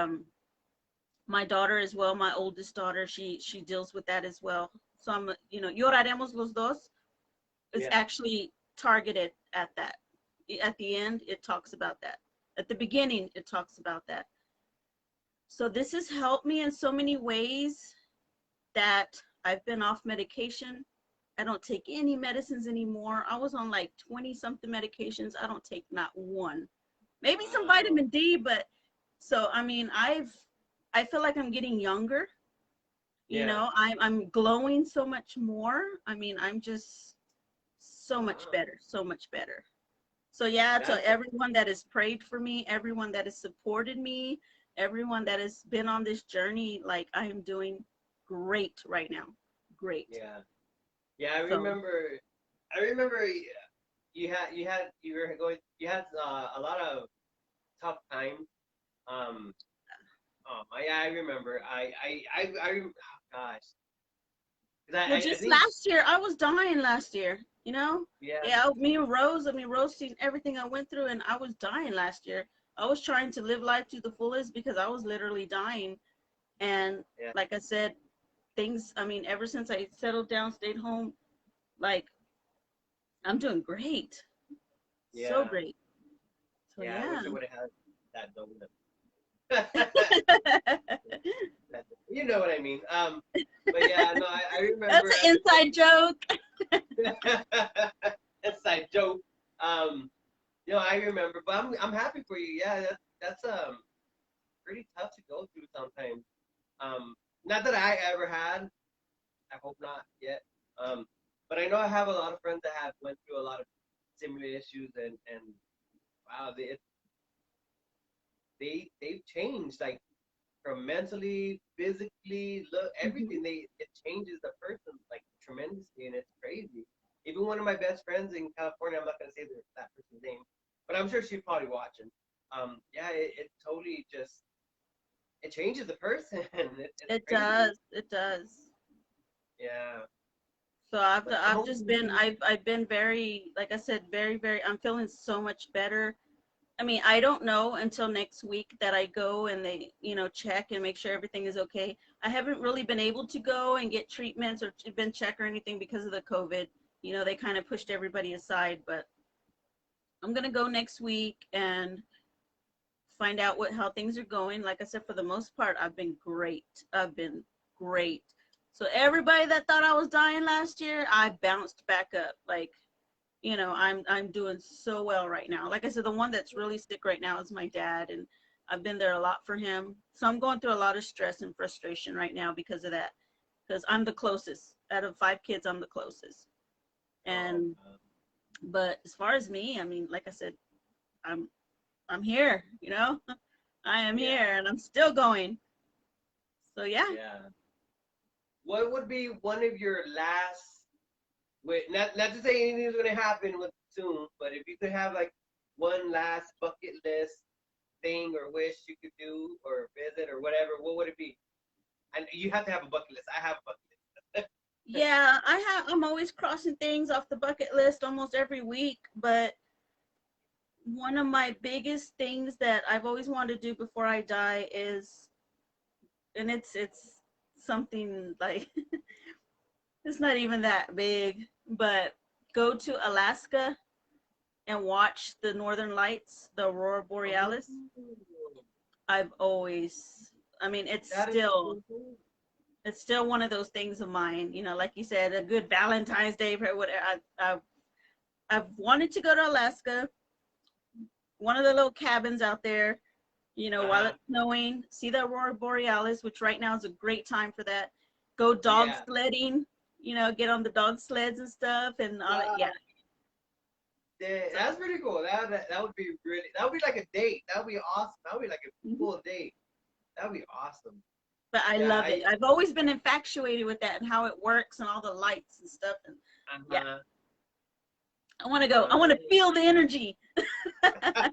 my daughter as well, my oldest daughter, she deals with that as well. So I'm, Lloraremos los dos is actually targeted at that. At the end, it talks about that. At the beginning, it talks about that. So this has helped me in so many ways that I've been off medication. I don't take any medicines anymore. I was on like 20 something medications. I don't take not one. Maybe some vitamin D, but so I mean, I feel like I'm getting younger. You know, I'm glowing so much more. I mean, I'm just so much better, so much better. So yeah, to everyone that has prayed for me, everyone that has supported me, everyone that has been on this journey, like I am doing great right now. Great. Yeah. Yeah, I remember you had a lot of tough times. Yeah, I remember. Oh, gosh. Well, just think, last year, I was dying last year, Yeah. Yeah, me and Rose, Rose seen everything I went through, and I was dying last year. I was trying to live life to the fullest because I was literally dying. And like I said, things, ever since I settled down, stayed home, like, I'm doing great. Yeah. So great. So, yeah, I wish I would have had that donut. You know what I mean. But yeah, no, I remember. That's an inside joke. Inside joke. I remember, but I'm happy for you. Yeah, that's pretty tough to go through sometimes. Not that I ever had. I hope not yet. But I know I have a lot of friends that have went through a lot of similar issues, and wow, they've changed, like, from mentally, physically, look, everything. It changes the person like tremendously, and it's crazy. Even one of my best friends in California, I'm not gonna say that person's name, but I'm sure she's probably watching. Yeah, it totally just it changes the person. It does. It does. Yeah. So I've been very, like I said, very, very, I'm feeling so much better. I don't know until next week that I go and they, check and make sure everything is okay. I haven't really been able to go and get treatments or been checked or anything because of the COVID. They kind of pushed everybody aside, but I'm going to go next week and find out how things are going. Like I said, for the most part, I've been great. I've been great. So everybody that thought I was dying last year, I bounced back up. Like, I'm doing so well right now. Like I said, the one that's really sick right now is my dad, and I've been there a lot for him. So I'm going through a lot of stress and frustration right now because of that. Because I'm the closest. Out of 5 kids, I'm the closest. And but as far as me, like I said, I'm here, I am here, and I'm still going. So yeah. Yeah. What would be one of your last, not to say anything's gonna happen soon, but if you could have like one last bucket list thing or wish you could do or visit or whatever, what would it be? And you have to have a bucket list. I have a bucket list. Yeah, I'm always crossing things off the bucket list almost every week, but one of my biggest things that I've always wanted to do before I die is, and it's something like it's not even that big, but go to Alaska and watch the northern lights, the aurora borealis. I've always, it's still one of those things of mine, like you said, a good Valentine's Day for whatever. I've wanted to go to Alaska, one of the little cabins out there, while it's snowing, see the aurora borealis, which right now is a great time for that. Go dog sledding, get on the dog sleds and stuff, and yeah. Yeah, that's pretty cool. That would be that would be like a date. That would be awesome. That would be like a full date. That would be awesome. But I love it. I've always been infatuated with that and how it works and all the lights and stuff. And yeah, I want to go. I want to feel the energy. I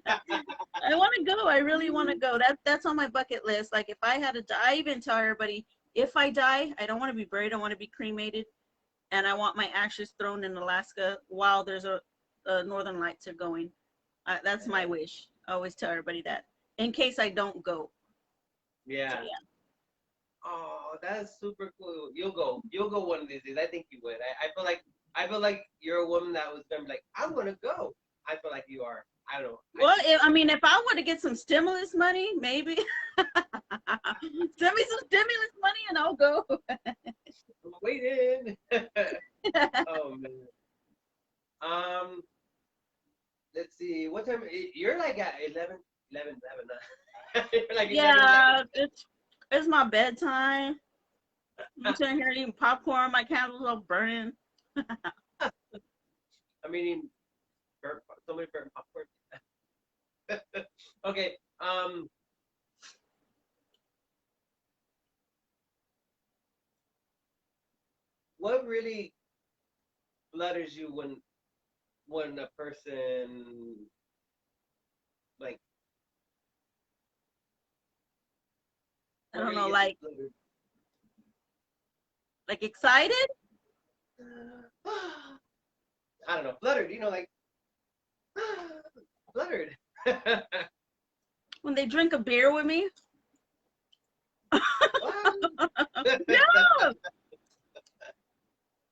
want to go. I really want to go. That's on my bucket list. Like if I had to die, I even tell everybody, if I die, I don't want to be buried. I want to be cremated, and I want my ashes thrown in Alaska while there's a Northern Lights are going. That's my wish. I always tell everybody that in case I don't go. Yeah. So, yeah. Oh, that's super cool. You'll go. You'll go one of these days. I think you would. I feel like you're a woman that was gonna be like, I'm gonna go. I feel like you are. I don't know. Well, I mean, if I were to get some stimulus money, maybe send me some stimulus money and I'll go. I'm waiting. Oh man. Let's see. What time? You're like at 11. Huh? You're like 11, Yeah, it's my bedtime. I'm sitting here eating popcorn. My candles are burning. I'm eating so many burnt popcorn. Okay. What really flutters you when a person like I don't know, really like excited? I don't know, fluttered, you know, like fluttered. When they drink a beer with me? What? No!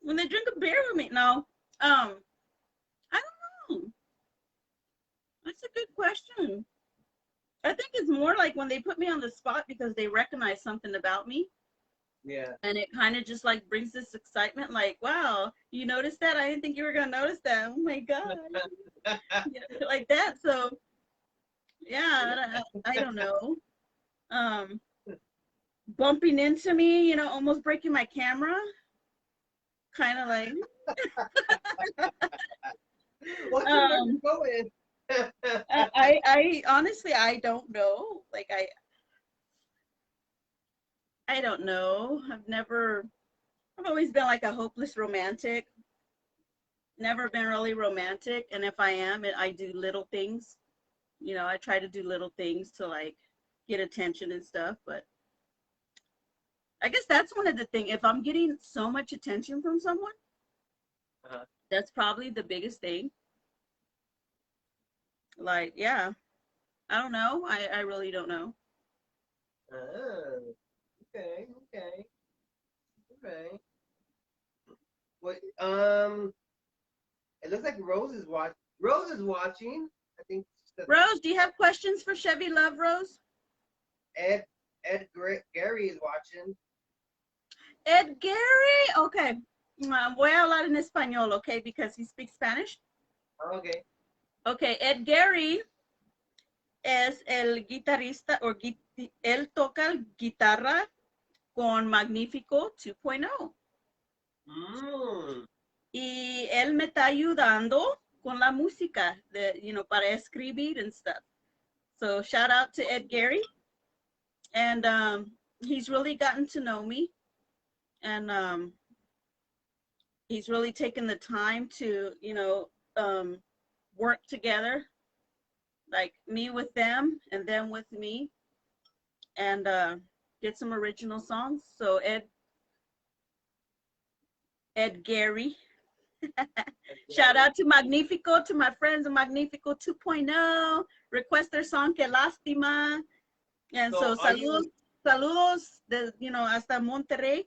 When they drink a beer with me? No. I don't know. That's a good question. I think it's more like when they put me on the spot because they recognize something about me. Yeah. And it kind of just like brings this excitement, like, wow, you noticed that? I didn't think you were gonna notice that. Oh my God. Yeah, like that. So yeah, I don't know. Bumping into me, you know, almost breaking my camera. Kind of like What's the going? I honestly I don't know. Like I don't know. I've always been like a hopeless romantic. Never been really romantic. And if I am, I do little things. You know, I try to do little things to like get attention and stuff. But I guess that's one of the things. If I'm getting so much attention from someone, that's probably the biggest thing. Like, yeah, I don't know. I really don't know. Oh, okay, all right. What? It looks like Rose is watching. Rose is watching. I think. Rose, do you have questions for Shevi Love, Rose? Ed Gary is watching. Ed Gary, okay. Voy a hablar en español, okay, because he speaks Spanish. Okay. Okay, Ed Gary es el guitarrista, él toca guitarra con Magnífico 2.0. Y él me está ayudando con la música, para escribir and stuff. So shout out to Ed Gary. And he's really gotten to know me. And he's really taken the time to, work together, like me with them and them with me, and get some original songs. So Ed Gary. Shout out to Magnifico, to my friends of Magnifico 2.0. Request their song Que Lástima. And so saludos de, hasta Monterrey,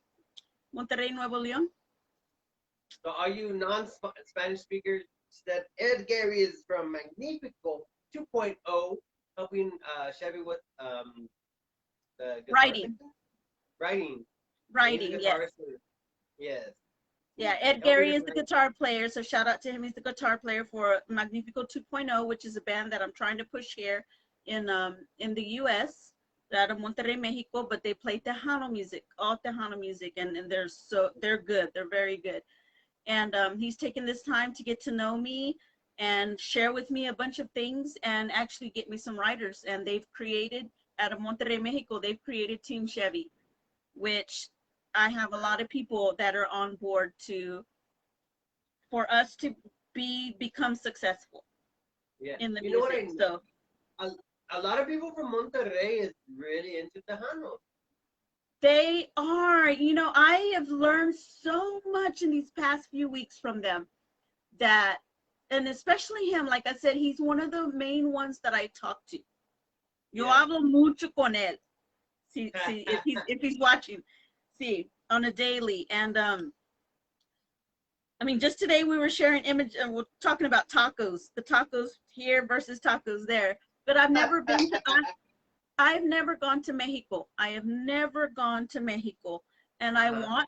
Nuevo León. So all you non-Spanish speakers, that Ed Gary is from Magnifico 2.0, helping Shevi with the Writing. Yes. Yes. Yeah, Ed Gary is the guitar player, so shout out to him. He's the guitar player for Magnifico 2.0, which is a band that I'm trying to push here in the U.S. They're out of Monterrey, Mexico, but they play Tejano music, all Tejano music, and they're good. They're very good. And he's taken this time to get to know me and share with me a bunch of things and actually get me some writers. And they've created, out of Monterrey, Mexico, they've created Team Shevi, which I have a lot of people that are on board for us to become successful Yeah. in the You know what music. I So a lot of people from Monterrey is really into Tejano. they are, you know, I have learned so much in these past few weeks from them that, and especially him, like I said, he's one of the main ones that I talk to. Yo Yeah. hablo mucho con él. See, if he's watching, see, on a daily. And I mean, just today we were sharing image and we're talking about tacos, the tacos here versus tacos there. But I've never been to, I've never gone to Mexico. I have never gone to Mexico. And I want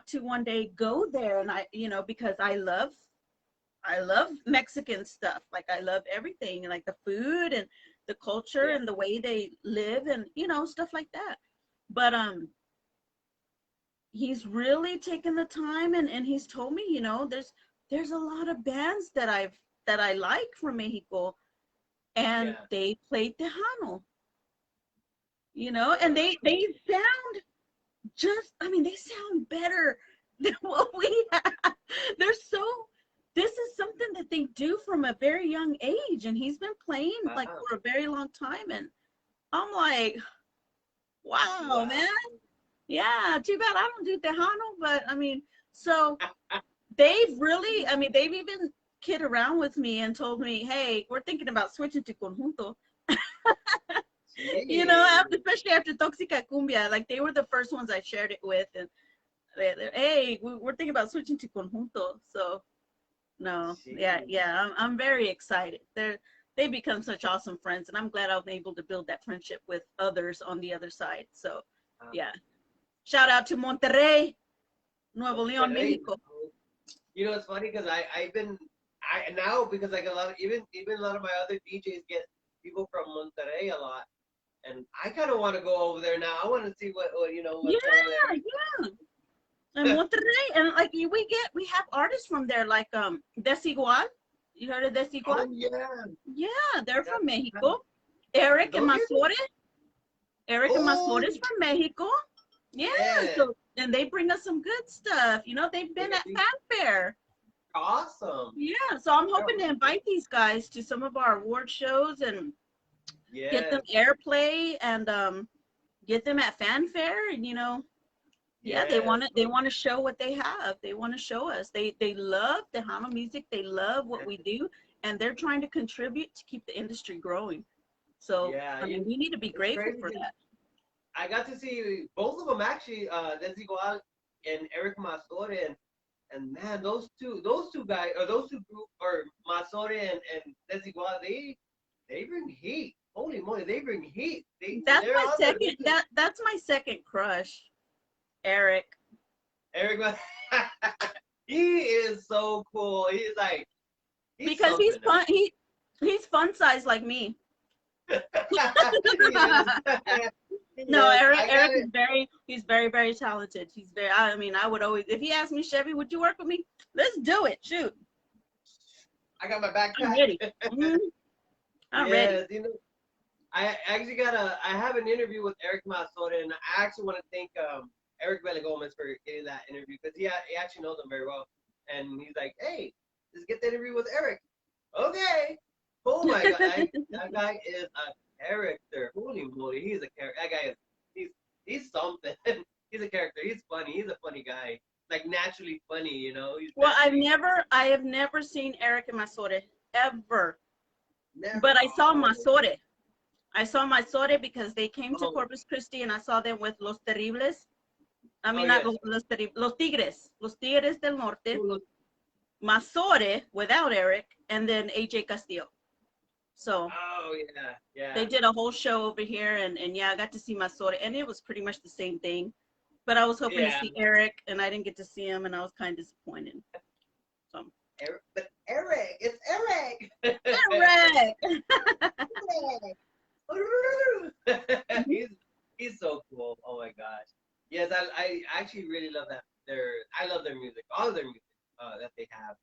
to one day go there. And I, you know, because I love Mexican stuff. Like I love everything, like the food and the culture and the way they live and, you know, stuff like that. But he's really taken the time and he's told me, you know, there's a lot of bands that I like from Mexico, and they played Tejano, you know, and they sound just, I mean, they sound better than what we have. They're so, this is something that they do from a very young age, and he's been playing like for a very long time, and I'm like, wow. Man. Yeah, too bad I don't do Tejano, but I mean, so they've really, I mean, they've even kid around with me and told me, hey, we're thinking about switching to conjunto. You know, especially after Toxica Cumbia, like they were the first ones I shared it with, and hey, we're thinking about switching to conjunto. So, no, yeah, I'm very excited. They become such awesome friends, and I'm glad I was able to build that friendship with others on the other side. So, yeah. Shout out to Monterrey, Nuevo León, Mexico. You know, it's funny because I now because like a lot of even a lot of my other DJs get people from Monterrey a lot, and I kind of want to go over there now. I want to see what you know. What's over there. Yeah. And Monterrey, and like we have artists from there, like Desigual. You heard of Desigual? Oh yeah. Yeah, they're from Mexico. Eric and Masore. Eric and Masore is from Mexico. Yeah, so and they bring us some good stuff. You know, they've been at Fanfare. Awesome. Yeah, so I'm hoping to invite these guys to some of our award shows and get them airplay and get them at Fanfare, and you know, they want to show what they have. They want to show us. They love Tejano music. They love what we do, and they're trying to contribute to keep the industry growing. So I mean, we need to be grateful for that. I got to see both of them actually, Desigual and Eric Masore, and man, those two guys, or those two groups, or Masore and Desigual, they bring heat. Holy moly, they bring heat. That's my second. That's my second crush, Eric. Eric, he is so cool. He's like because he's fun. He's fun size like me. No, Eric is he's very talented. He's very, I mean, I would always, if he asked me, Chevy, would you work with me? Let's do it. Shoot. I got my backpack. I'm ready. I'm ready. You know, I actually I have an interview with Eric Masore, and I actually want to thank Eric Gomez for getting that interview, because he actually knows him very well. And he's like, hey, let's get the interview with Eric. Okay. Oh my God, that guy is a character. Holy moly, he's a character. That guy is, he's something. He's a character. He's funny. He's a funny guy. Like naturally funny, you know. Well, I have never seen Eric and Masore ever. Never. But I saw Masore. I saw Masore because they came to Corpus Christi, and I saw them with Los Terribles. I mean, not Los Terribles, Los Tigres del Norte. Masore without Eric, and then AJ Castillo. So they did a whole show over here, and yeah, I got to see Masore, and it was pretty much the same thing. But I was hoping to see Eric, and I didn't get to see him, and I was kind of disappointed. So. Eric, it's Eric. Eric. he's so cool. Oh my gosh. Yes, I actually really love that. I love their music, all of their music that they have.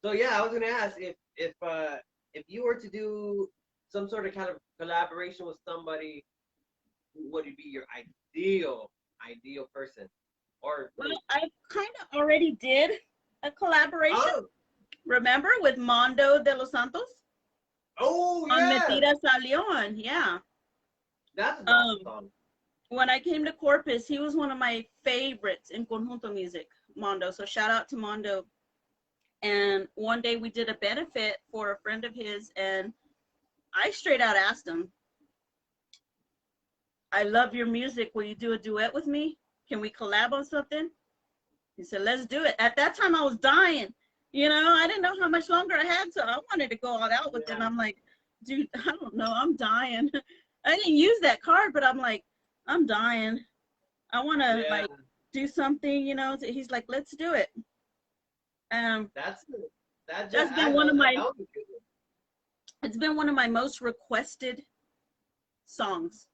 So yeah, I was gonna ask if you were to do some sort of kind of collaboration with somebody, who would be your ideal person? Or well, I kind of already did a collaboration. Oh, Remember with MonDo de los Santos oh on yeah. Metida Salión? Yeah. That's a awesome song. When I came to Corpus, he was one of my favorites in conjunto music, MonDo. So shout out to MonDo. And one day we did a benefit for a friend of his, and I straight out asked him, I love your music. Will you do a duet with me? Can we collab on something? He said, let's do it. At that time, I was dying. You know, I didn't know how much longer I had, so I wanted to go all out with it. I'm like, dude, I don't know. I'm dying. I didn't use that card, but I'm like, I'm dying. I want to like do something, you know. He's like, let's do it. That's been one of my. It's been one of my most requested songs.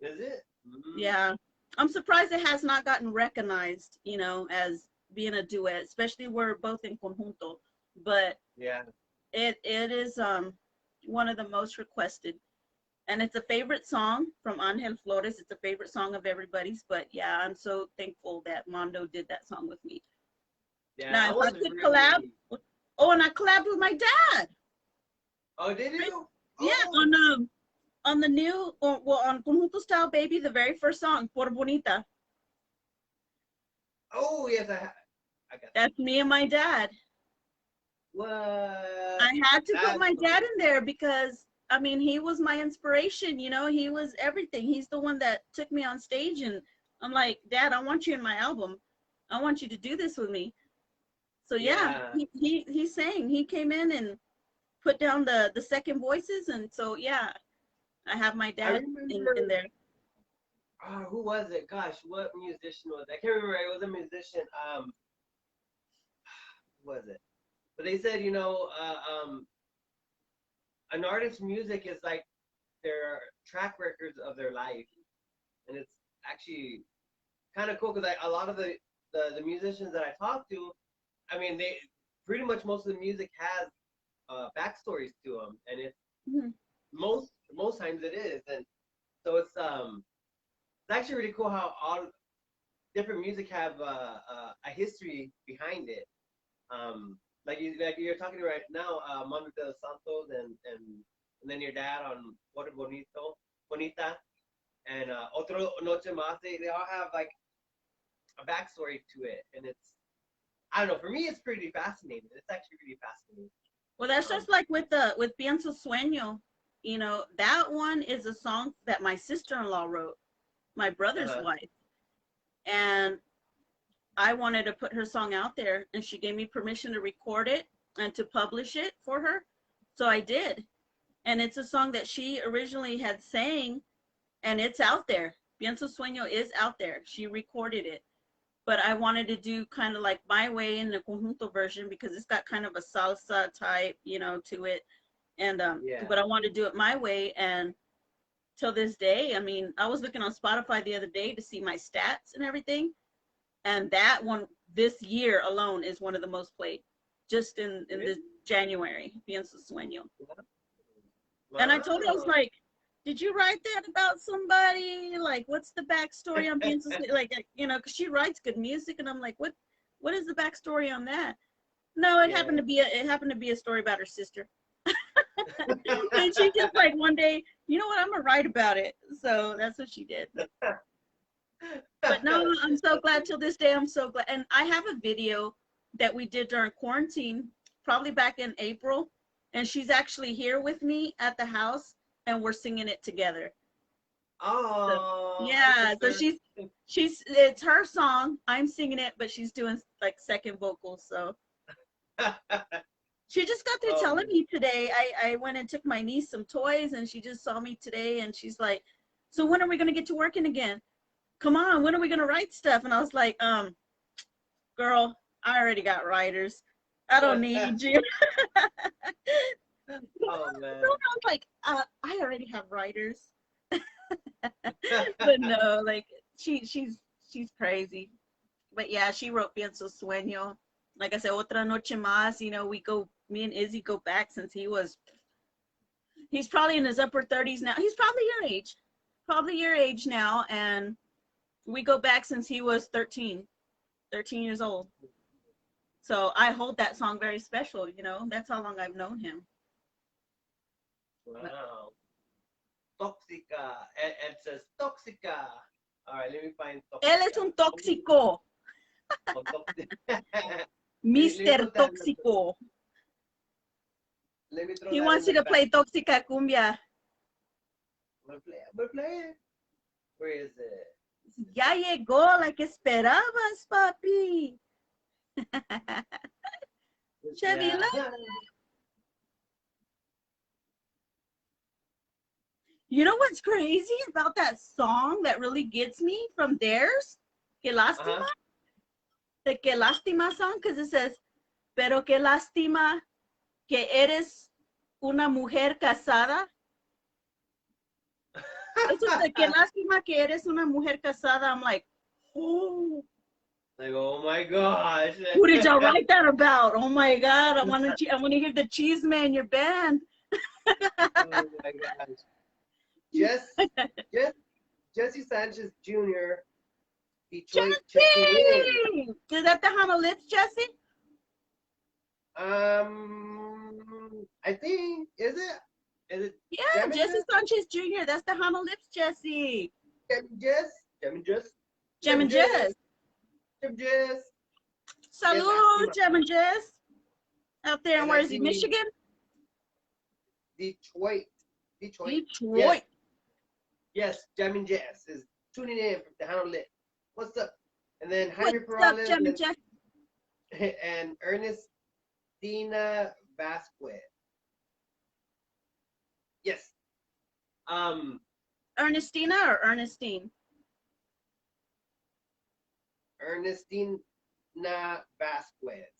Is it? Mm-hmm. Yeah, I'm surprised it has not gotten recognized, you know, as being a duet, especially we're both in conjunto. But yeah, it is one of the most requested. And it's a favorite song from Angel Flores. It's a favorite song of everybody's. But yeah, I'm so thankful that MonDo did that song with me. Yeah, now, if I could collab, and I collabed with my dad. Oh, did you? Yeah, on the new, on Conjunto Style Baby, the very first song, Por Bonita. Oh, yes, I got that. That's me and my dad. What? I had to put my dad in there because, I mean, he was my inspiration, you know, he was everything. He's the one that took me on stage, and I'm like, Dad, I want you in my album. I want you to do this with me. So yeah. He sang. He came in and put down the second voices, and so yeah, I have my dad in there. Oh, who was it? Gosh, what musician was it? I can't remember. It was a musician. Who was it? But they said, you know, an artist's music is like their track records of their life, and it's actually kind of cool because a lot of the musicians that I talk to, I mean, they pretty much most of the music has backstories to them, and it's most times it is, and so it's actually really cool how all different music have a history behind it. Like you're talking right now, MonDo de los Santos and then your dad on Por Bonita, and Otro Noche Más. They all have like a backstory to it, and it's, I don't know, for me it's pretty fascinating. It's actually really fascinating. Well, that's just like with Pienso Sueño, you know, that one is a song that my sister-in-law wrote, my brother's wife, and I wanted to put her song out there, and she gave me permission to record it and to publish it for her, so I did. And it's a song that she originally had sang, and it's out there. Pienso Sueño is out there. She recorded it. But I wanted to do kind of like my way in the conjunto version because it's got kind of a salsa type, you know, to it. And but I wanted to do it my way. And till this day, I mean, I was looking on Spotify the other day to see my stats and everything. And that one this year alone is one of the most played, just in this January, Pienso Sueño. Wow. And I told her, I was like, did you write that about somebody? Like, what's the backstory on Pienso Sueño? Like, you know, because she writes good music, and I'm like, what is the backstory on that? No, it happened to be a story about her sister. And she just like one day, you know what, I'm gonna write about it. So that's what she did. But no, I'm so glad till this day. I'm so glad. And I have a video that we did during quarantine, probably back in April. And she's actually here with me at the house, and we're singing it together. Oh. So, yeah. So it's her song. I'm singing it, but she's doing like second vocals. So she just got through telling me today. I went and took my niece some toys, and she just saw me today, and she's like, so when are we gonna get to working again? Come on, when are we gonna write stuff? And I was like, girl, I already got writers. I don't need you. Oh man. So I was like, I already have writers. But no, like she's crazy. But yeah, she wrote Pienso Sueño. Like I said, Otra Noche Más, you know, me and Izzy go back since he's probably in his upper 30s now. He's probably your age now, and we go back since he was 13 years old. So I hold that song very special, you know. That's how long I've known him. Wow. Tóxica. It says tóxica. All right, let me find tóxica. Él es un tóxico. Oh, tóxica. Mr. Tóxico. Let me throw He that wants in you the to play back. Tóxica Cumbia. I'm gonna play it. Where is it? Ya llegó la que esperabas, papi. Shevi Yeah. Love. You know what's crazy about that song that really gets me from theirs? Que lástima. The que lástima song, because it says, pero que lástima que eres una mujer casada. Eso es de que lástima que eres una mujer casada. I'm like, oh. Like, oh my gosh. Who did y'all write that about? Oh my God, I want to hear the Cheese Man, your band. Oh my gosh. Jesse Sanchez Jr. Detroit checking in. Is that Tejano Lips, Jesse? I think, is it? Yeah, Jamin Jesse Jess? Sanchez Jr. That's Tejano Lips, Jesse. Jamin Jess? Gem and Jess. Jamin Jess. Saludos, Gem and Jess. Out there, And where I is he? see Michigan? Detroit. Detroit. Yes, Jamin Jess is tuning in from Tejano Lit. What's up? And then Jaime What's up, Perales Gem and Jess? and Ernestina Vasquez. Yes. Ernestina or Ernestine? Ernestina Vasquez.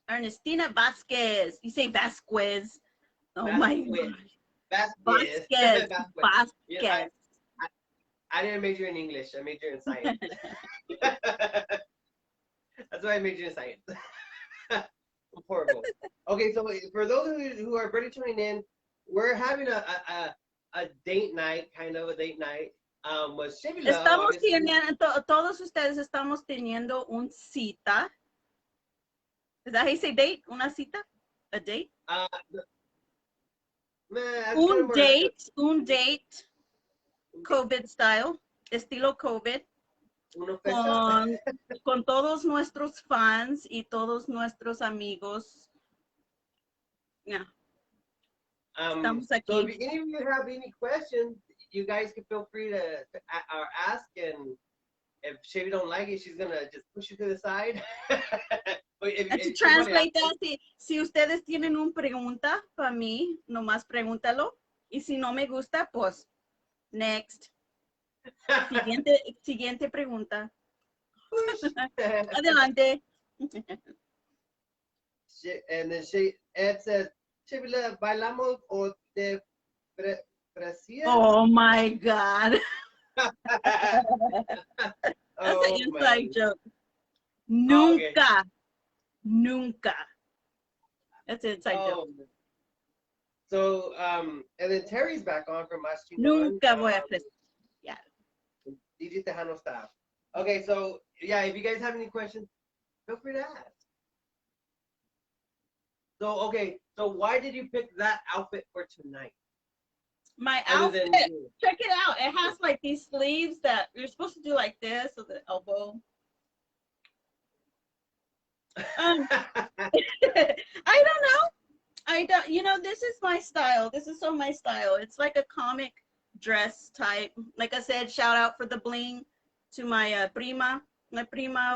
Ernestina Vasquez. You say Vasquez. Oh my God. Vasquez. Vasquez. Vasquez. Yeah, I didn't major in English. I majored in science. That's why I majored in science. I'm horrible. Okay, so for those who are barely tuning in, we're having a date night, kind of a date night. With Shevi Love. Estamos teniendo, todos ustedes estamos teniendo un cita. Is that how you say date? Una cita? A date? Un date, COVID style, estilo COVID, con todos nuestros fans y todos nuestros amigos. Yeah. Estamos aquí. So if any of you have any questions, you guys can feel free to ask, and if Shevi don't like it, she's gonna just push you to the side. To translate that, si ustedes tienen una pregunta para mí, nomás pregúntalo. Y si no me gusta, pues, next. Siguiente pregunta. Adelante. And then Ed says, Shevi Love, ¿bailamos o te precias? Oh my God. That's Oh, an inside man. joke. Okay. Nunca. That's an inside joke. Man. So, and then Terry's back on from Mas Chingón. Nunca voy a yeah. DJ Tejano staff. Okay, so yeah, if you guys have any questions, feel free to ask. So, okay, so why did you pick that outfit for tonight? My Other outfit, than- check it out. It has like these sleeves that you're supposed to do like this at the elbow. I don't know. You know, this is my style. This is so my style. It's like a comic dress type. Like I said, shout out for the bling to my prima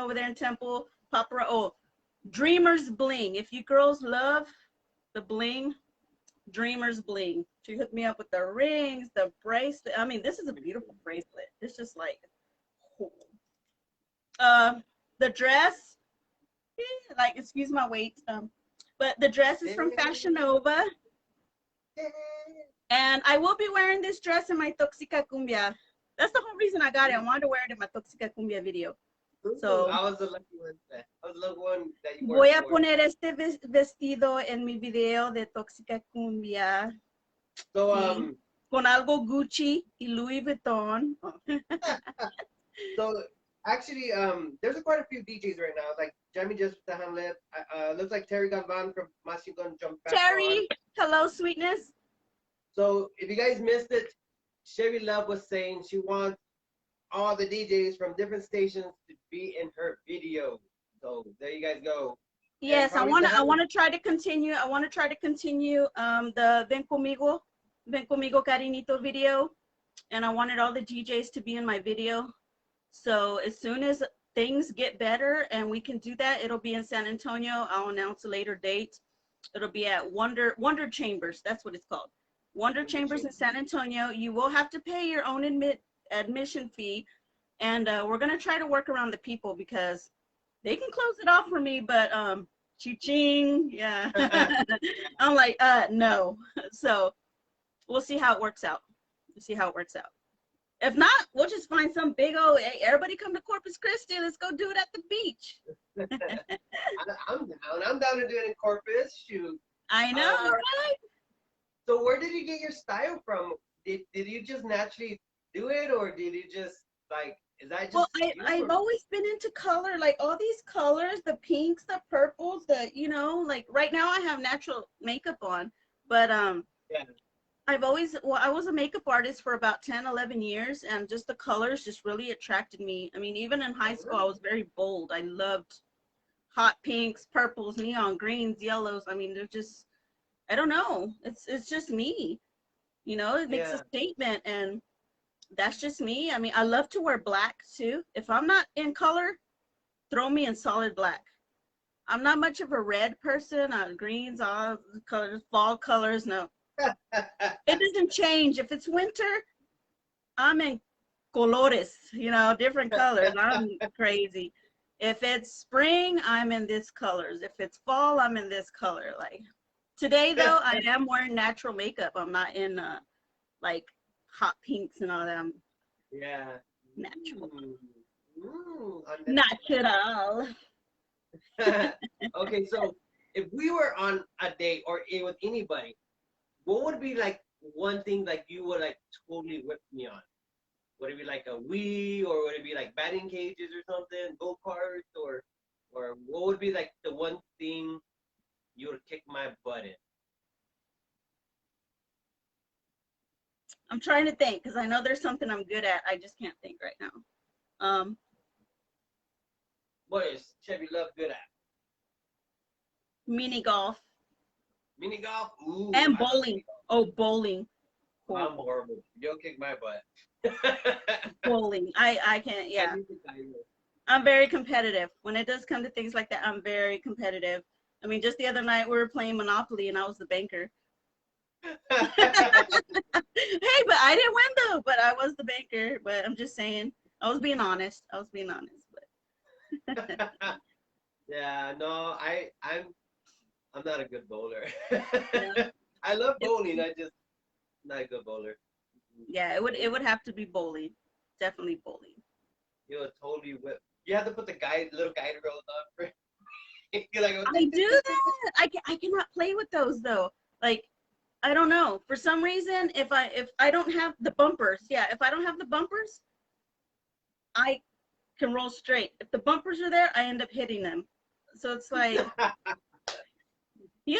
over there in Temple. Papa, oh, Dreamers Bling. If you girls love the bling, Dreamers Bling. She hooked me up with the rings, the bracelet. I mean, this is a beautiful bracelet. It's just like, cool. The dress, like, excuse my weight, but the dress is from Fashion Nova. And I will be wearing this dress in my Toxica Cumbia. That's the whole reason I got it. I wanted to wear it in my Toxica Cumbia video. So I was the lucky one. I was the lucky one that you voy a for. poner este vestido en mi video de Toxica Cumbia. So, Con algo Gucci y Louis Vuitton. So actually, there's quite a few DJs right now. Like Jamie just with the hand lip. Looks like Terry Galvan from Masigon jumped back on. Terry, hello, sweetness. So if you guys missed it, Shevi Love was saying she wants all the DJs from different stations to be in her video. So there you guys go. Yes, I want to try to continue. I want to try to continue the Ven Conmigo Cariñito video, and I wanted all the DJs to be in my video. So as soon as things get better and we can do that, it'll be in San Antonio. I'll announce a later date. It'll be at Wonder Chambers. That's what it's called. Wonder Chambers in San Antonio. You will have to pay your own admission fee, and we're gonna try to work around the people because they can close it off for me, but ching, yeah. I'm like, no. So we'll see how it works out. We'll see how it works out. If not, we'll just find some big old, hey, everybody come to Corpus Christi. Let's go do it at the beach. I'm down. I'm down to do it in Corpus. Shoot. I know, right? So where did you get your style from? Did you just naturally do it, or did you just like? Is that just? Well, I've always been into color, like all these colors, the pinks, the purples, like right now I have natural makeup on, but yeah. I was a makeup artist for about 10, 11 years, and just the colors just really attracted me. I mean, even in high school, I was very bold. I loved hot pinks, purples, neon greens, yellows. I mean, they're just, I don't know. It's just me, it makes a statement, and that's just me. I mean, I love to wear black too. If I'm not in color, throw me in solid black. I'm not much of a red person. Greens, all colors, fall colors, no. It doesn't change. If it's winter, I'm in colores, different colors. I'm crazy. If it's spring, I'm in this colors. If it's fall, I'm in this color. Like today though, I am wearing natural makeup. I'm not in like hot pinks and all that. I'm natural. Natural. Okay, so if we were on a date or with anybody, what would be like one thing like you would like totally whip me on? Would it be like a Wii, or would it be like batting cages or something, go-karts, or what would be like the one thing you would kick my butt in? I'm trying to think because I know there's something I'm good at. I just can't think right now. What is Shevi Love good at? Mini golf. Mini golf? Ooh, and bowling. Oh, bowling. Cool. I'm horrible. You'll kick my butt. Bowling. I can't, yeah. I'm very competitive. When it does come to things like that, I'm very competitive. I mean, just the other night we were playing Monopoly and I was the banker. Hey, but I didn't win though, but I was the banker. But I'm just saying, I was being honest. But yeah, no, I'm not a good bowler. Yeah. I love bowling. I just not a good bowler. Yeah, it would have to be bowling. Definitely bowling. You would totally whip. You have to put the little guide rails on for. Like, I do that. I cannot play with those though. Like, I don't know. For some reason, if I don't have the bumpers, if I don't have the bumpers, I can roll straight. If the bumpers are there, I end up hitting them. So it's like, yeah.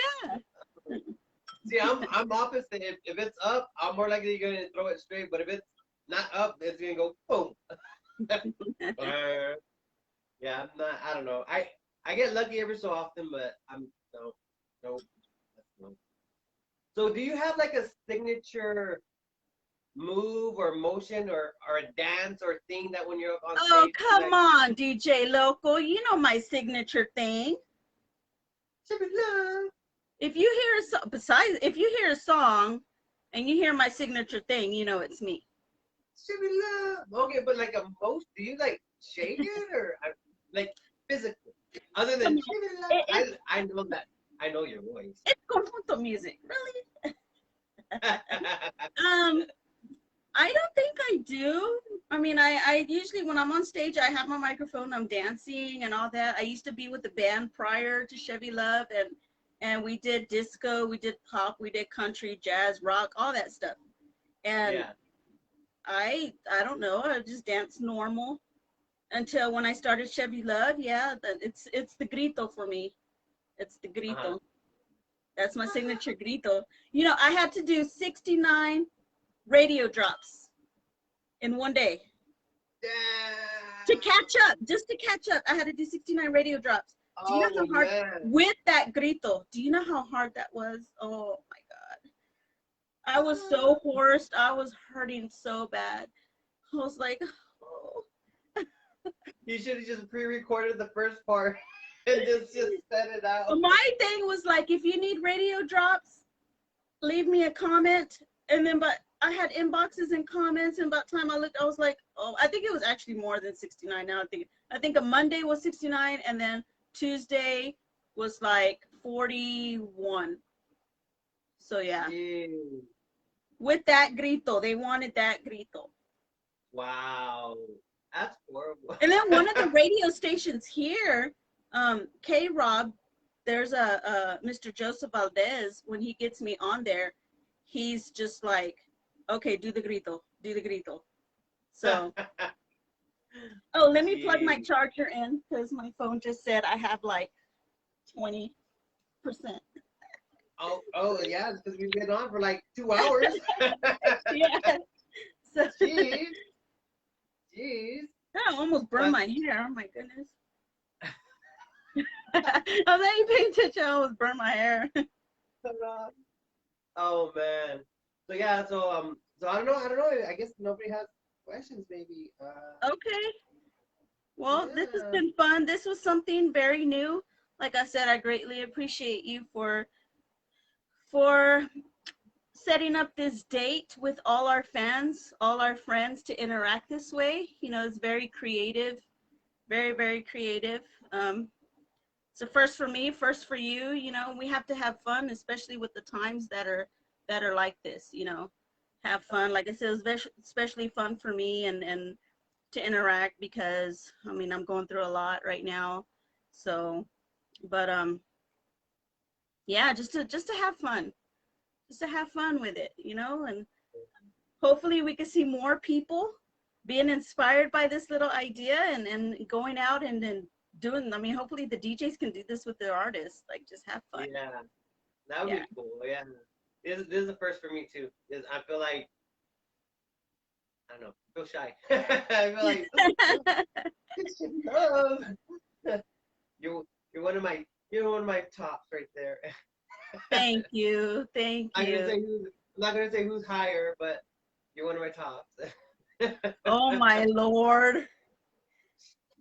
See, I'm opposite. If it's up, I'm more likely going to throw it straight. But if it's not up, it's going to go boom. Yeah, I'm not. I don't know. I get lucky every so often, but no. So, do you have like a signature move or motion or a dance or thing that when you're on stage? Oh, come on, DJ LoKo. You know my signature thing. Shevi Love. If you hear a song and you hear my signature thing, you know it's me. Shevi Love. Okay, but like a most, do you like shake it or like physically? Other than Shevi Love, I know that. I know your voice. It's conjunto music, really. I don't think I do. I mean, I usually, when I'm on stage, I have my microphone, I'm dancing and all that. I used to be with the band prior to Shevi Love, and we did disco, we did pop, we did country, jazz, rock, all that stuff. And I don't know, I just dance normal. until when I started Shevi Love. Yeah, it's the grito for me. It's the grito. That's my signature grito. You know, I had to do 69 radio drops in one day. To catch up, just to catch up, I had to do 69 radio drops. Do you know how hard, with that grito, do you know how hard that was? Oh my God. I was so hoarse. I was hurting so bad. I was like, oh. You should have just pre-recorded the first part and just set it out. My thing was like, if you need radio drops, leave me a comment. And then, but I had inboxes and comments, and about the time I looked, I was like, oh, I think it was actually more than 69 now. I think a Monday was 69, and then Tuesday was like 41. So yeah. Ew. With that grito, they wanted that grito. Wow. That's horrible. And then one of the radio stations here, K-Rob, there's a Mr. Joseph Valdez, when he gets me on there, he's just like, okay, do the grito, do the grito. So, oh, let me plug my charger in, because my phone just said I have like 20%. Oh yeah, because we've been on for like 2 hours. Yeah. So, Jeez. I almost burned my hair. Oh my goodness. I was not even paying attention. I almost burned my hair. Oh man. So yeah, so I don't know. I guess nobody has questions maybe. Okay. Well, Yeah. This has been fun. This was something very new. Like I said, I greatly appreciate you for setting up this date with all our fans, all our friends, to interact this way. You know, it's very creative, very, very creative. It's a first for me, first for you. You know, we have to have fun, especially with the times that are like this. You know, have fun. Like I said, it was especially fun for me and to interact, because I mean, I'm going through a lot right now. So, but yeah, just to have fun. Just to have fun with it, you know, and hopefully we can see more people being inspired by this little idea and going out and doing. I mean, hopefully the DJs can do this with their artists, like just have fun. Yeah, that would be cool. Yeah, this is the first for me too. I feel like, I don't know, I feel shy. I feel like you're one of my tops right there. Thank you. I'm not gonna say who's higher, but you're one of my tops. Oh my Lord.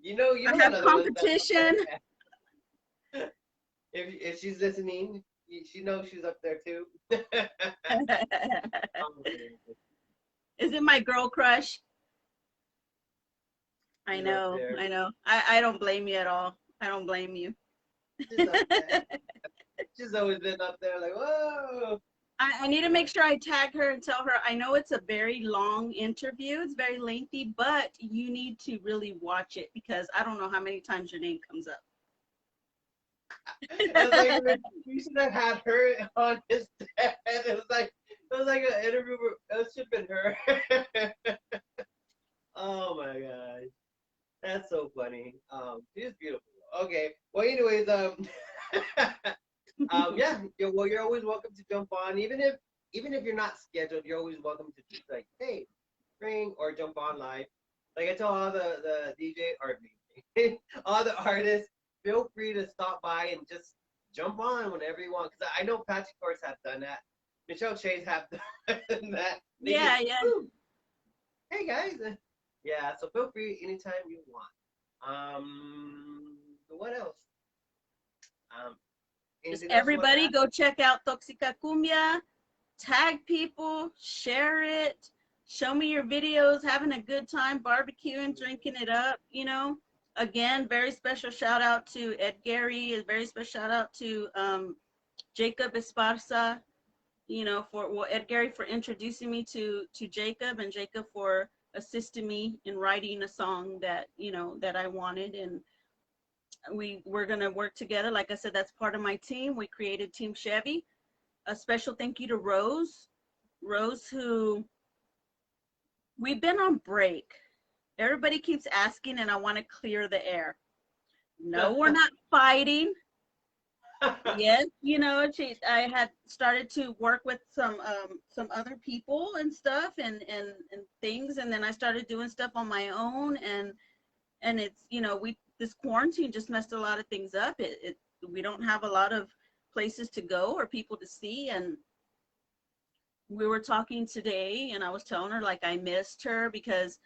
You know I have competition. If she's listening, she knows she's up there too. Is it my girl crush? I know. I don't blame you at all. I don't blame you. She's always been up there like, whoa. I need to make sure I tag her and tell her, I know it's a very long interview. It's very lengthy, but you need to really watch it, because I don't know how many times your name comes up. Like, you should have had her on his head. It was like an interview. It should have been her. Oh my gosh, that's so funny. She's beautiful. Okay. Well, anyways, yeah. Well, you're always welcome to jump on, even if you're not scheduled. You're always welcome to just like, hey, ring or jump on live. Like I tell all the DJ or all the artists, feel free to stop by and just jump on whenever you want. Because I know Patrick Course have done that. Michelle Chase have done that. Yeah. Hey guys. Yeah. So feel free anytime you want. What else? Just everybody go check out Toxica Cumbia, tag people, share it, show me your videos, having a good time, barbecuing, drinking it up, you know. Again, very special shout out to Ed Gary, a very special shout out to Jacob Esparza, you know, Ed Gary for introducing me to Jacob, and Jacob for assisting me in writing a song that, you know, that I wanted. And we're going to work together. Like I said, that's part of my team. We created Team Shevi. A special thank you to Rose, who we've been on break everybody keeps asking, and I want to clear the air. No, we're not fighting. Yes, you know, I had started to work with some other people and stuff and things, and then I started doing stuff on my own, and it's, you know, this quarantine just messed a lot of things up. We don't have a lot of places to go or people to see, and we were talking today, and I was telling her like I missed her because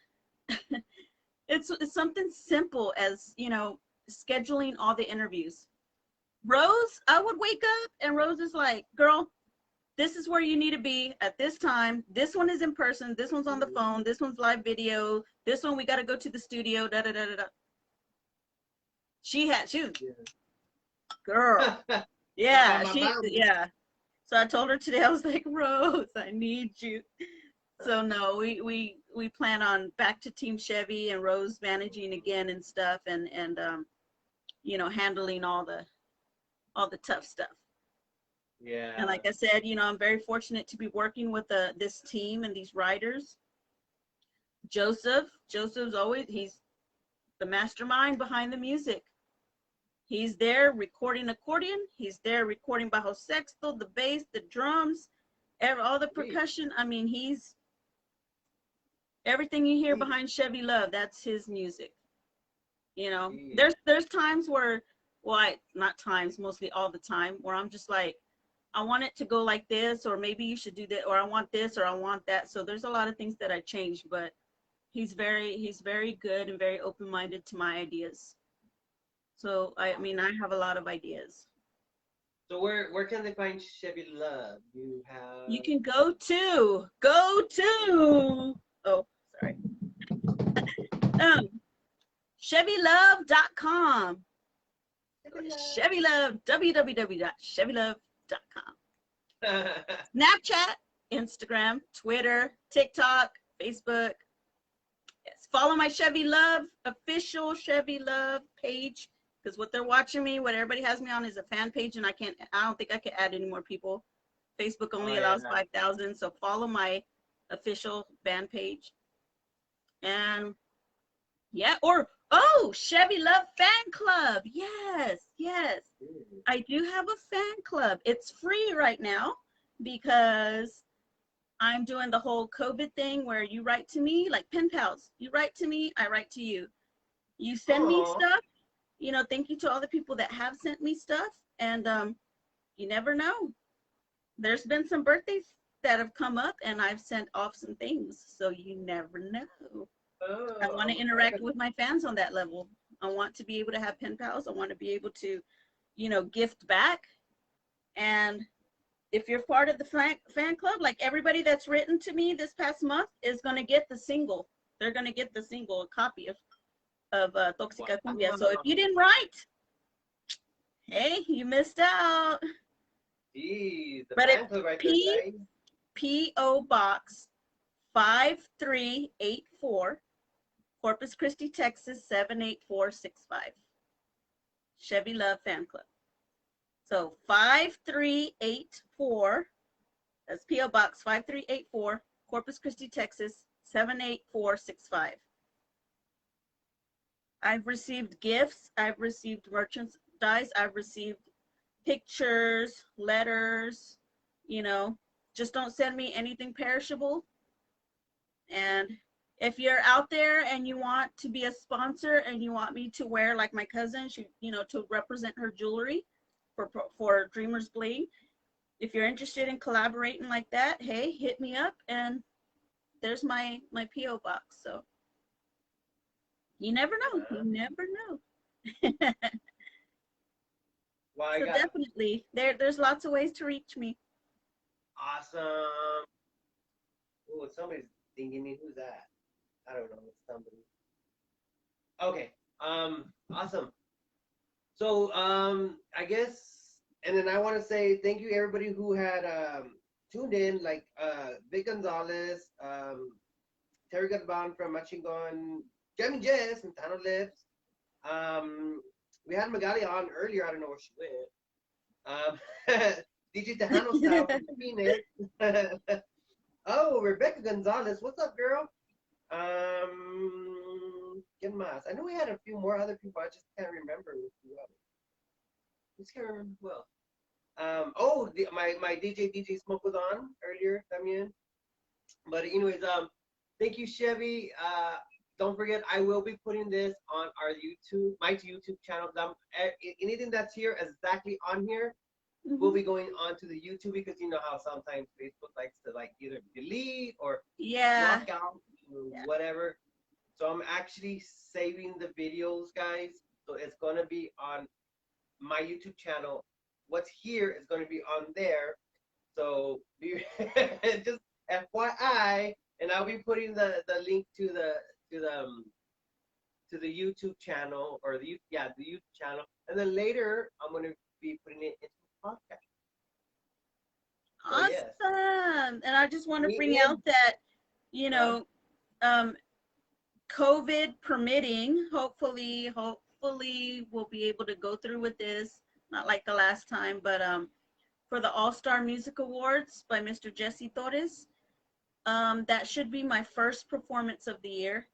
it's something simple as, you know, scheduling all the interviews. Rose, I would wake up and Rose is like, girl, this is where you need to be at this time. This one is in person. This one's on the phone. This one's live video. This one, we got to go to the studio. Da, da, da, da, da. She was, girl. Yeah, yeah. So I told her today, I was like, Rose, I need you. So no, we plan on back to Team Shevi and Rose managing again and stuff, and you know, handling all the tough stuff. Yeah. And like I said, you know, I'm very fortunate to be working with this team and these writers. Joseph's always, he's the mastermind behind the music. He's there recording accordion. He's there recording bajo sexto, the bass, the drums, all the percussion. I mean, he's everything you hear behind Shevi Love. That's his music. You know, there's times where, well, not times, mostly all the time, where I'm just like, I want it to go like this, or maybe you should do that, or I want this, or I want that. So there's a lot of things that I changed, but he's very good and very open-minded to my ideas. So I mean, I have a lot of ideas. So where can they find Shevi Love? You can go to oh, sorry. SheviLove.com. Shevi Love, www.shevilove.com. Snapchat, Instagram, Twitter, TikTok, Facebook. Yes, follow my Shevi Love, official Shevi Love page, because what they're watching me, what everybody has me on is a fan page, and I don't think I can add any more people. Facebook only allows 5,000, so follow my official band page. And yeah, Shevi Love fan club. Yes. I do have a fan club. It's free right now because I'm doing the whole COVID thing where you write to me, like pen pals. You write to me, I write to you. You send me stuff. You know, thank you to all the people that have sent me stuff. And you never know. There's been some birthdays that have come up and I've sent off some things. So you never know. I want to interact with my fans on that level. I want to be able to have pen pals. I want to be able to, you know, gift back. And if you're part of the fan club, like everybody that's written to me this past month is going to get the single. They're going to get the single, a copy of Toxica Cumbia. So if you didn't write, hey, you missed out. Jeez, but it's P.O. Box 5384, Corpus Christi, Texas 78465. Shevi Love Fan Club. So 5384, that's P.O. Box 5384, Corpus Christi, Texas 78465. I've received gifts, I've received merchandise, I've received pictures, letters, you know, just don't send me anything perishable. And if you're out there and you want to be a sponsor and you want me to wear, like my cousin, she, you know, to represent her jewelry for Dreamers Bling, if you're interested in collaborating like that, hey, hit me up, and there's my P.O. box. So you never know. You never know. Well, so definitely, there's lots of ways to reach me. Awesome. Oh, somebody's thinking me. Who's that? I don't know. It's somebody. Okay. Awesome. So, I guess, and then I want to say thank you everybody who had tuned in, like Vic Gonzalez, Terry Gutban from Machingon, Jamie Jess from Tejano Lips. We had Magali on earlier. I don't know where she went. DJ Tejano style from Phoenix. Oh, Rebecca Gonzalez. What's up, girl? quién más? I know we had a few more other people. I just can't remember who else. Just can't remember who else. Oh, my DJ Smoke was on earlier, también. But anyways, thank you, Shevi. Don't forget, I will be putting this on our my YouTube channel. Anything that's here exactly on here will be going on to the YouTube, because you know how sometimes Facebook likes to like either delete or lock out or whatever. So I'm actually saving the videos, guys. So it's gonna be on my YouTube channel. What's here is gonna be on there. So just FYI, and I'll be putting the link to the YouTube channel, or the YouTube channel, and then later I'm gonna be putting it into the podcast. Awesome. Yes. And I just want to bring out that, you know, COVID permitting, hopefully we'll be able to go through with this, not like the last time, but for the All-Star Music Awards by Mr. Jesse Torres, that should be my first performance of the year.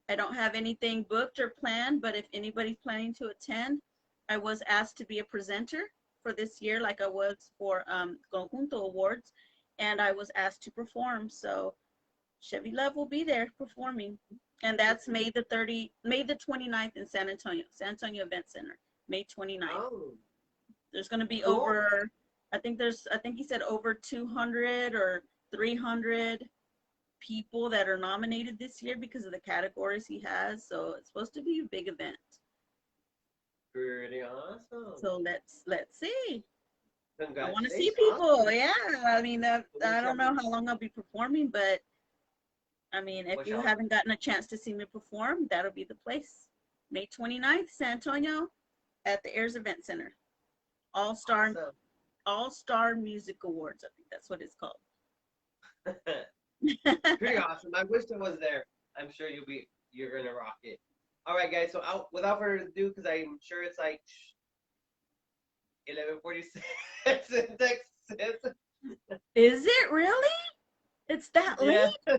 I don't have anything booked or planned, but if anybody's planning to attend, I was asked to be a presenter for this year, like I was for Conjunto Awards, and I was asked to perform. So Shevi Love will be there performing, and that's May the 29th in San Antonio Event Center, May 29th. Oh. There's going to be Cool. over, I think he said over 200 or 300 people that are nominated this year because of the categories he has. So it's supposed to be a big event. Pretty awesome. So let's see. I want to see Congratulations. people. Yeah, I mean, I don't know how long I'll be performing, but I mean, if you haven't gotten a chance to see me perform, that'll be the place. May 29th, San Antonio, at the Ayers Event Center. All-Star Music Awards. I think that's what it's called. Pretty awesome. I wish I was there. I'm sure you're gonna rock it. All right, guys. So without further ado, because I'm sure it's like 11:46 in Texas. Is it really? It's that late? Yeah.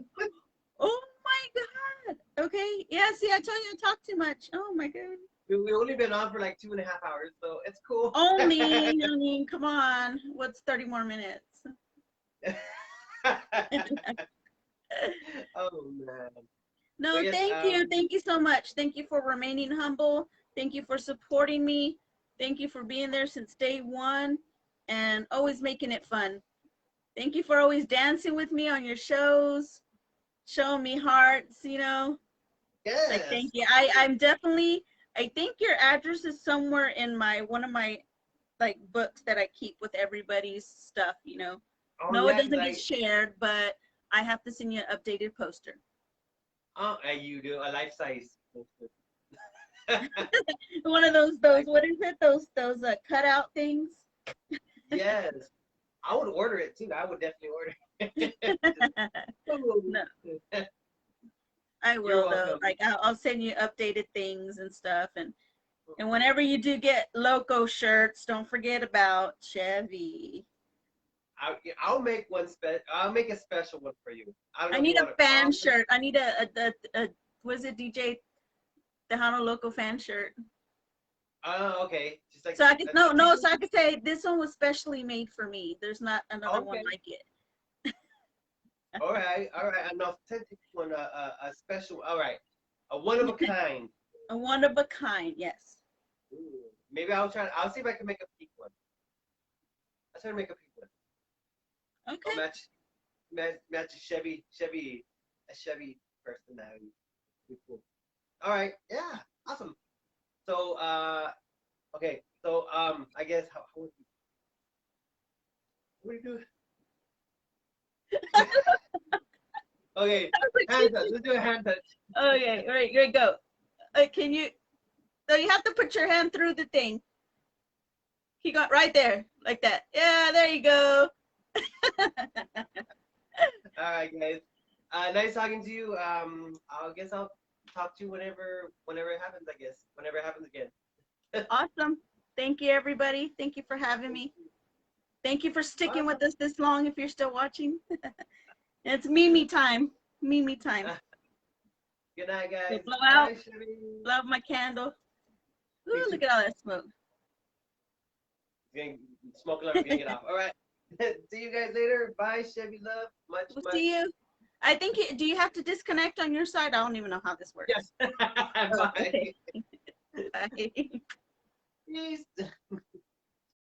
Oh my God. Okay. Yeah. See, I told you I talk too much. Oh my God. We've only been on for like 2.5 hours, so it's cool. Only. I mean, come on. What's 30 more minutes? Oh man. No, So, yes, thank you. Thank you so much. Thank you for remaining humble. Thank you for supporting me. Thank you for being there since day one and always making it fun. Thank you for always dancing with me on your shows, showing me hearts, you know. Yes. Like, thank you. I'm definitely, I think your address is somewhere in one of my like books that I keep with everybody's stuff, you know. Oh, No, yeah, it doesn't get shared, but I have to send you an updated poster. Oh, you do a life size poster. One of those what is it? Those cutout things. Yes. I would order it too. I would definitely order it. No. I will though. Like I'll send you updated things and stuff, and whenever you do get LoKo shirts, don't forget about Shevi. I'll make one I'll make a special one for you. I need a fan shirt. I need a what is it, DJ Tejano LoKo fan shirt. Oh, okay. Just like so I could so I could say this one was specially made for me. There's not another one like it. All right, an authentic one, a special. All right, a one of a kind. A one of a kind, yes. Ooh, maybe I'll see if I can make a pink one. I'll try to make a pink one. Okay. I'll match a Chevy personality. Cool. All right, yeah, awesome. So, okay, so I guess what do you do? Okay, hand touch. Let's do a hand touch. Okay, all right, here we go. Can you? So you have to put your hand through the thing. He got right there, like that. Yeah, there you go. All right, guys. Nice talking to you. I guess I'll talk to you whenever it happens. I guess whenever it happens again. Awesome. Thank you, everybody. Thank you for having me. Thank you for sticking with us this long. If you're still watching, it's Mimi time. Mimi time. Good night, guys. Blow out. Bye, Shevi. Love my candle. Ooh, Me look too. at all that smoke. Smoke alarm, gonna get off. All right. See you guys later. Bye, Shevi Love. Much, We'll much. see you. I think, do you have to disconnect on your side? I don't even know how this works. Yes. Oh, Bye. okay. Bye. Peace.